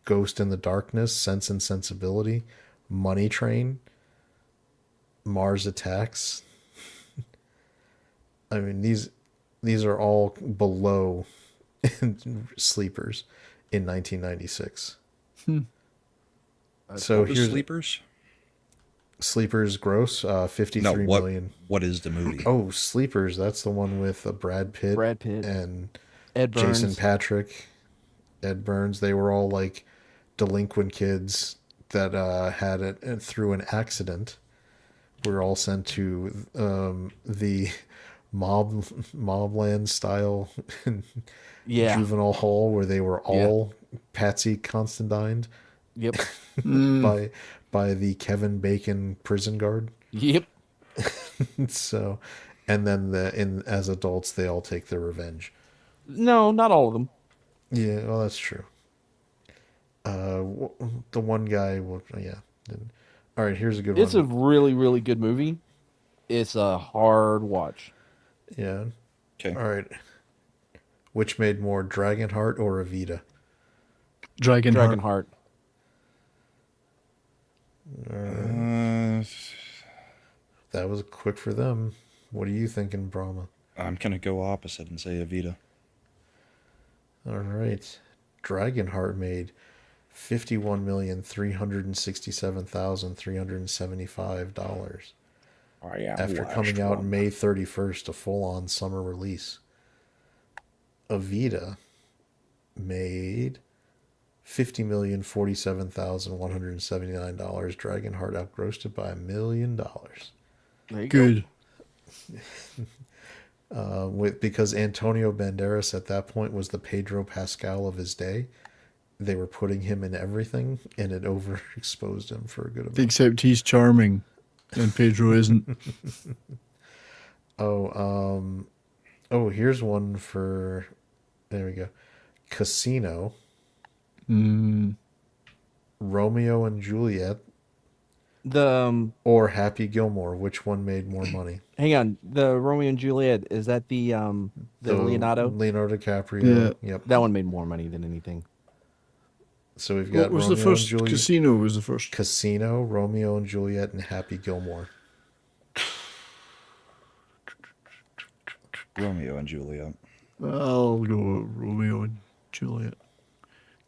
Ghost in the Darkness, Sense and Sensibility, Money Train, Mars Attacks. I mean, these are all below Sleepers in 1996. So What was here's Sleepers? Sleepers gross, 53 million. What is the movie? Oh, Sleepers, that's the one with Brad Pitt Brad Pitt. and Ed Burns. Jason Patrick. Ed Burns. They were all like delinquent kids that had it through an accident. Were all sent to the mobland style Yeah. juvenile hall where they were all Patsy Constantine. Yep. by the Kevin Bacon prison guard. Yep. So, and then as adults they all take their revenge. No, not all of them. Yeah, well, that's true. The one guy will, yeah. All right, here's a good It's a one. really, really good movie. It's a hard watch. Yeah. Okay. All right. Which made more, Dragonheart or Evita? Dragonheart. That was quick for them. What are you thinking, Brahma? I'm gonna go opposite and say Evita. All right. Dragonheart made $51,367,375 Oh yeah. after coming out May 31st, a full-on summer release. Evita made $50,047,179. Dragonheart outgrossed it by $1 million. There you Good. Because Antonio Banderas at that point was the Pedro Pascal of his day. They were putting him in everything, and it overexposed him for a good amount. Except he's charming, and Pedro isn't. Oh, here's one for. There we go. Casino. Romeo and Juliet. Or Happy Gilmore. Which one made more money? Hang on, the Romeo and Juliet, is that the Leonardo DiCaprio? Yeah. Yep. That one made more money than anything. So we've got What was Romeo the first? and Juliet. Casino was the first. Casino, Romeo and Juliet, and Happy Gilmore. Romeo and Juliet. I'll go with Romeo and Juliet.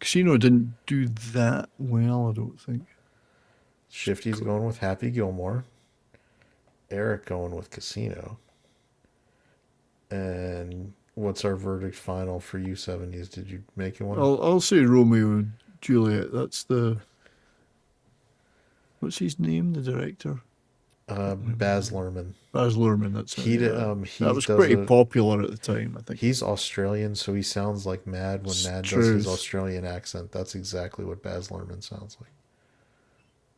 Casino didn't do that well, I don't think. Shifty's going with Happy Gilmore. Eric going with Casino. And what's our verdict final for you 70s? Did you make it one? I'll say Romeo and Juliet. That's the. What's his name? The director. Baz Luhrmann. Baz Luhrmann. That's it. That was does pretty popular at the time, I think. He's Australian, so he sounds like Mad when Mad does his Australian accent. That's exactly what Baz Luhrmann sounds like.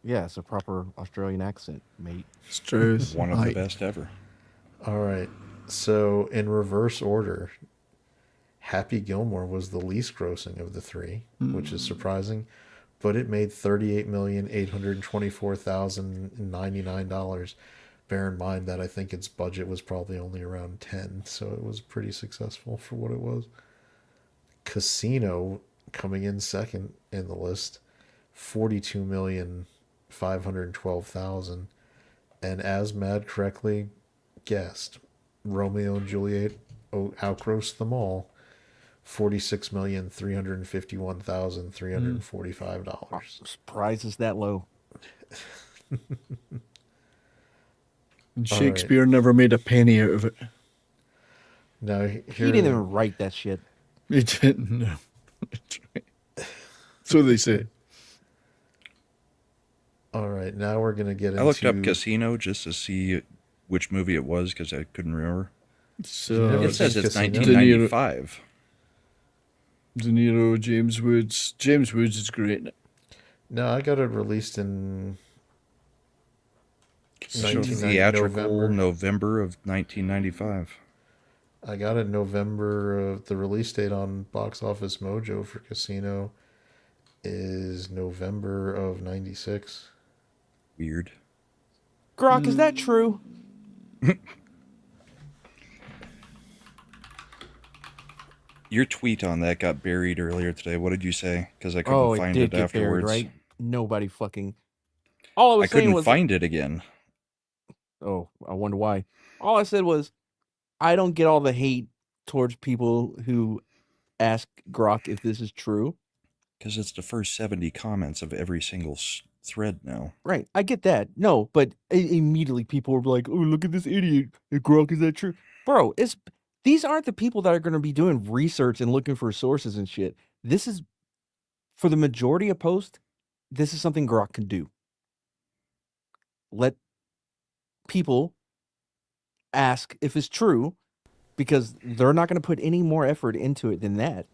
Yeah, it's a proper Australian accent, mate. It's true. One of the best ever. All right. So in reverse order, Happy Gilmore was the least grossing of the three, which is surprising, but it made $38,824,099. Bear in mind that I think its budget was probably only around 10, so it was pretty successful for what it was. Casino coming in second in the list, 42,512,000, and as Mad correctly guessed, Romeo and Juliet outgrossed them all, $46,351,345. Surprise is that low. And Shakespeare never made a penny out of it. No, He didn't even write that shit. He didn't. No. So they say. All right, now we're gonna get into. I looked up Casino just to see which movie it was because I couldn't remember. So it says it's Casino? 1995. De Niro, James Woods. James Woods is great. No, I got it released in Theatrical November of 1995. I got it November. The release date on Box Office Mojo for Casino is November of '96. Weird. Grok, is that true? Your tweet on that got buried earlier today. What did you say? Because I couldn't find it afterwards. Buried, right? Nobody fucking. All I was I saying couldn't was, find it again. Oh, I wonder why. All I said was, I don't get all the hate towards people who ask Grok if this is true. Because it's the first 70 comments of every single thread now. Right, I get that. No, but immediately people were like, "Oh, look at this idiot! Grok, is that true, bro?" These aren't the people that are going to be doing research and looking for sources and shit. this is for the majority of posts. This is something Grok can do. Let people ask if it's true, because they're not going to put any more effort into it than that.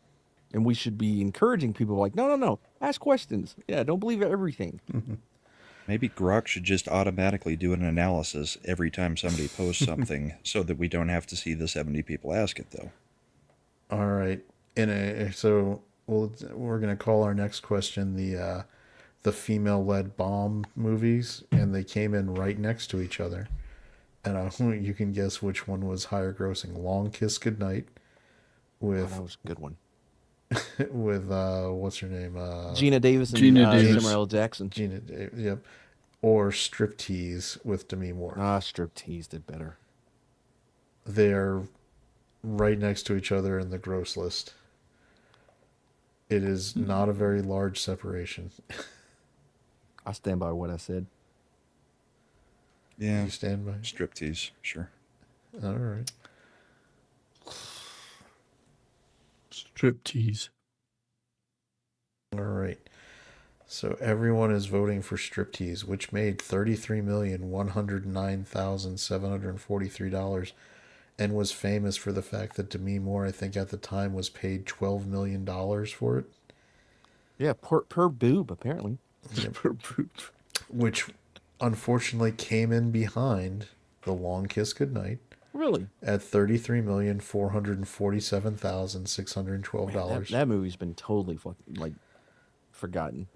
And we should be encouraging people like, no, ask questions. Yeah, don't believe everything. Maybe Grok should just automatically do an analysis every time somebody posts something so that we don't have to see the 70 people ask it, though. All right. So we're going to call our next question the female-led bomb movies, and they came in right next to each other. And you can guess which one was higher grossing. Long Kiss Goodnight with that was a good one. with what's her name? Gina Davis and Samuel L. Jackson. Gina Davis, yep. Or Striptease with Demi Moore. Striptease did better. They're right next to each other in the gross list. It is not a very large separation. I stand by what I said. Yeah. You stand by? Striptease, sure. All right. Striptease. All right. So everyone is voting for Striptease, which made $33,109,743 and was famous for the fact that Demi Moore, I think at the time, was paid $12 million for it. Yeah, per boob, apparently. Yeah, per boob. Which unfortunately came in behind The Long Kiss Goodnight. Really? At $33,447,612. That movie's been totally fucking forgotten.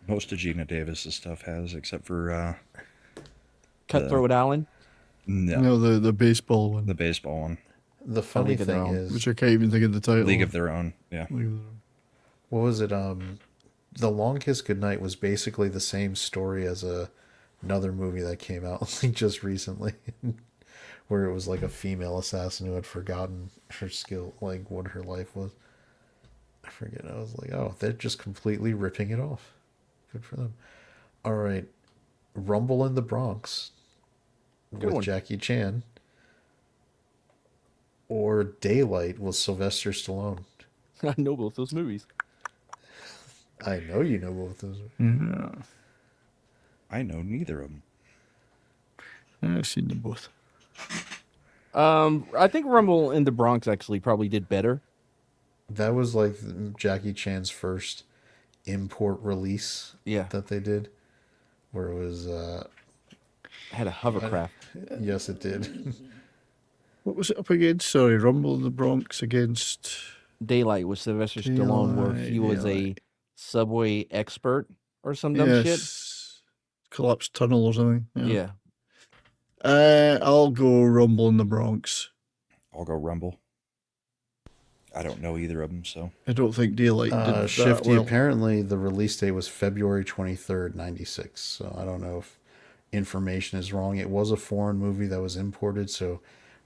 Most of Gina Davis's stuff has, except for Cutthroat Island. No, the baseball one. The baseball one. The funny thing is, which I can't even think of the title. League of Their Own. Yeah. What was it? The Long Kiss Goodnight was basically the same story as another movie that came out just recently, where it was like a female assassin who had forgotten her skill, like what her life was. I forget. I was like, oh, they're just completely ripping it off. Good for them. All right, Rumble in the Bronx with Jackie Chan, or Daylight with Sylvester Stallone. I know both those movies. I know you know both those. Yeah. I know neither of them. I've seen them both. I think Rumble in the Bronx actually probably did better. That was like Jackie Chan's first import release that they did, where it was had a hovercraft. Yes, it did. What was it up against? Sorry, Rumble in the Bronx against Daylight with Sylvester Stallone, where he was a subway expert or some dumb shit. Collapsed tunnel or something. Yeah. I'll go Rumble in the Bronx. I'll go Rumble. I don't know either of them, so I don't think Daylight did Shifty. that well. Apparently, the release date was February 23rd, 96. So I don't know if information is wrong. It was a foreign movie that was imported, so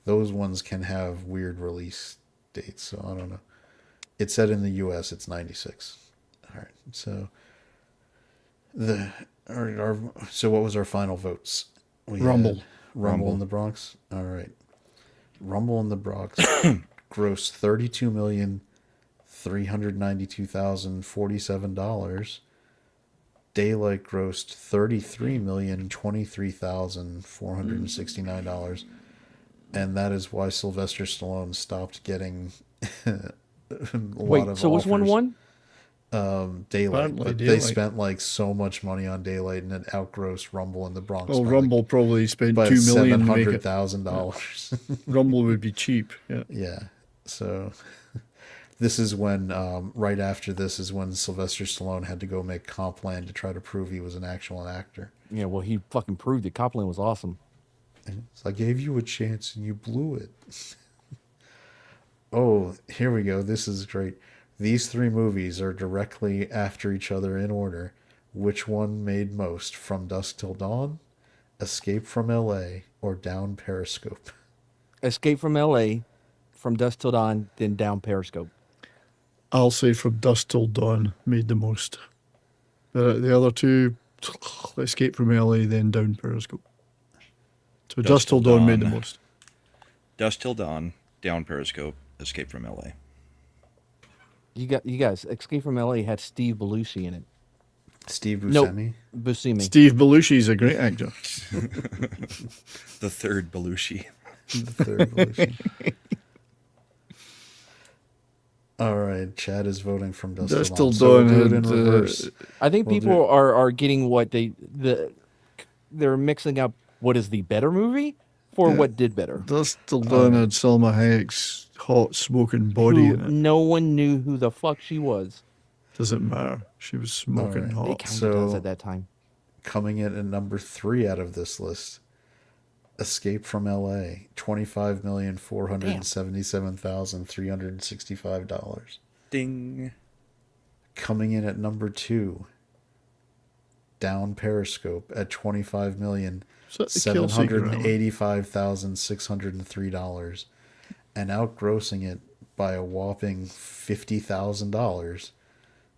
those ones can have weird release dates. So I don't know. It said in the U.S. it's 96. All right. So so what was our final votes? We Rumble. had Rumble in the Bronx. All right. Rumble in the Bronx grossed $32,392,047. Daylight grossed $33,023,469, and that is why Sylvester Stallone stopped getting a lot of so which one won? Daylight. But they spent like so much money on Daylight, and it outgrossed Rumble in the Bronx. Well, Rumble probably spent by $2 million. $700,000. Rumble would be cheap. Yeah. Yeah. So this is when, right after this is when Sylvester Stallone had to go make Copland to try to prove he was an actual actor. Yeah, well, he fucking proved it. Copland was awesome. So I gave you a chance and you blew it. Oh, here we go. This is great. These three movies are directly after each other in order. Which one made most? From Dusk Till Dawn, Escape from L.A., or Down Periscope? Escape from L.A., From Dusk Till Dawn, then Down Periscope. I'll say From Dusk Till Dawn made the most. The other two, Escape from LA, then Down Periscope. So Dusk Till Dawn made the most. Dusk Till Dawn, Down Periscope, Escape from LA. You guys, Escape from LA had Steve Belushi in it. Steve Nope. Buscemi? Buscemi. Steve Belushi is a great actor. The third Belushi. The third Belushi. All right, Chad is voting from Dust Dust Till Till Dawn. So we'll Dawn do it in had, reverse. I think We'll people are getting what they're mixing up what is the better movie for Yeah. what did better. Dust Till Dawn had Selma Hayek's hot smoking body Who in it. no one knew who the fuck she was. Doesn't matter. She was smoking Alright. hot. It kind of does at that time. Coming in at number 3 out of this list, Escape from LA, $25,477,365. Ding. Coming in at number 2, Down Periscope at $25,785,603, and outgrossing it by a whopping $50,000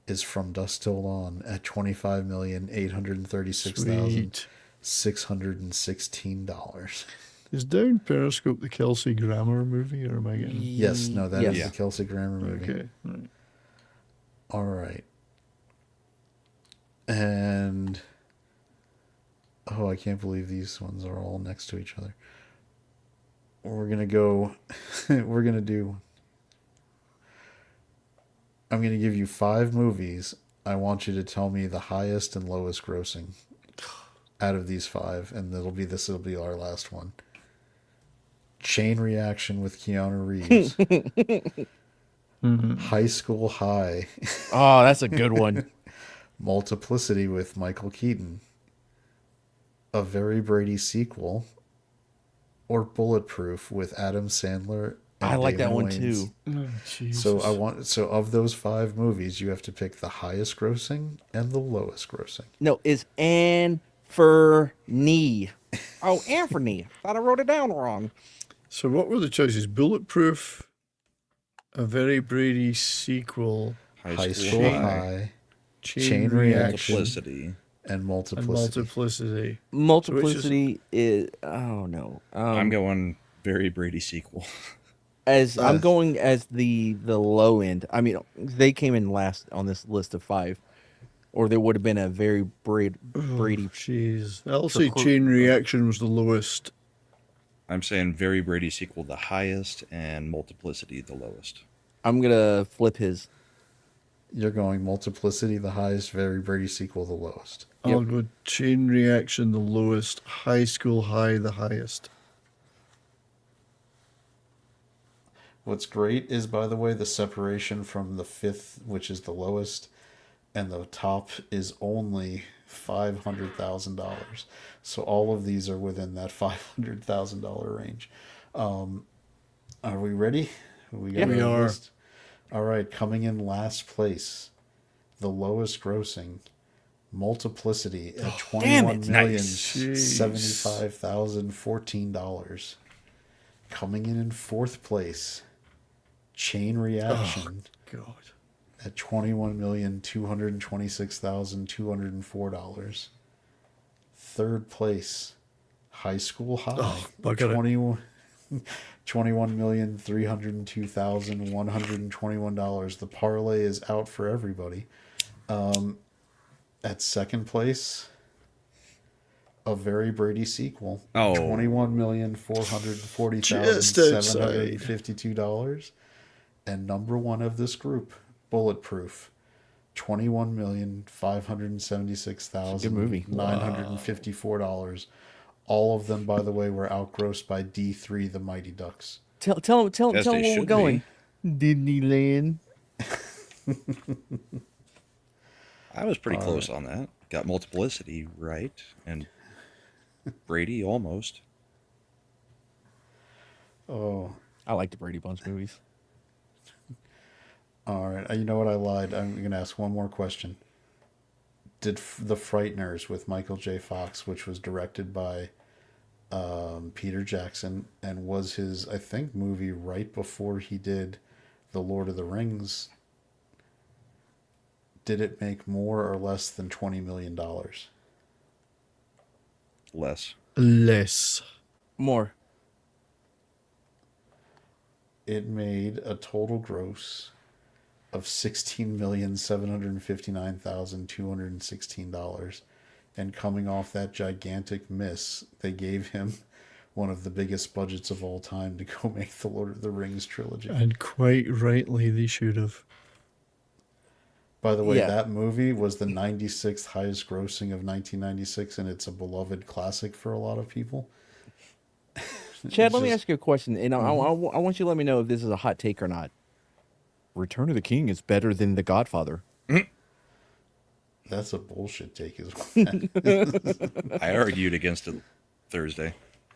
is From Dusk Till Dawn at $25,836,616. Is Down Periscope the Kelsey Grammer movie, or am I getting? Yes, no, that is Yes. the Kelsey Grammer movie. Okay. Right. All right. And oh, I can't believe these ones are all next to each other. We're going to go we're going to do I'm going to give you 5 movies. I want you to tell me the highest and lowest grossing out of these 5, and this will be our last one. Chain Reaction with Keanu Reeves. High School High. Oh, that's a good one. Multiplicity with Michael Keaton. A Very Brady Sequel. Or Bulletproof with Adam Sandler. And I like that Damon one Wayans. too. Oh, Jesus. So of those 5 movies, you have to pick the highest grossing and the lowest grossing. No, it's Anthony. Oh, Anthony. Thought I wrote it down wrong. So what were the choices? Bulletproof, A Very Brady Sequel, High School High, Chain Reaction, Multiplicity. and Multiplicity. Multiplicity. Multiplicity is oh no. I'm going Very Brady Sequel. As I'm going as the low end. I mean, they came in last on this list of 5, or there would have been a very Brady. Jeez, I'll say Chain Reaction was the lowest. I'm saying Very Brady Sequel the highest and Multiplicity the lowest. I'm gonna flip his. You're going Multiplicity the highest, Very Brady Sequel the lowest. I'll go Chain Reaction the lowest, High School High the highest. What's great is, by the way, the separation from the 5th, which is the lowest, and the top is only $500,000. So all of these are within that $500,000 range. Are we ready? We We our are. list? All right, coming in last place, the lowest grossing, Multiplicity at $21,075,014. Coming in 4th place, Chain Reaction God. at $21,226,204. 3rd place, High School High at $21,302,121. The parlay is out for everybody. At 2nd place, A Very Brady Sequel. Oh. $21,440,752. And number 1 of this group, Bulletproof, $21,576,954. All of them, by the way, were outgrossed by D3, the Mighty Ducks. Tell them where we're going. Disneyland. I was pretty close on that. Got Multiplicity right, and Brady almost. Oh, I like the Brady Bunch movies. all right. You know what? I lied. I'm going to ask one more question. Did The Frighteners with Michael J. Fox, which was directed by Peter Jackson and was his, I think, movie right before he did The Lord of the Rings, did it make more or less than $20 million? Less. Less. More. It made a total gross of $16,759,216. And coming off that gigantic miss, they gave him one of the biggest budgets of all time to go make the Lord of the Rings trilogy. And quite rightly, they should have. By the way, Yeah. that movie was the 96th highest grossing of 1996, and it's a beloved classic for a lot of people. Chad, let me ask you a question, and I want you to let me know if this is a hot take or not. Return of the King is better than The Godfather. That's a bullshit take as well. I argued against it Thursday,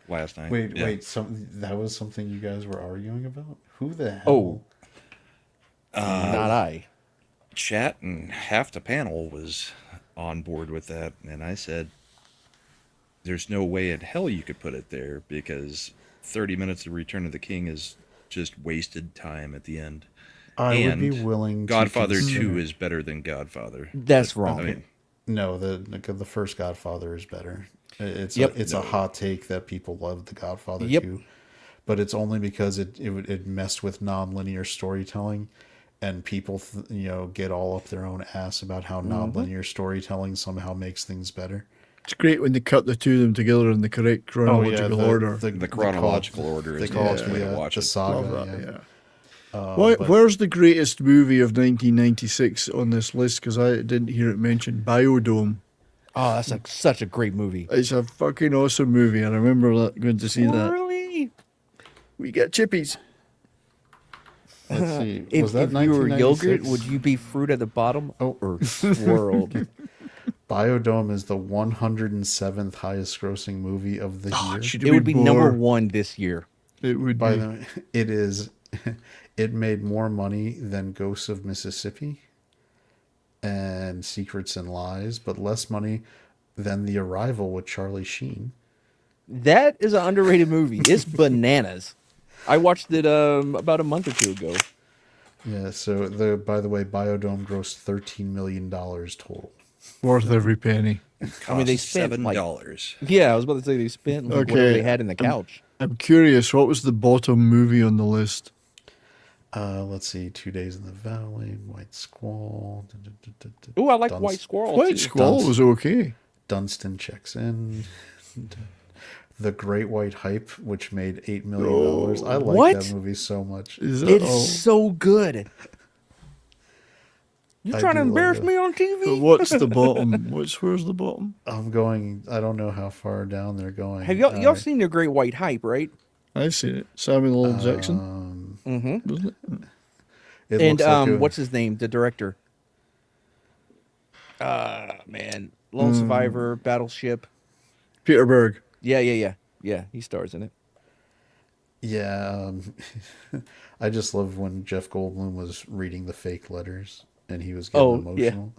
last night. Wait, Yeah. that was something you guys were arguing about? Who the hell? Not I. Chat and half the panel was on board with that, and I said, there's no way in hell you could put it there, because 30 minutes of Return of the King is just wasted time at the end. I would be willing to Godfather consider- 2 is better than Godfather. That's wrong. I mean, No, the first Godfather is better. It's Yep. a hot take that people love the Godfather Yep. 2, but it's only because it messed with non-linear storytelling, and people get all up their own ass about how non-linear storytelling somehow makes things better. It's great when they cut the two of them together in the correct chronological order. the chronological order is the best way to watch the it. saga. Love that, yeah. Where's the greatest movie of 1996 on this list? Because I didn't hear it mentioned. Biodome. Oh, that's such a great movie. It's a fucking awesome movie. I remember going to see that. Really? We get chippies. Let's see. If, Was that if you were yogurt, 1996? would you be fruit at the bottom? Or swirled? Biodome is the 107th highest grossing movie of the year. It would be number one this year. It would By be. the way, it is. It made more money than Ghosts of Mississippi and Secrets and Lies, but less money than The Arrival with Charlie Sheen. That is an underrated movie. It's bananas. I watched it about a month or two ago. Yeah. So by the way, Biodome grossed $13 million total. Worth every penny. I mean, they spent $7. Yeah, I was about to say they spent whatever they had in the couch. I'm curious, what was the bottom movie on the list? Let's see. 2 Days in the Valley, White Squall. Ooh, I like White Squirrel. White too. Squall was okay. Dunstan Checks In. The Great White Hype, which made $8 million. I like What? that movie so much. It's so good. You I trying to do love embarrass it. me on TV? But what's the bottom? Where's the bottom? I'm going. I don't know how far down they're going. Have y'all seen The Great White Hype, right? I've seen it. Samuel L. Jackson. Mm-hmm. Wasn't it? It And looks like what's his name? The director. Man, Lone Survivor, Battleship. Peter Berg. Yeah. He stars in it. Yeah, I just love when Jeff Goldblum was reading the fake letters and he was getting emotional.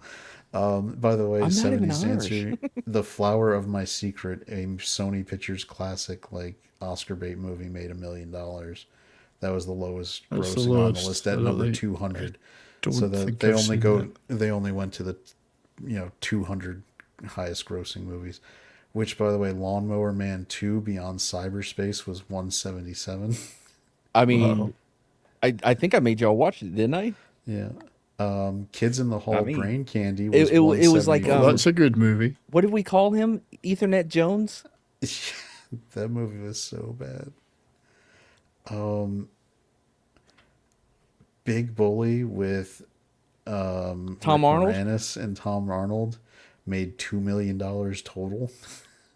By the way, I'm not even 70s Irish. answer, The Flower of My Secret, a Sony Pictures classic, like Oscar bait movie, made $1 million. That was the lowest That's the grossing on the lowest. list I at don't number think- 200. don't So think they I've only seen go. that. They only went to the 200 highest grossing movies. Which, by the way, Lawnmower Man 2 Beyond Cyberspace was 177. I mean, I think I made y'all watch it, didn't I? Yeah. Kids in the Hall, I mean, Brain Candy was it was like 174. That's a good movie. What did we call him? Ethernet Jones? That movie was so bad. Big Bully with Tom Rick Arnold? Moranis and Tom Arnold made $2 million total.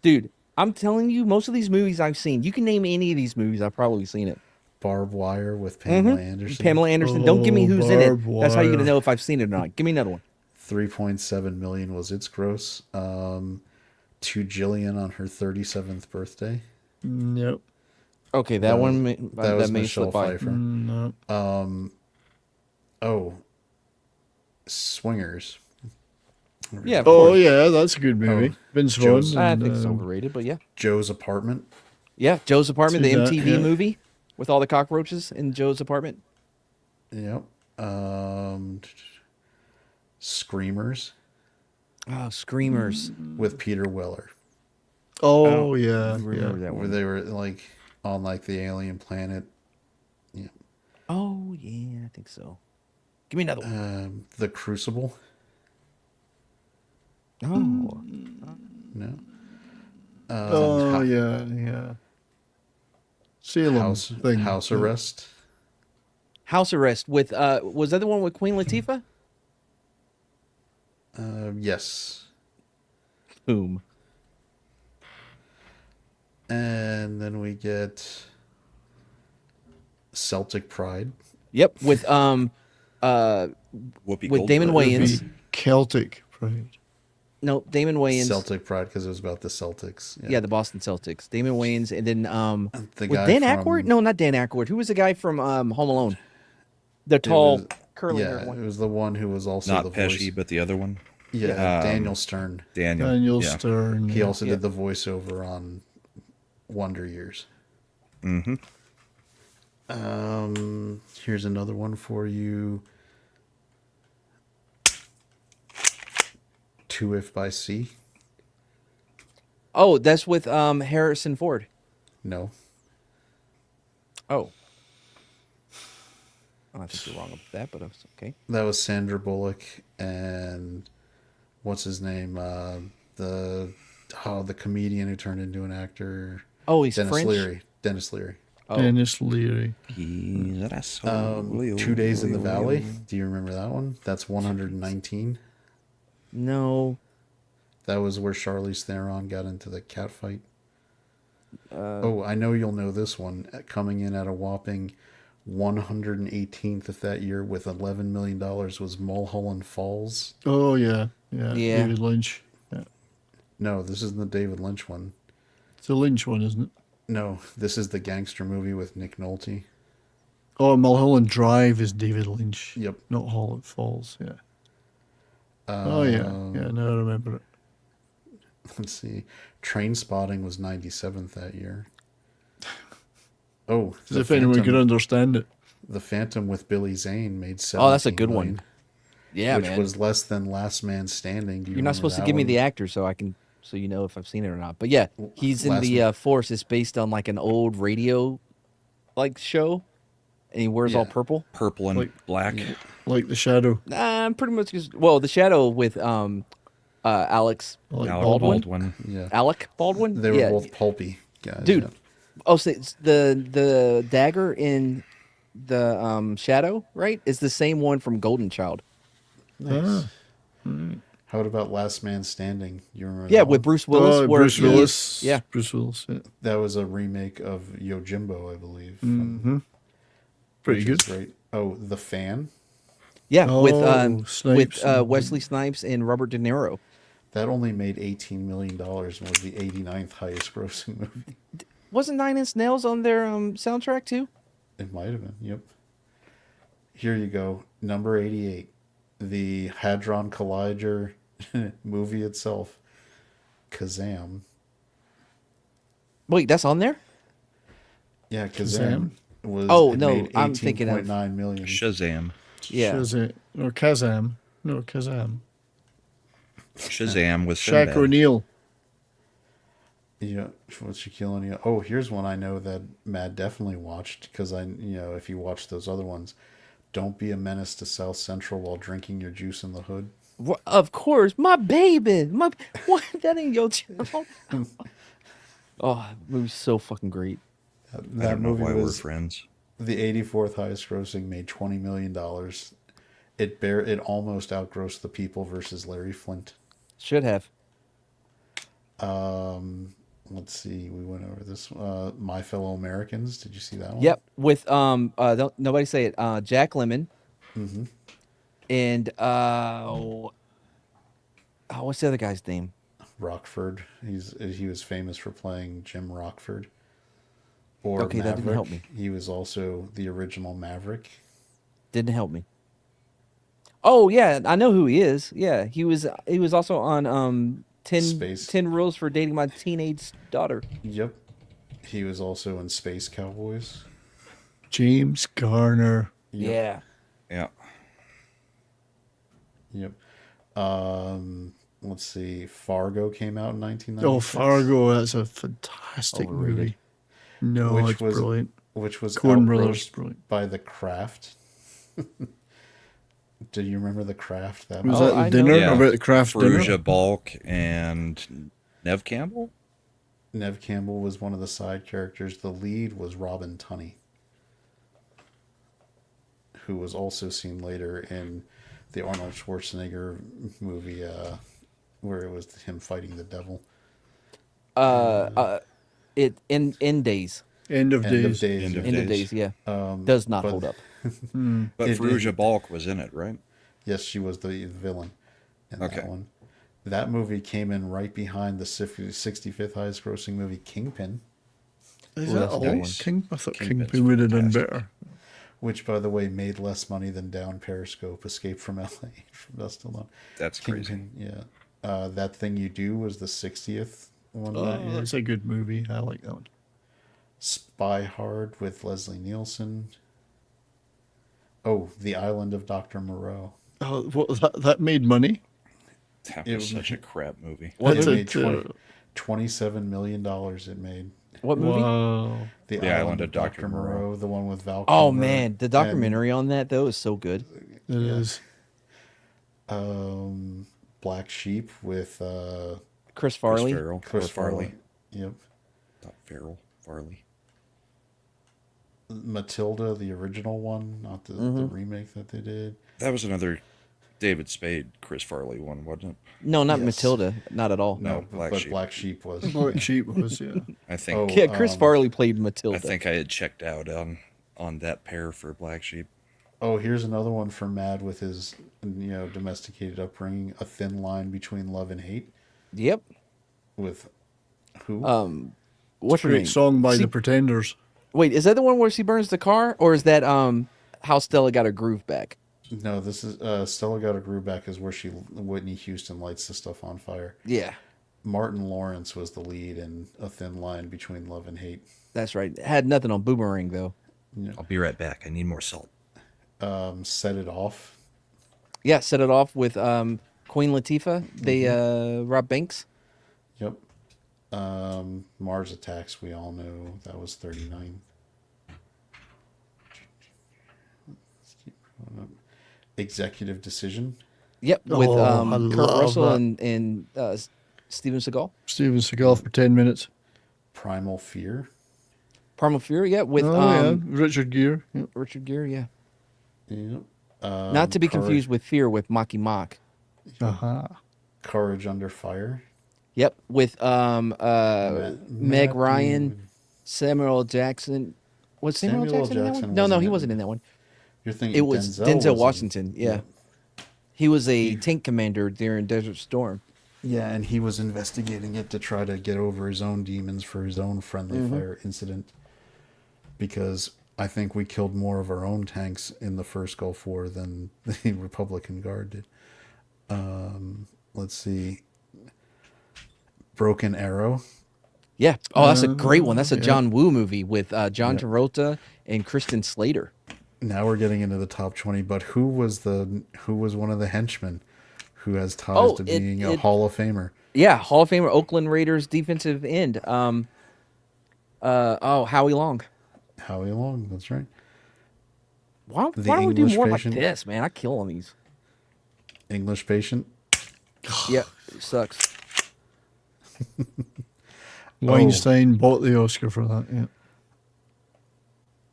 Dude, I'm telling you, most of these movies I've seen, you can name any of these movies, I've probably seen it. Barbed Wire with Pamela Anderson. Pamela Anderson. Don't give me who's in it. Barbed That's how you're going to Wire. know if I've seen it or not. Give me another one. 3.7 million was its gross. To Jillian on her 37th birthday. Nope. Okay, that one may, That was may Michelle slip by. Pfeiffer. No. Swingers. Yeah, of Oh course. yeah, that's a good movie. Oh, Vince Joe's- Vaughn. I and, think it's overrated, but yeah. Joe's Apartment. Yeah, Joe's Apartment, the See that, MTV yeah. movie with all the cockroaches in Joe's apartment. Yep. Screamers Oh, Screamers. with Peter Weller. Oh yeah, I remember yeah. that Where one. they were like on like the alien planet. Oh, yeah, I think so. Give me another one. The Crucible. Oh. No. Oh yeah. Salem House Arrest. House Arrest with was that the one with Queen Latifah? Yes. Boom. And then we get Celtic Pride. Yep, with Whoopi with Damon Goldberg. Wayans. Celtic Pride. No, Damon Wayans. Celtic Pride because it was about the Celtics. Yeah, the Boston Celtics. Damon Wayans, and then The with guy Dan from- Aykroyd? No, not Dan Aykroyd. Who was the guy from Home Alone? The tall, curly haired one. It was the one who was also Not the Pesci, voice. but the other one. Yeah, Daniel Stern. Daniel Stern. He also Yeah. did the voiceover on Wonder Years. Mm-hmm. Here's another one for you. 2 If by Sea. Oh, that's with Harrison Ford. No. Oh. I think you're wrong about that, but it's okay. That was Sandra Bullock and what's his name? The comedian who turned into an actor. Oh, he's Dennis French? Leary. Dennis Leary. Oh. Dennis Leary. 2 Days in the Valley. Do you remember that one? That's 119. No. That was where Charlize Theron got into the cat fight. I know you'll know this one. Coming in at a whopping 118th of that year with $11 million was Mulholland Falls. Oh yeah. Yeah. David Lynch. Yeah. No, this isn't the David Lynch one. It's a Lynch one, isn't it? No, this is the gangster movie with Nick Nolte. Oh, Mulholland Drive is David Lynch. Yep. Not Holland Falls. Yeah. Oh yeah. Yeah. Now I remember it. Let's see. Train Spotting was 97th that year. Oh, As if anyone could understand it. The Phantom with Billy Zane made 17 Oh, that's a good million, one. Yeah, which man. was less than Last Man Standing. Do you You're not remember supposed to that give me one? the actor so you know if I've seen it or not. But yeah, he's in Last the one. Force. It's based on like an old radio like show, and he wears all purple. Purple and black. Like The Shadow. Nah, I'm pretty much just the Shadow with Alex Baldwin. Yeah. Alec Baldwin. They were Yeah. both pulpy guys. Dude. yeah. Oh, so it's the dagger in the Shadow, right? Is the same one from Golden Child. Nice. How about Last Man Standing? You remember? Yeah, that with one? Bruce Willis. Oh, where Bruce he- Willis. Yeah. Bruce Willis. Yeah. That was a remake of Yojimbo, I believe. Mm-hmm. Pretty which good. is great. Oh, The Fan. Yeah, with Snipes and- Wesley Snipes and Robert De Niro. That only made $18 million and was the 89th highest grossing movie. Wasn't Nine Inch Nails on their soundtrack too? It might have been, yep. Here you go. Number 88. The Hadron Collider movie itself. Kazam. Wait, that's on there? Yeah, Kazam was no, I'm thinking of 18.9 million. Shazam. Yeah. Shazam. Or Kazam. No, Kazam. Shazam with Shaq Sinbad. O'Neal. Yeah, what's Shaquille O'Neal? Oh, here's one I know that Matt definitely watched because if you watch those other ones, Don't Be a Menace to South Central while drinking your juice in the hood. Of course, my baby. What? That ain't your child. Oh, that movie's so fucking great. I That don't know movie why we're was friends. the 84th highest grossing, made $20 million. It almost outgrossed The People versus Larry Flint. Should have. Let's see. We went over this. My Fellow Americans. Did you see that one? Yep, with don't nobody say it. Jack Lemmon. Mm-hmm. And what's the other guy's name? Rockford. He was famous for playing Jim Rockford. Or Okay, that didn't help me. He was also the original Maverick. Didn't help me. Oh yeah, I know who he is. Yeah, he was also on 10 Rules for Dating My Teenage Daughter. Yep. He was also in Space Cowboys. James Garner. Yep. Yeah. Yep. Let's see. Fargo came out in 1996. Oh, Fargo. That's a fantastic movie. No, it's brilliant. Which was Coen Brothers, outgrossed brilliant. by The Craft. Do you remember the Craft? That Was movie? that the dinner? About the Craft dinner? Perugia Balk and Nev Campbell? Nev Campbell was one of the side characters. The lead was Robin Tunney, who was also seen later in the Arnold Schwarzenegger movie where it was him fighting the devil. End Days. End of Days. End of Days, yeah. Does not but- hold up. But It- Perugia it- Balk was in it, right? Yes, she was the villain in Okay. that one. That movie came in right behind the 65th highest grossing movie, Kingpin. Is Ooh, that that's a all? good one. I thought Kingpin's Kingpin would have done fantastic. better. Which, by the way, made less money than Down Periscope, Escape from LA from Dust Alone. That's crazy. Yeah. That Thing You Do was the 60th one that Oh, year. that's a good movie. I like that one. Spy Hard with Leslie Nielsen. Oh, The Island of Dr. Moreau. Oh, that made money? That It was was- such a crap movie. What's It it? made $27 million it made. What movie? Wow. The Island of Dr. Moreau, the one with Val Oh Kilmer man, the and, documentary on that though is so good. It is. Black Sheep with Chris Farley. Farrell. Chris Or Farley. Yep. Not Farrell. Farley. Matilda, the original one, not the remake that they did. That was another David Spade, Chris Farley one, wasn't it? No, not Yes. Matilda, not at all. No, but Black Sheep. Black Sheep was. Black Sheep was, yeah. I think. Oh, Yeah, Chris Farley played Matilda. I think I had checked out on that pair for Black Sheep. Oh, here's another one for Mad with his, domesticated upbringing. A Thin Line Between Love and Hate. Yep. With who? What's her Great name? song by See- The Pretenders. Wait, is that the one where she burns the car, or is that how Stella got her groove back? No, this is Stella Got a Groove Back is where Whitney Houston lights the stuff on fire. Yeah, Martin Lawrence was the lead in A Thin Line Between Love and Hate. that's right. It had nothing on Boomerang though. I'll be right back. I need more salt. Set It Off. Yeah, set it off with Queen Latifah. They Rob Banks. Yep. Mars Attacks, we all know that was 39. Let's keep going up. Executive Decision. Yep, with Oh, I Kurt love Russell that. and Steven Seagal. Steven Seagal for 10 minutes. Primal Fear. Primal Fury. Yeah, with Richard Gere. Yep. Richard Gere. Yeah, Yep. not to be confused with Fear with Mocky Mock. Uh-huh. Courage Under Fire. Yep, with Meg Matt Ryan, Damon. Samuel L. Jackson. Was Samuel, Samuel L. Jackson in that Jackson one? No, wasn't he in wasn't it. in that one. You're thinking It was Denzel was in- Washington. Yeah. He was a tank commander during Desert Storm. Yeah, and he was investigating it to try to get over his own demons for his own friendly fire incident. Because I think we killed more of our own tanks in the first Gulf War than the Republican Guard did. Let's see. Broken Arrow. Yeah. Oh, that's a great one. That's a yeah. John Woo movie with John Travolta and Kristen Slater. Now we're getting into the top 20, but who was one of the henchmen who has ties to being a Hall of Famer? Yeah, Hall of Famer, Oakland Raiders defensive end. Howie Long. Howie Long, that's right. Why The don't we do English more Patient. like this, man? I kill on these. English Patient. Yeah, it sucks. Weinstein bought the Oscar for that, yeah.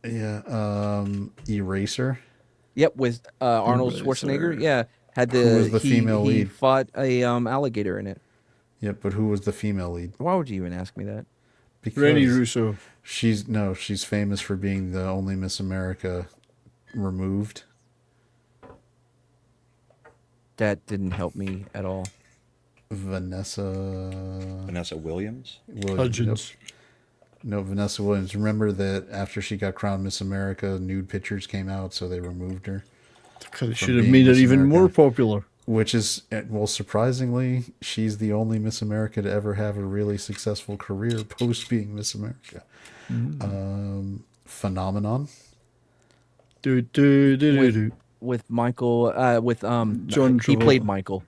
Yeah, Eraser. Yep, with Arnold Eraser. Schwarzenegger. Yeah, had Who was the he, female he lead? fought a alligator in it. Yep, but who was the female lead? Why would you even ask me that? Because Rennie Russo. she's famous for being the only Miss America removed. That didn't help me at all. Vanessa Williams. Hudgens. No, Vanessa Williams. Remember that after she got crowned Miss America, nude pictures came out, so they removed her. Because it from should have being made her Miss even America. more popular. Which is, well, surprisingly, she's the only Miss America to ever have a really successful career post being Miss America. Phenomenon. With Michael, John he played Travolta. Michael.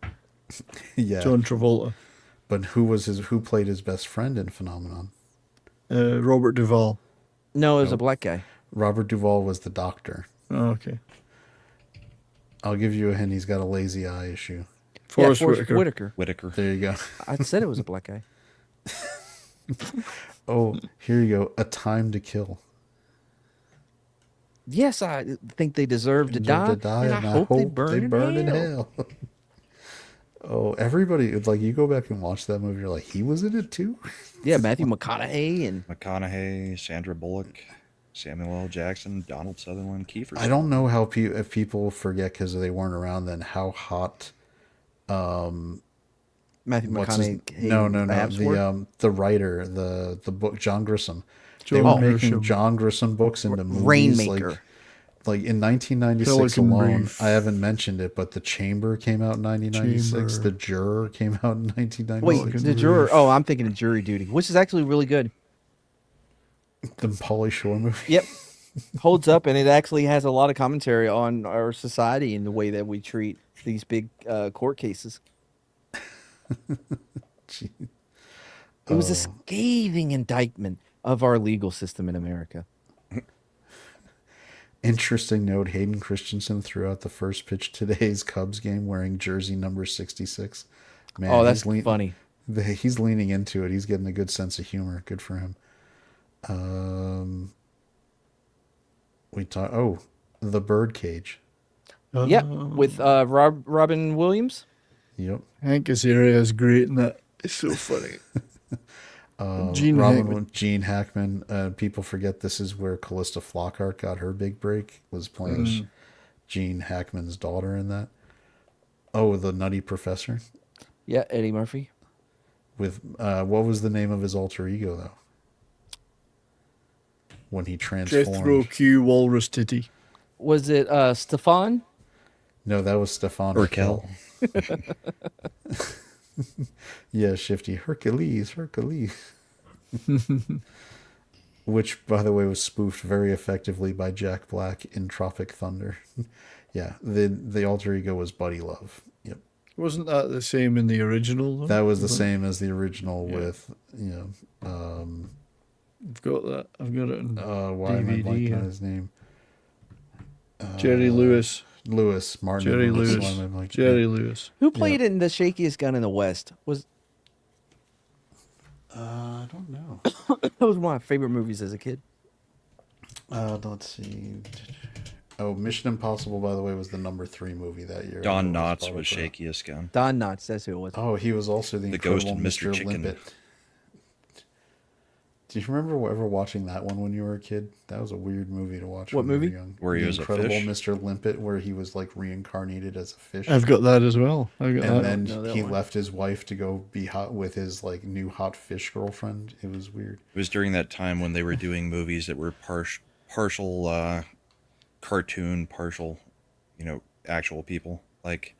Yeah. John Travolta. But who played his best friend in Phenomenon? Robert Duvall. No, it was a black guy. Robert Duvall was the doctor. Oh, okay. I'll give you a hint. He's got a lazy eye issue. Forrest Whitaker. There you go. I said it was a black guy. Oh, here you go. A Time to Kill. Yes, I think they deserve to die, and I hope they burn in hell. Oh, everybody, it's like you go back and watch that movie, you're like, he was in it too? Yeah, Matthew McConaughey and Sandra Bullock, Samuel L. Jackson, Donald Sutherland, Kiefer. I don't know how if people forget because they weren't around then how hot Matthew McConaughey. No. The writer, the book, John Grisham. They were making John Grisham books into movies. Rainmaker. Like in 1996 Pelican alone, Brief. I haven't mentioned it, but The Chamber came out in 1996. The Juror came out in 1996. Wait, The Juror. Oh, I'm thinking of Jury Duty, which is actually really good. The Pauly Shore movie. Yep. Holds up, and it actually has a lot of commentary on our society and the way that we treat these big court cases. It was a scathing indictment of our legal system in America. Interesting note, Hayden Christensen threw out the first pitch today's Cubs game wearing jersey number 66. Man, Oh, that's funny. He's leaning into it. He's getting a good sense of humor. Good for him. The Birdcage. Yep, with Robin Williams. Yep. Hank Azaria is great in that. It's so funny. Gene Hackman. People forget this is where Callista Flockhart got her big break. Was playing Gene Hackman's daughter in that. Oh, the Nutty Professor. Yeah, Eddie Murphy. With what was the name of his alter ego though? When he transformed. Jethro Q Walrus Titty. Was it Stefan? No, that was Stefan Urkel. Yeah, Shifty. Hercules. Which, by the way, was spoofed very effectively by Jack Black in Tropic Thunder. Yeah, the alter ego was Buddy Love. Yep. Wasn't that the same in the original, though? That was the same as the original with, I've got that. I've got it on why am I DVD. blanking on his name? Jerry Lewis. Martin Jerry Lewis. Lewis. Why am I blanking? Jerry Lewis. Who played it in The Shakiest Gun in the West? I don't know. That was one of my favorite movies as a kid. Let's see. Oh, Mission Impossible, by the way, was the number 3 movie that year. Don Knotts was Shakiest Gun. Don Knotts, that's who it was. Oh, he was also the Ghost incredible of Mr. Chicken. Limpet. Do you remember ever watching that one when you were a kid? That was a weird movie to watch. What when movie? You were young. Where he the was a Incredible fish? Mr. Limpet, where he was like reincarnated as a fish. I've got that as well. And then he left his wife to go be hot with his like new hot fish girlfriend. It was weird. It was during that time when they were doing movies that were partial cartoon, partial, actual people, like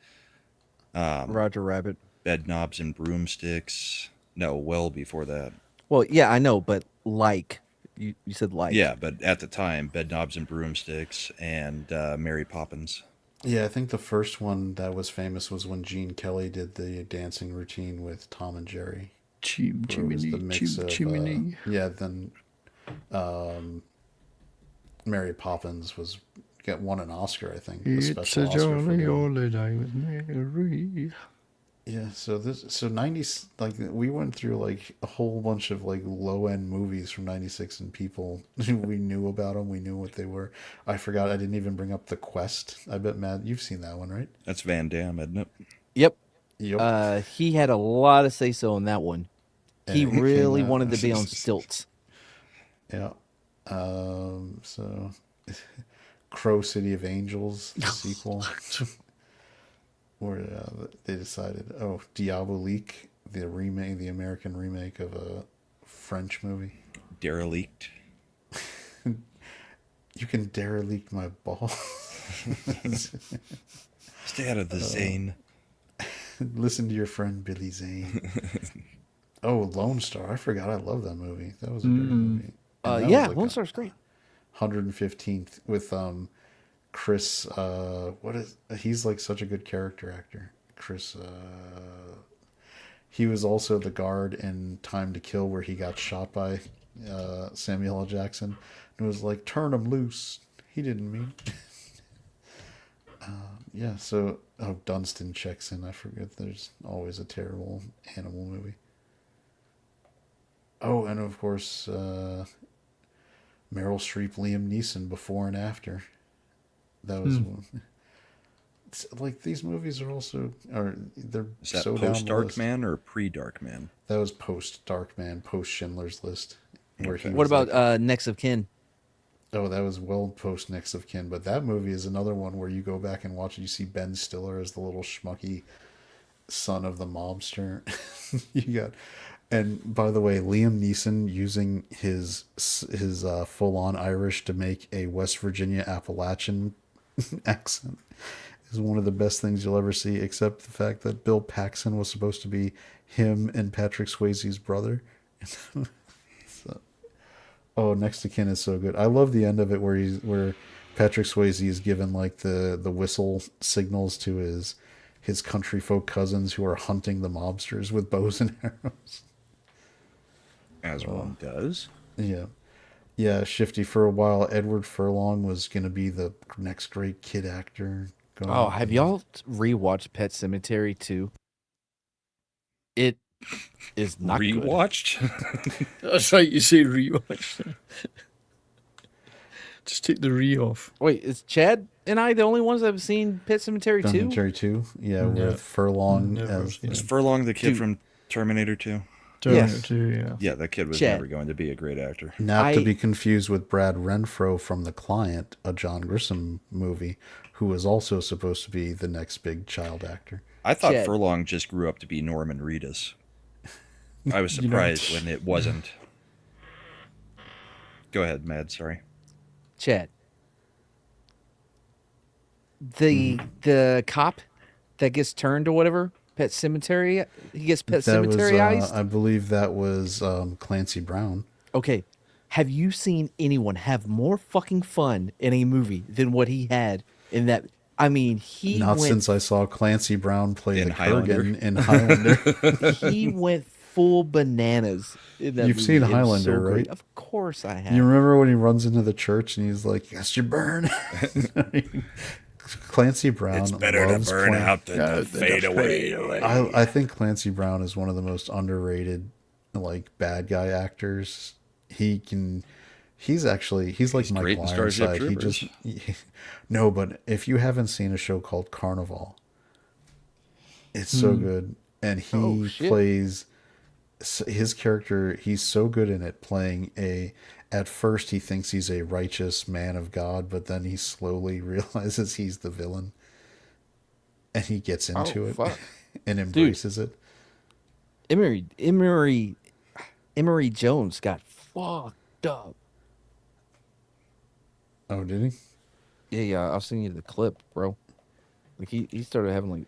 Roger Rabbit. Bed Knobs and Broomsticks. No, well before that. Well, yeah, I know, but like you said, like. Yeah, but at the time, Bed Knobs and Broomsticks and Mary Poppins. Yeah, I think the first one that was famous was when Gene Kelly did the dancing routine with Tom and Jerry. Chimney. Yeah, then Mary Poppins won an Oscar, I think. It's a jolly holiday with Mary. Yeah, so 90s, like we went through like a whole bunch of like low end movies from 96 and people we knew about them, we knew what they were. I forgot I didn't even bring up The Quest. I bet Matt, you've seen that one, right? That's Van Damme, isn't it? Yep. Yep. He had a lot of say so in that one. He really wanted to be on stilts. Yeah. So Crow City of Angels, the sequel. Where they decided, Diabolique, the remake, the American remake of a French movie. Derelict. You can derelict my ball. Stay out of the Zane. Listen to your friend Billy Zane. Lone Star. I forgot. I love that movie. That was a great movie. Yeah, Lone Star's great. 115th with Chris, he's like such a good character actor. Chris, he was also the guard in Time to Kill where he got shot by Samuel L. Jackson and was like, turn him loose. He didn't mean. Yeah, so Dunstan checks in. I forget there's always a terrible animal movie. Oh, and of course, Meryl Streep, Liam Neeson, before and after. That was like these movies are they're Is that so down post the list. Darkman or pre Darkman? That was post Darkman, post Schindler's List. Where he What was about like, Next of Kin? Oh, that was well post Next of Kin, but that movie is another one where you go back and watch it. You see Ben Stiller as the little schmucky son of the mobster. You got, and by the way, Liam Neeson using his full on Irish to make a West Virginia Appalachian accent is one of the best things you'll ever see. Except the fact that Bill Paxton was supposed to be him and Patrick Swayze's brother. So, oh, Next to Kin is so good. I love the end of it where Patrick Swayze is given like the whistle signals to his country folk cousins who are hunting the mobsters with bows and arrows. As one does. Yeah. Yeah, Shifty, for a while, Edward Furlong was going to be the next great kid actor. Oh, have y'all rewatched Pet Cemetery 2? It is not rewatched. That's right. You say rewatched. Just take the re off. Wait, is Chad and I the only ones that have seen Pet Cemetery 2? Cemetery 2? Yeah, with Furlong as... Is Furlong the kid from Terminator 2? Terminator 2, yeah. Yeah, that kid was Chad. never going to be a great actor. Not to be confused with Brad Renfro from The Client, a John Grissom movie, who was also supposed to be the next big child actor. I thought Furlong just grew up to be Norman Reedus. I was surprised when it wasn't. Go ahead, Mad. Sorry. Chad. The cop that gets turned or whatever, Pet Cemetery, he gets Pet Cemeteryized? I believe that was Clancy Brown. Okay. Have you seen anyone have more fucking fun in a movie than what he had in that? I mean, Not since I saw Clancy Brown play the Highlander. Kurgan in Highlander. He went full bananas in that You've movie. seen It was Highlander, so great. right? Of course I have. You remember when he runs into the church and he's like, "Yes, you burn." Clancy Brown. It's better to loves burn playing- out than to fade away. I think Clancy Brown is one of the most underrated, like, bad guy actors. He's like Mike great in Starship Ironside. No, but if you haven't seen a show called Carnival, it's so good, and he plays his character. He's so good in it, playing at first he thinks he's a righteous man of God, but then he slowly realizes he's the villain, and he gets into it and embraces it. Emery Jones got fucked up. Oh, did he? Yeah, I'll send you the clip, bro. Like he started having like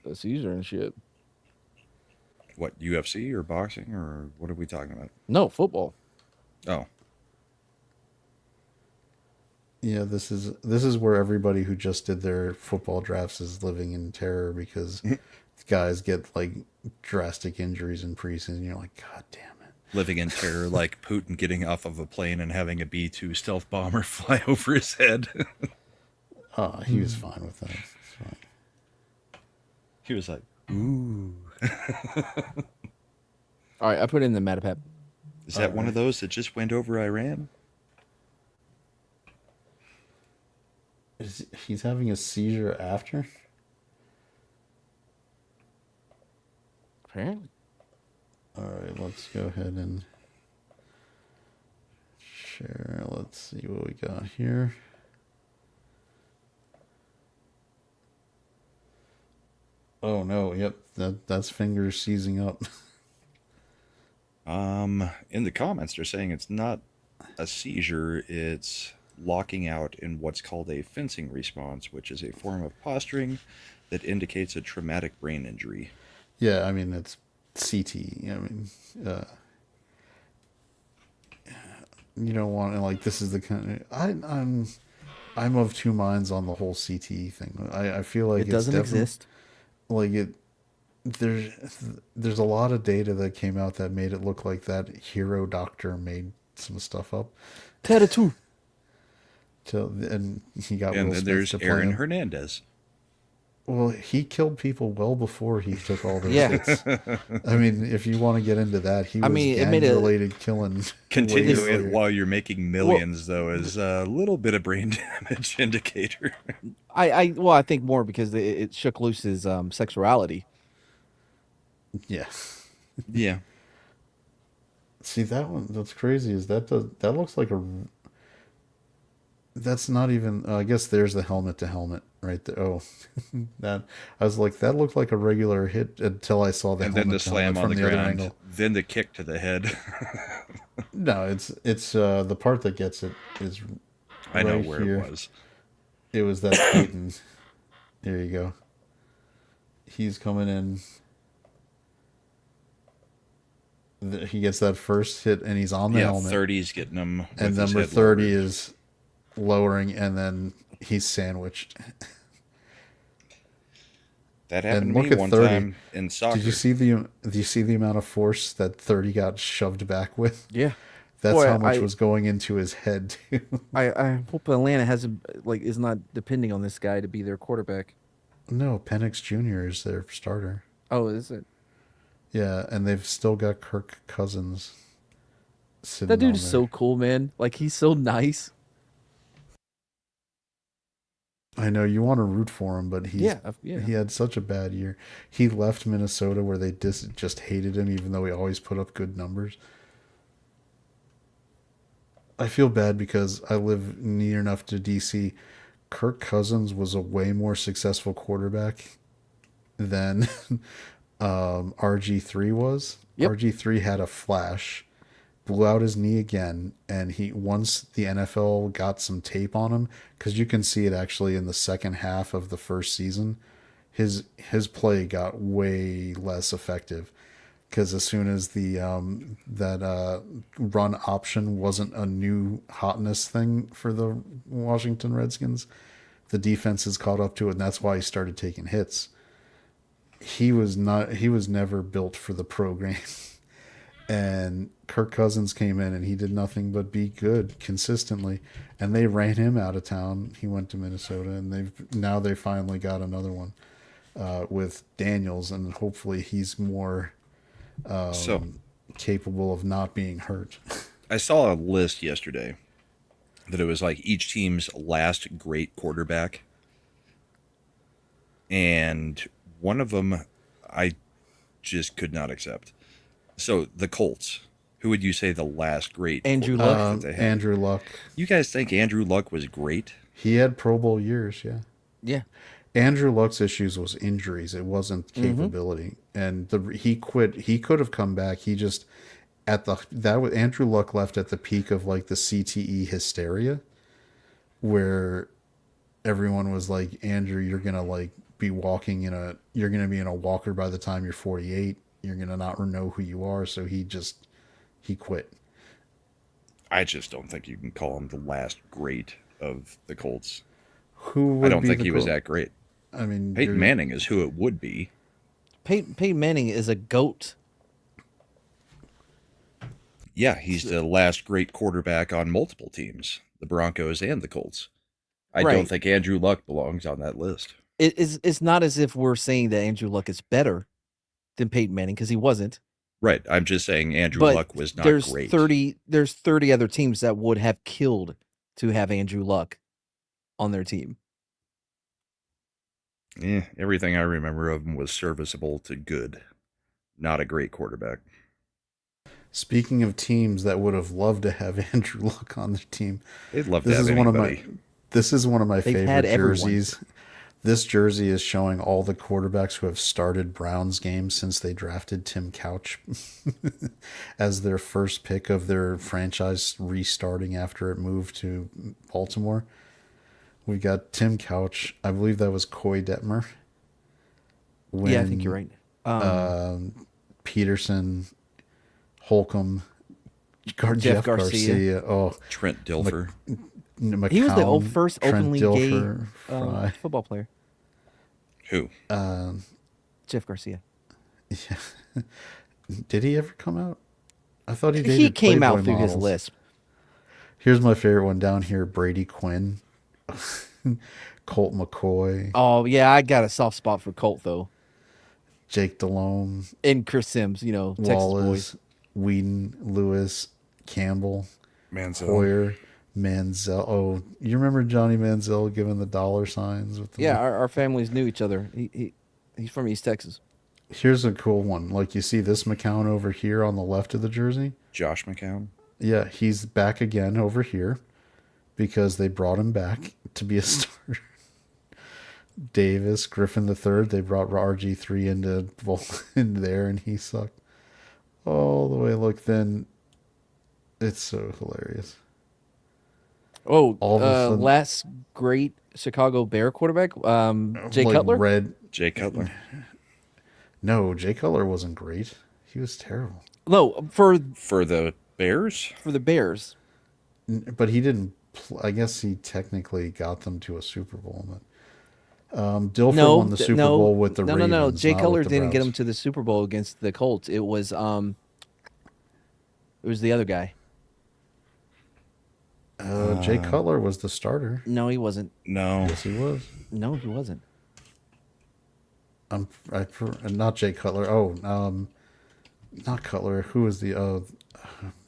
a seizure and shit. What, UFC or boxing or what are we talking about? No, football. Oh. Yeah, this is where everybody who just did their football drafts is living in terror because guys get like drastic injuries in preseason. You're like, God damn it. Living in terror, like Putin getting off of a plane and having a B-2 stealth bomber fly over his head. Oh, he was fine with that. It's fine. He was like, ooh. All right, I put it in the Matapap. Is that one of those that just went over Iran? He's having a seizure after? Apparently. All right, let's go ahead and share. Let's see what we got here. Oh no! Yep, that's fingers seizing up. In the comments, they're saying it's not a seizure; it's locking out in what's called a fencing response, which is a form of posturing that indicates a traumatic brain injury. Yeah, I mean it's CT. I mean, you don't want to, like, this is the kind of, I'm of two minds on the whole CT thing. I feel like it doesn't exist. Like there's a lot of data that came out that made it look like that hero doctor made some stuff up. Tattoo. And he got And Will then Smith there's to play Aaron him. Hernandez. Well, he killed people well before he took all those Yeah. hits. I mean, if you want to get into that, he was it made gang-related killing. Continuing way it earlier. while you're making millions, though, is a little bit of brain damage indicator. I think more because it shook loose his sexuality. Yeah. Yeah. See, that one, that's crazy, is that looks like a... That's not even... I guess there's the helmet to helmet right there. Oh, that... I was like, that looked like a regular hit until I saw the And helmet then the to slam helmet on from the the other ground, angle. then the kick to the head. No, it's the part that gets it is I know right where here. it was. It was that Peyton. There you go. He's coming in. He gets that first hit, and he's on the helmet. 30's getting him. With And his number head 30 lowered. is lowering, and then he's sandwiched. That happened And to look me at one 30. time in soccer. Did you see the amount of force that 30 got shoved back with? Yeah. That's Boy, how much was going into his head too. I hope Atlanta is not depending on this guy to be their quarterback. No, Penix Jr. is their starter. Oh, is it? Yeah, and they've still got Kirk Cousins sitting That dude on is there. so cool, man. Like, he's so nice. I know you want to root for him, but Yeah. he had such a bad year. He left Minnesota where they just hated him, even though he always put up good numbers. I feel bad because I live near enough to DC. Kirk Cousins was a way more successful quarterback than RG3 was. Yep. RG3 had a flash, blew out his knee again, and once the NFL got some tape on him, because you can see it actually in the second half of the first season, his play got way less effective. Because as soon as the run option wasn't a new hotness thing for the Washington Redskins, the defense has caught up to it, and that's why he started taking hits. He was never built for the pro game. And Kirk Cousins came in and he did nothing but be good consistently, and they ran him out of town. He went to Minnesota, and they finally got another one with Daniels, and hopefully he's more capable of not being hurt. I saw a list yesterday that it was like each team's last great quarterback, and one of them I just could not accept. So the Colts, who would you say the last great Andrew quarterback Luck? that they had? Andrew Luck. You guys think Andrew Luck was great? He had Pro Bowl years, yeah. Yeah. Andrew Luck's issues was injuries. It wasn't capability. And he quit. He could have come back. He just Andrew Luck left at the peak of like the CTE hysteria, where everyone was like, Andrew, you're gonna like be walking you're gonna be in a walker by the time you're 48. You're gonna not know who you are. So he quit. I just don't think you can call him the last great of the Colts. Who would I don't be think the he was goat? that great. I mean, Peyton Manning is who it would be. Peyton Manning is a GOAT. Yeah, he's the last great quarterback on multiple teams, the Broncos and the Colts. I don't Right. think Andrew Luck belongs on that list. It's not as if we're saying that Andrew Luck is better than Peyton Manning, because he wasn't. Right. I'm just saying Andrew But Luck was not there's great. 30 other teams that would have killed to have Andrew Luck on their team. Everything I remember of him was serviceable to good. Not a great quarterback. Speaking of teams that would have loved to have Andrew Luck on their team, They'd love to this have is anybody. This is one of my They've favorite had everyone. jerseys. This jersey is showing all the quarterbacks who have started Browns games since they drafted Tim Couch as their first pick of their franchise restarting after it moved to Baltimore. We got Tim Couch. I believe that was Coy Detmer. Yeah, I think you're right. Peterson, Holcomb, Jeff Garcia. Oh, Trent Dilfer. He was the McCown, first Trent openly Dilfer, gay Fry. football player. Who? Jeff Garcia. Yeah. Did he ever come out? I thought he dated He came out Playboy through his models. lisp. Here's my favorite one down here: Brady Quinn, Colt McCoy, Oh yeah, I got a soft spot for Colt though, Jake Delhomme, and Chris Sims. You know, Texas boys. Wallace, Whedon, Lewis, Campbell, Manziel. Hoyer, Manziel. Oh, you remember Johnny Manziel giving the dollar signs with the Yeah, our families knew each other. He's from East Texas. Here's a cool one. Like you see this McCown over here on the left of the jersey. Josh McCown. Yeah, he's back again over here because they brought him back to be a starter. Davis, Griffin III, they brought RG3 into there and he sucked all the way. Look, then it's so hilarious. Oh, all of a sudden, last great Chicago Bear quarterback, Jay Cutler. Jay Cutler. No, Jay Cutler wasn't great. He was terrible. No, for the Bears. For the Bears. But he didn't. I guess he technically got them to a Super Bowl. But Dilfer won the Super Bowl with the Ravens. No. Jay not Cutler with the didn't get Browns. him to the Super Bowl against the Colts. It was the other guy. Jay Cutler was the starter. No, he wasn't. No. Yes, he was. No, he wasn't. Not Jay Cutler. Oh, not Cutler. Who was the?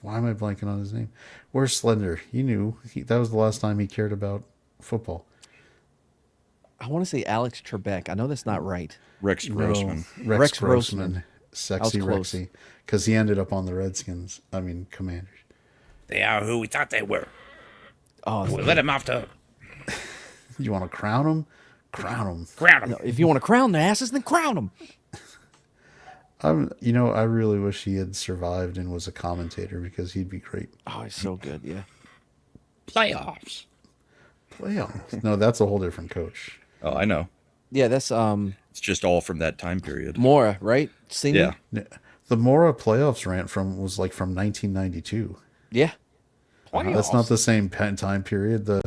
Why am I blanking on his name? Where's Slender? He knew. That was the last time he cared about football. I want to say Alex Trebek. I know that's not right. Rex Grossman. Rex Grossman. Grossman. Sexy close. Rexy. Because he ended up on the Redskins. I mean, Commanders. They are who we thought they were. Oh, we let him off the. You want to crown him? Crown him. Crown him. No, if you want to crown the asses, then crown them. I really wish he had survived and was a commentator because he'd be great. Oh, he's so good. Yeah. Playoffs. No, that's a whole different coach. Oh, I know. Yeah, that's It's just all from that time period. Mora, right? Senior? Yeah. The Mora playoffs rant was from 1992. Yeah. That's not the same time period. The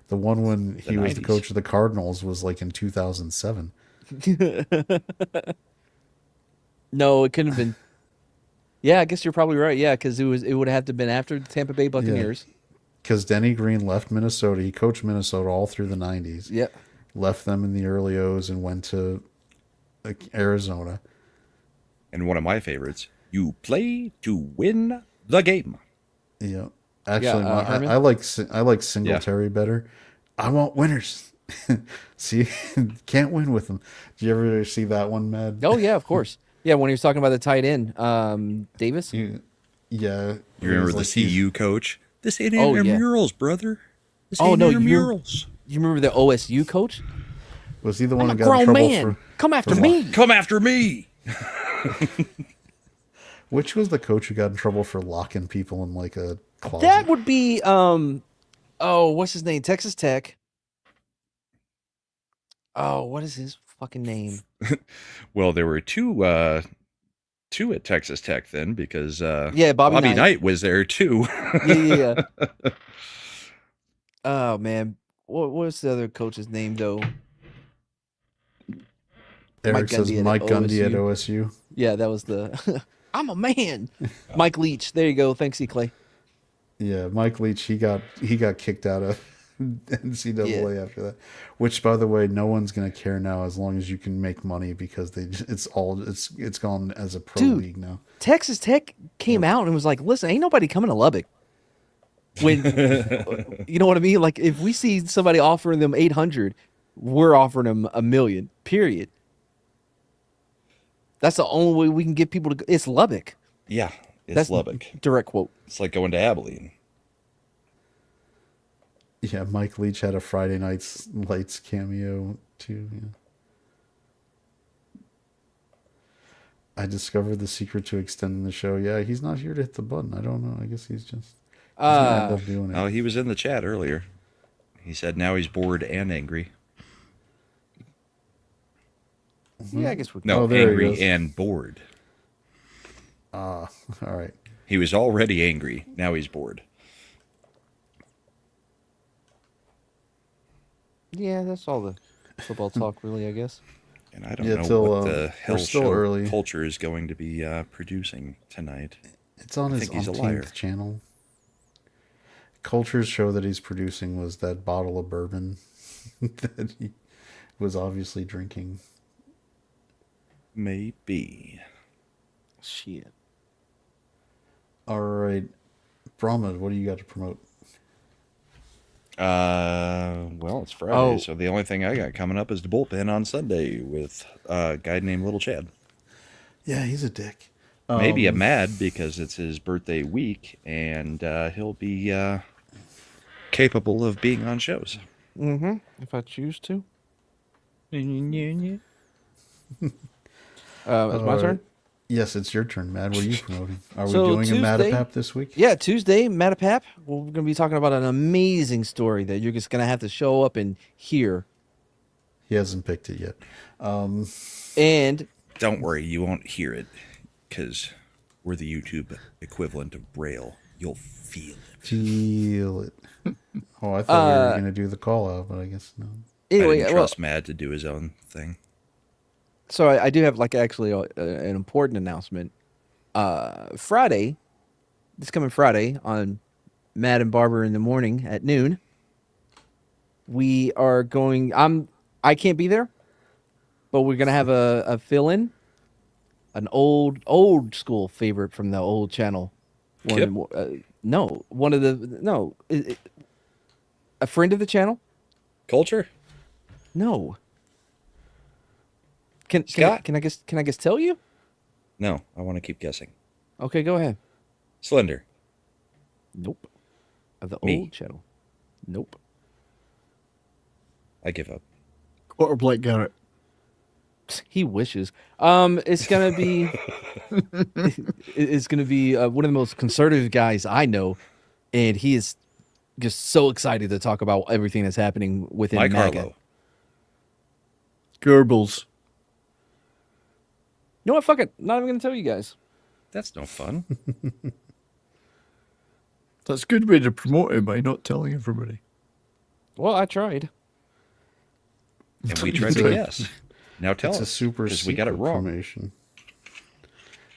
one when he was the 90s. coach of the Cardinals was like in 2007. No, it couldn't have been. Yeah, I guess you're probably right. Yeah, because it would have to have been after the Tampa Bay Buccaneers. Because Denny Green left Minnesota. He coached Minnesota all through the 90s. Yep. Left them in the early O's and went to Arizona. And one of my favorites, you play to win the game. Yeah. Actually, Herman? I like Singletary better. I want winners. See, can't win with them. Did you ever see that one, Mad? Oh yeah, of course. Yeah, when he was talking about the tight end, Davis. Yeah. You remember the CU coach? This ain't Oh, yeah. intramurals, brother. This Oh ain't no, intramurals. you remember the OSU coach? Was he the one I'm who a got in grown trouble man. for? Come after me. Come after me. Which was the coach who got in trouble for locking people in like a closet? That would be what's his name? Texas Tech. Oh, what is his fucking name? Well, there were two at Texas Tech then because Bobby Knight was there too. Yeah. Oh man, what's the other coach's name though? Eric says Mike Gundy at OSU. Yeah, that was the. I'm a man. Mike Leach. There you go. Thanks, E. Clay. Yeah, Mike Leach. He got kicked out of NCAA after that. Which, by the way, no one's gonna care now as long as you can make money because it's gone as a pro league now. Texas Tech came out and was like, "Listen, ain't nobody coming to Lubbock." When you know what I mean? Like if we see somebody offering them 800, we're offering them $1 million. Period. That's the only way we can get people to go. It's Lubbock. Yeah, it's That's Lubbock. Direct quote. It's like going to Abilene. Yeah, Mike Leach had a Friday Night Lights cameo too. Yeah. I discovered the secret to extending the show. Yeah, he's not here to hit the button. I don't know. I guess he's gonna end up doing it. Oh, he was in the chat earlier. He said now he's bored and angry. Yeah, I guess we. No, there he angry goes. and bored. All right. He was already angry. Now he's bored. Yeah, that's all the football talk, really. I guess. And I don't know what the hell still show early. Culture is going to be producing tonight. It's on I his think he's a liar. 18th channel. Culture's show that he's producing was that bottle of bourbon that he was obviously drinking. Maybe. Shit. All right, Brahma, what do you got to promote? Well, it's Friday, so the only thing I got coming up is the bullpen on Sunday with a guy named Little Chad. Yeah, he's a dick. Maybe a mad because it's his birthday week, and he'll be capable of being on shows. Mm-hmm. If I choose to. It's my turn? Yes, it's your turn, Mad. What are you promoting? Are we So doing Tuesday, a Matapap this week? Yeah, Tuesday, Matapap. We're going to be talking about an amazing story that you're just going to have to show up and hear. He hasn't picked it yet. And don't worry, you won't hear it because we're the YouTube equivalent of Braille. You'll feel it. Feel it. Oh, I thought we were going to do the call out, but I guess no. Anyway, I didn't trust Mad to do his own thing. So I do have actually an important announcement. Friday, this coming Friday on Mad and Barber in the morning at noon, we are going. I can't be there, but we're gonna have a fill-in, an old school favorite from the old channel. A friend of the channel. Culture. No. Can I guess tell you? No, I want to keep guessing. Okay, go ahead. Slender. Nope. Of the Me. old channel. Nope. I give up. Quarter Black Garrett. He wishes. It's gonna be. It's gonna be one of the most conservative guys I know, and he is just so excited to talk about everything that's happening within Mike MAGA. Harlow. Goebbels. You know what? Fuck it. Not even gonna tell you guys. That's no fun. That's a good way to promote it by not telling everybody. Well, I tried. And we tried to guess. Now tell it's us. a super because we got it secret wrong. Promotion.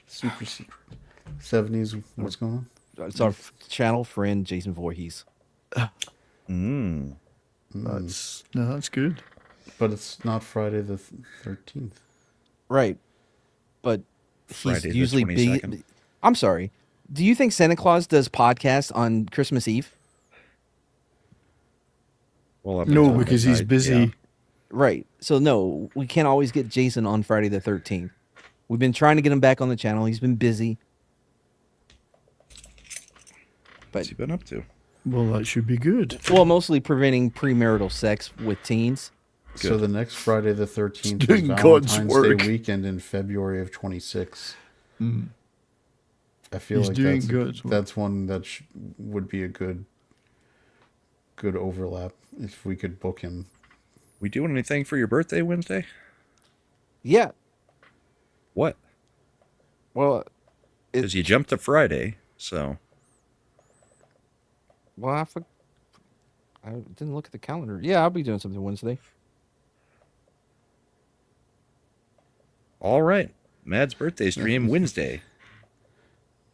Super secret. 70s, what's going on? It's our channel friend Jason Voorhees. That's good. But it's not Friday the 13th. Right. But he's Friday the usually 22nd. I'm sorry. Do you think Santa Claus does podcasts on Christmas Eve? Well, up No, until because he's midnight, busy. yeah. Right. So no, we can't always get Jason on Friday the 13th. We've been trying to get him back on the channel. He's been busy. What's he been up to? Well, that should be good. Well, mostly preventing premarital sex with teens. So the next Friday the 13th is Doing God's Valentine's work. Day weekend in February of 26. Mm. I feel He's like doing God's work. that's one that would be a good overlap if we could book him. We doing anything for your birthday Wednesday? Yeah. What? Well, Because you jumped to Friday, so. Well, I didn't look at the calendar. Yeah, I'll be doing something Wednesday. All right. Mad's birthday stream Wednesday.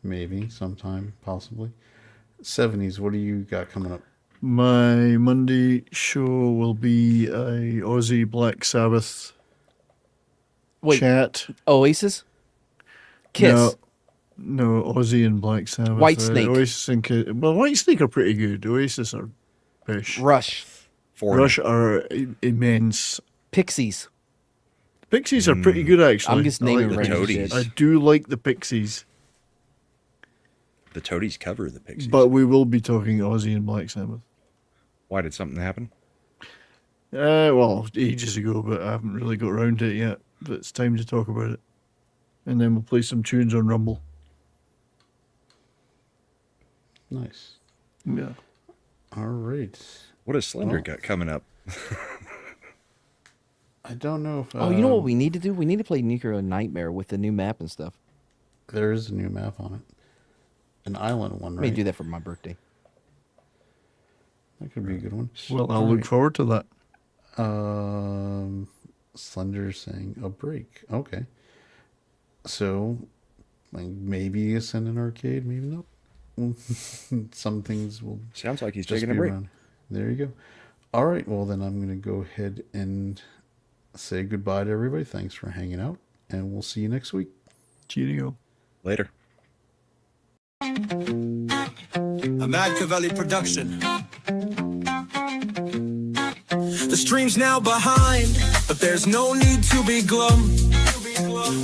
Maybe sometime, possibly. 70s, what do you got coming up? My Monday show will be a Aussie Black Sabbath chat. Oasis? Kiss? No, Aussie and Black Sabbath. Whitesnake. Oasis and Kiss. Well, Whitesnake are pretty good. Oasis are pish. Rush. Rush are immense. Pixies. Pixies are pretty good, actually. I'm just I like naming the random Toadies. shit. I do like the Pixies. The Toadies cover the Pixies. But we will be talking Aussie and Black Sabbath. Why did something happen? Well, ages ago, but I haven't really got around to it yet. But it's time to talk about it. And then we'll play some tunes on Rumble. Nice. Yeah. All right. What has Slender Well, got coming up? I don't know if... Oh, you know what we need to do? We need to play Nuclear Nightmare with the new map and stuff. There is a new map on it. An island one, I may right? do that for my birthday. That could be a good one. Well, I'll All look right. forward to that. Slender saying a break. Okay. So, like, maybe you send an arcade, maybe not. some things will. Sounds like he's just taking a be break. around. There you go. All right. Well, then I'm going to go ahead and say goodbye to everybody. Thanks for hanging out, and we'll see you next week. Cheerio. Later. A Machiavelli production. The stream's now behind, but there's no need to be glum.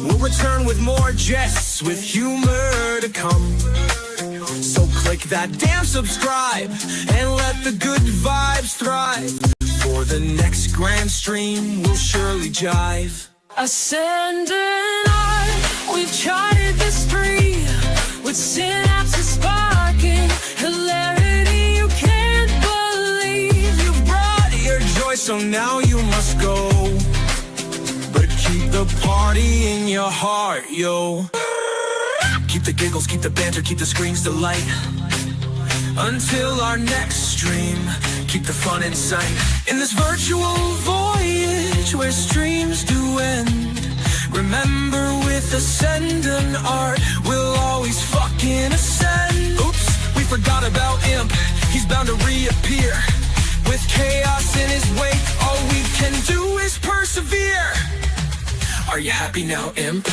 We'll return with more jests, with humor to come. So click that damn subscribe and let the good vibes thrive. For the next grand stream, we'll surely jive. Ascend and I, we've charted the street with synapses sparking, hilarity you can't believe. You brought your joy, so now you must go. But keep the party in your heart, yo. Keep the giggles, keep the banter, keep the screams to light. Until our next stream, keep the fun in sight. In this virtual voyage where streams do end, remember with Ascend and Art, we'll always fucking ascend. Oops, we forgot about Imp, he's bound to reappear. With chaos in his wake, all we can do is persevere. Are you happy now, Imp?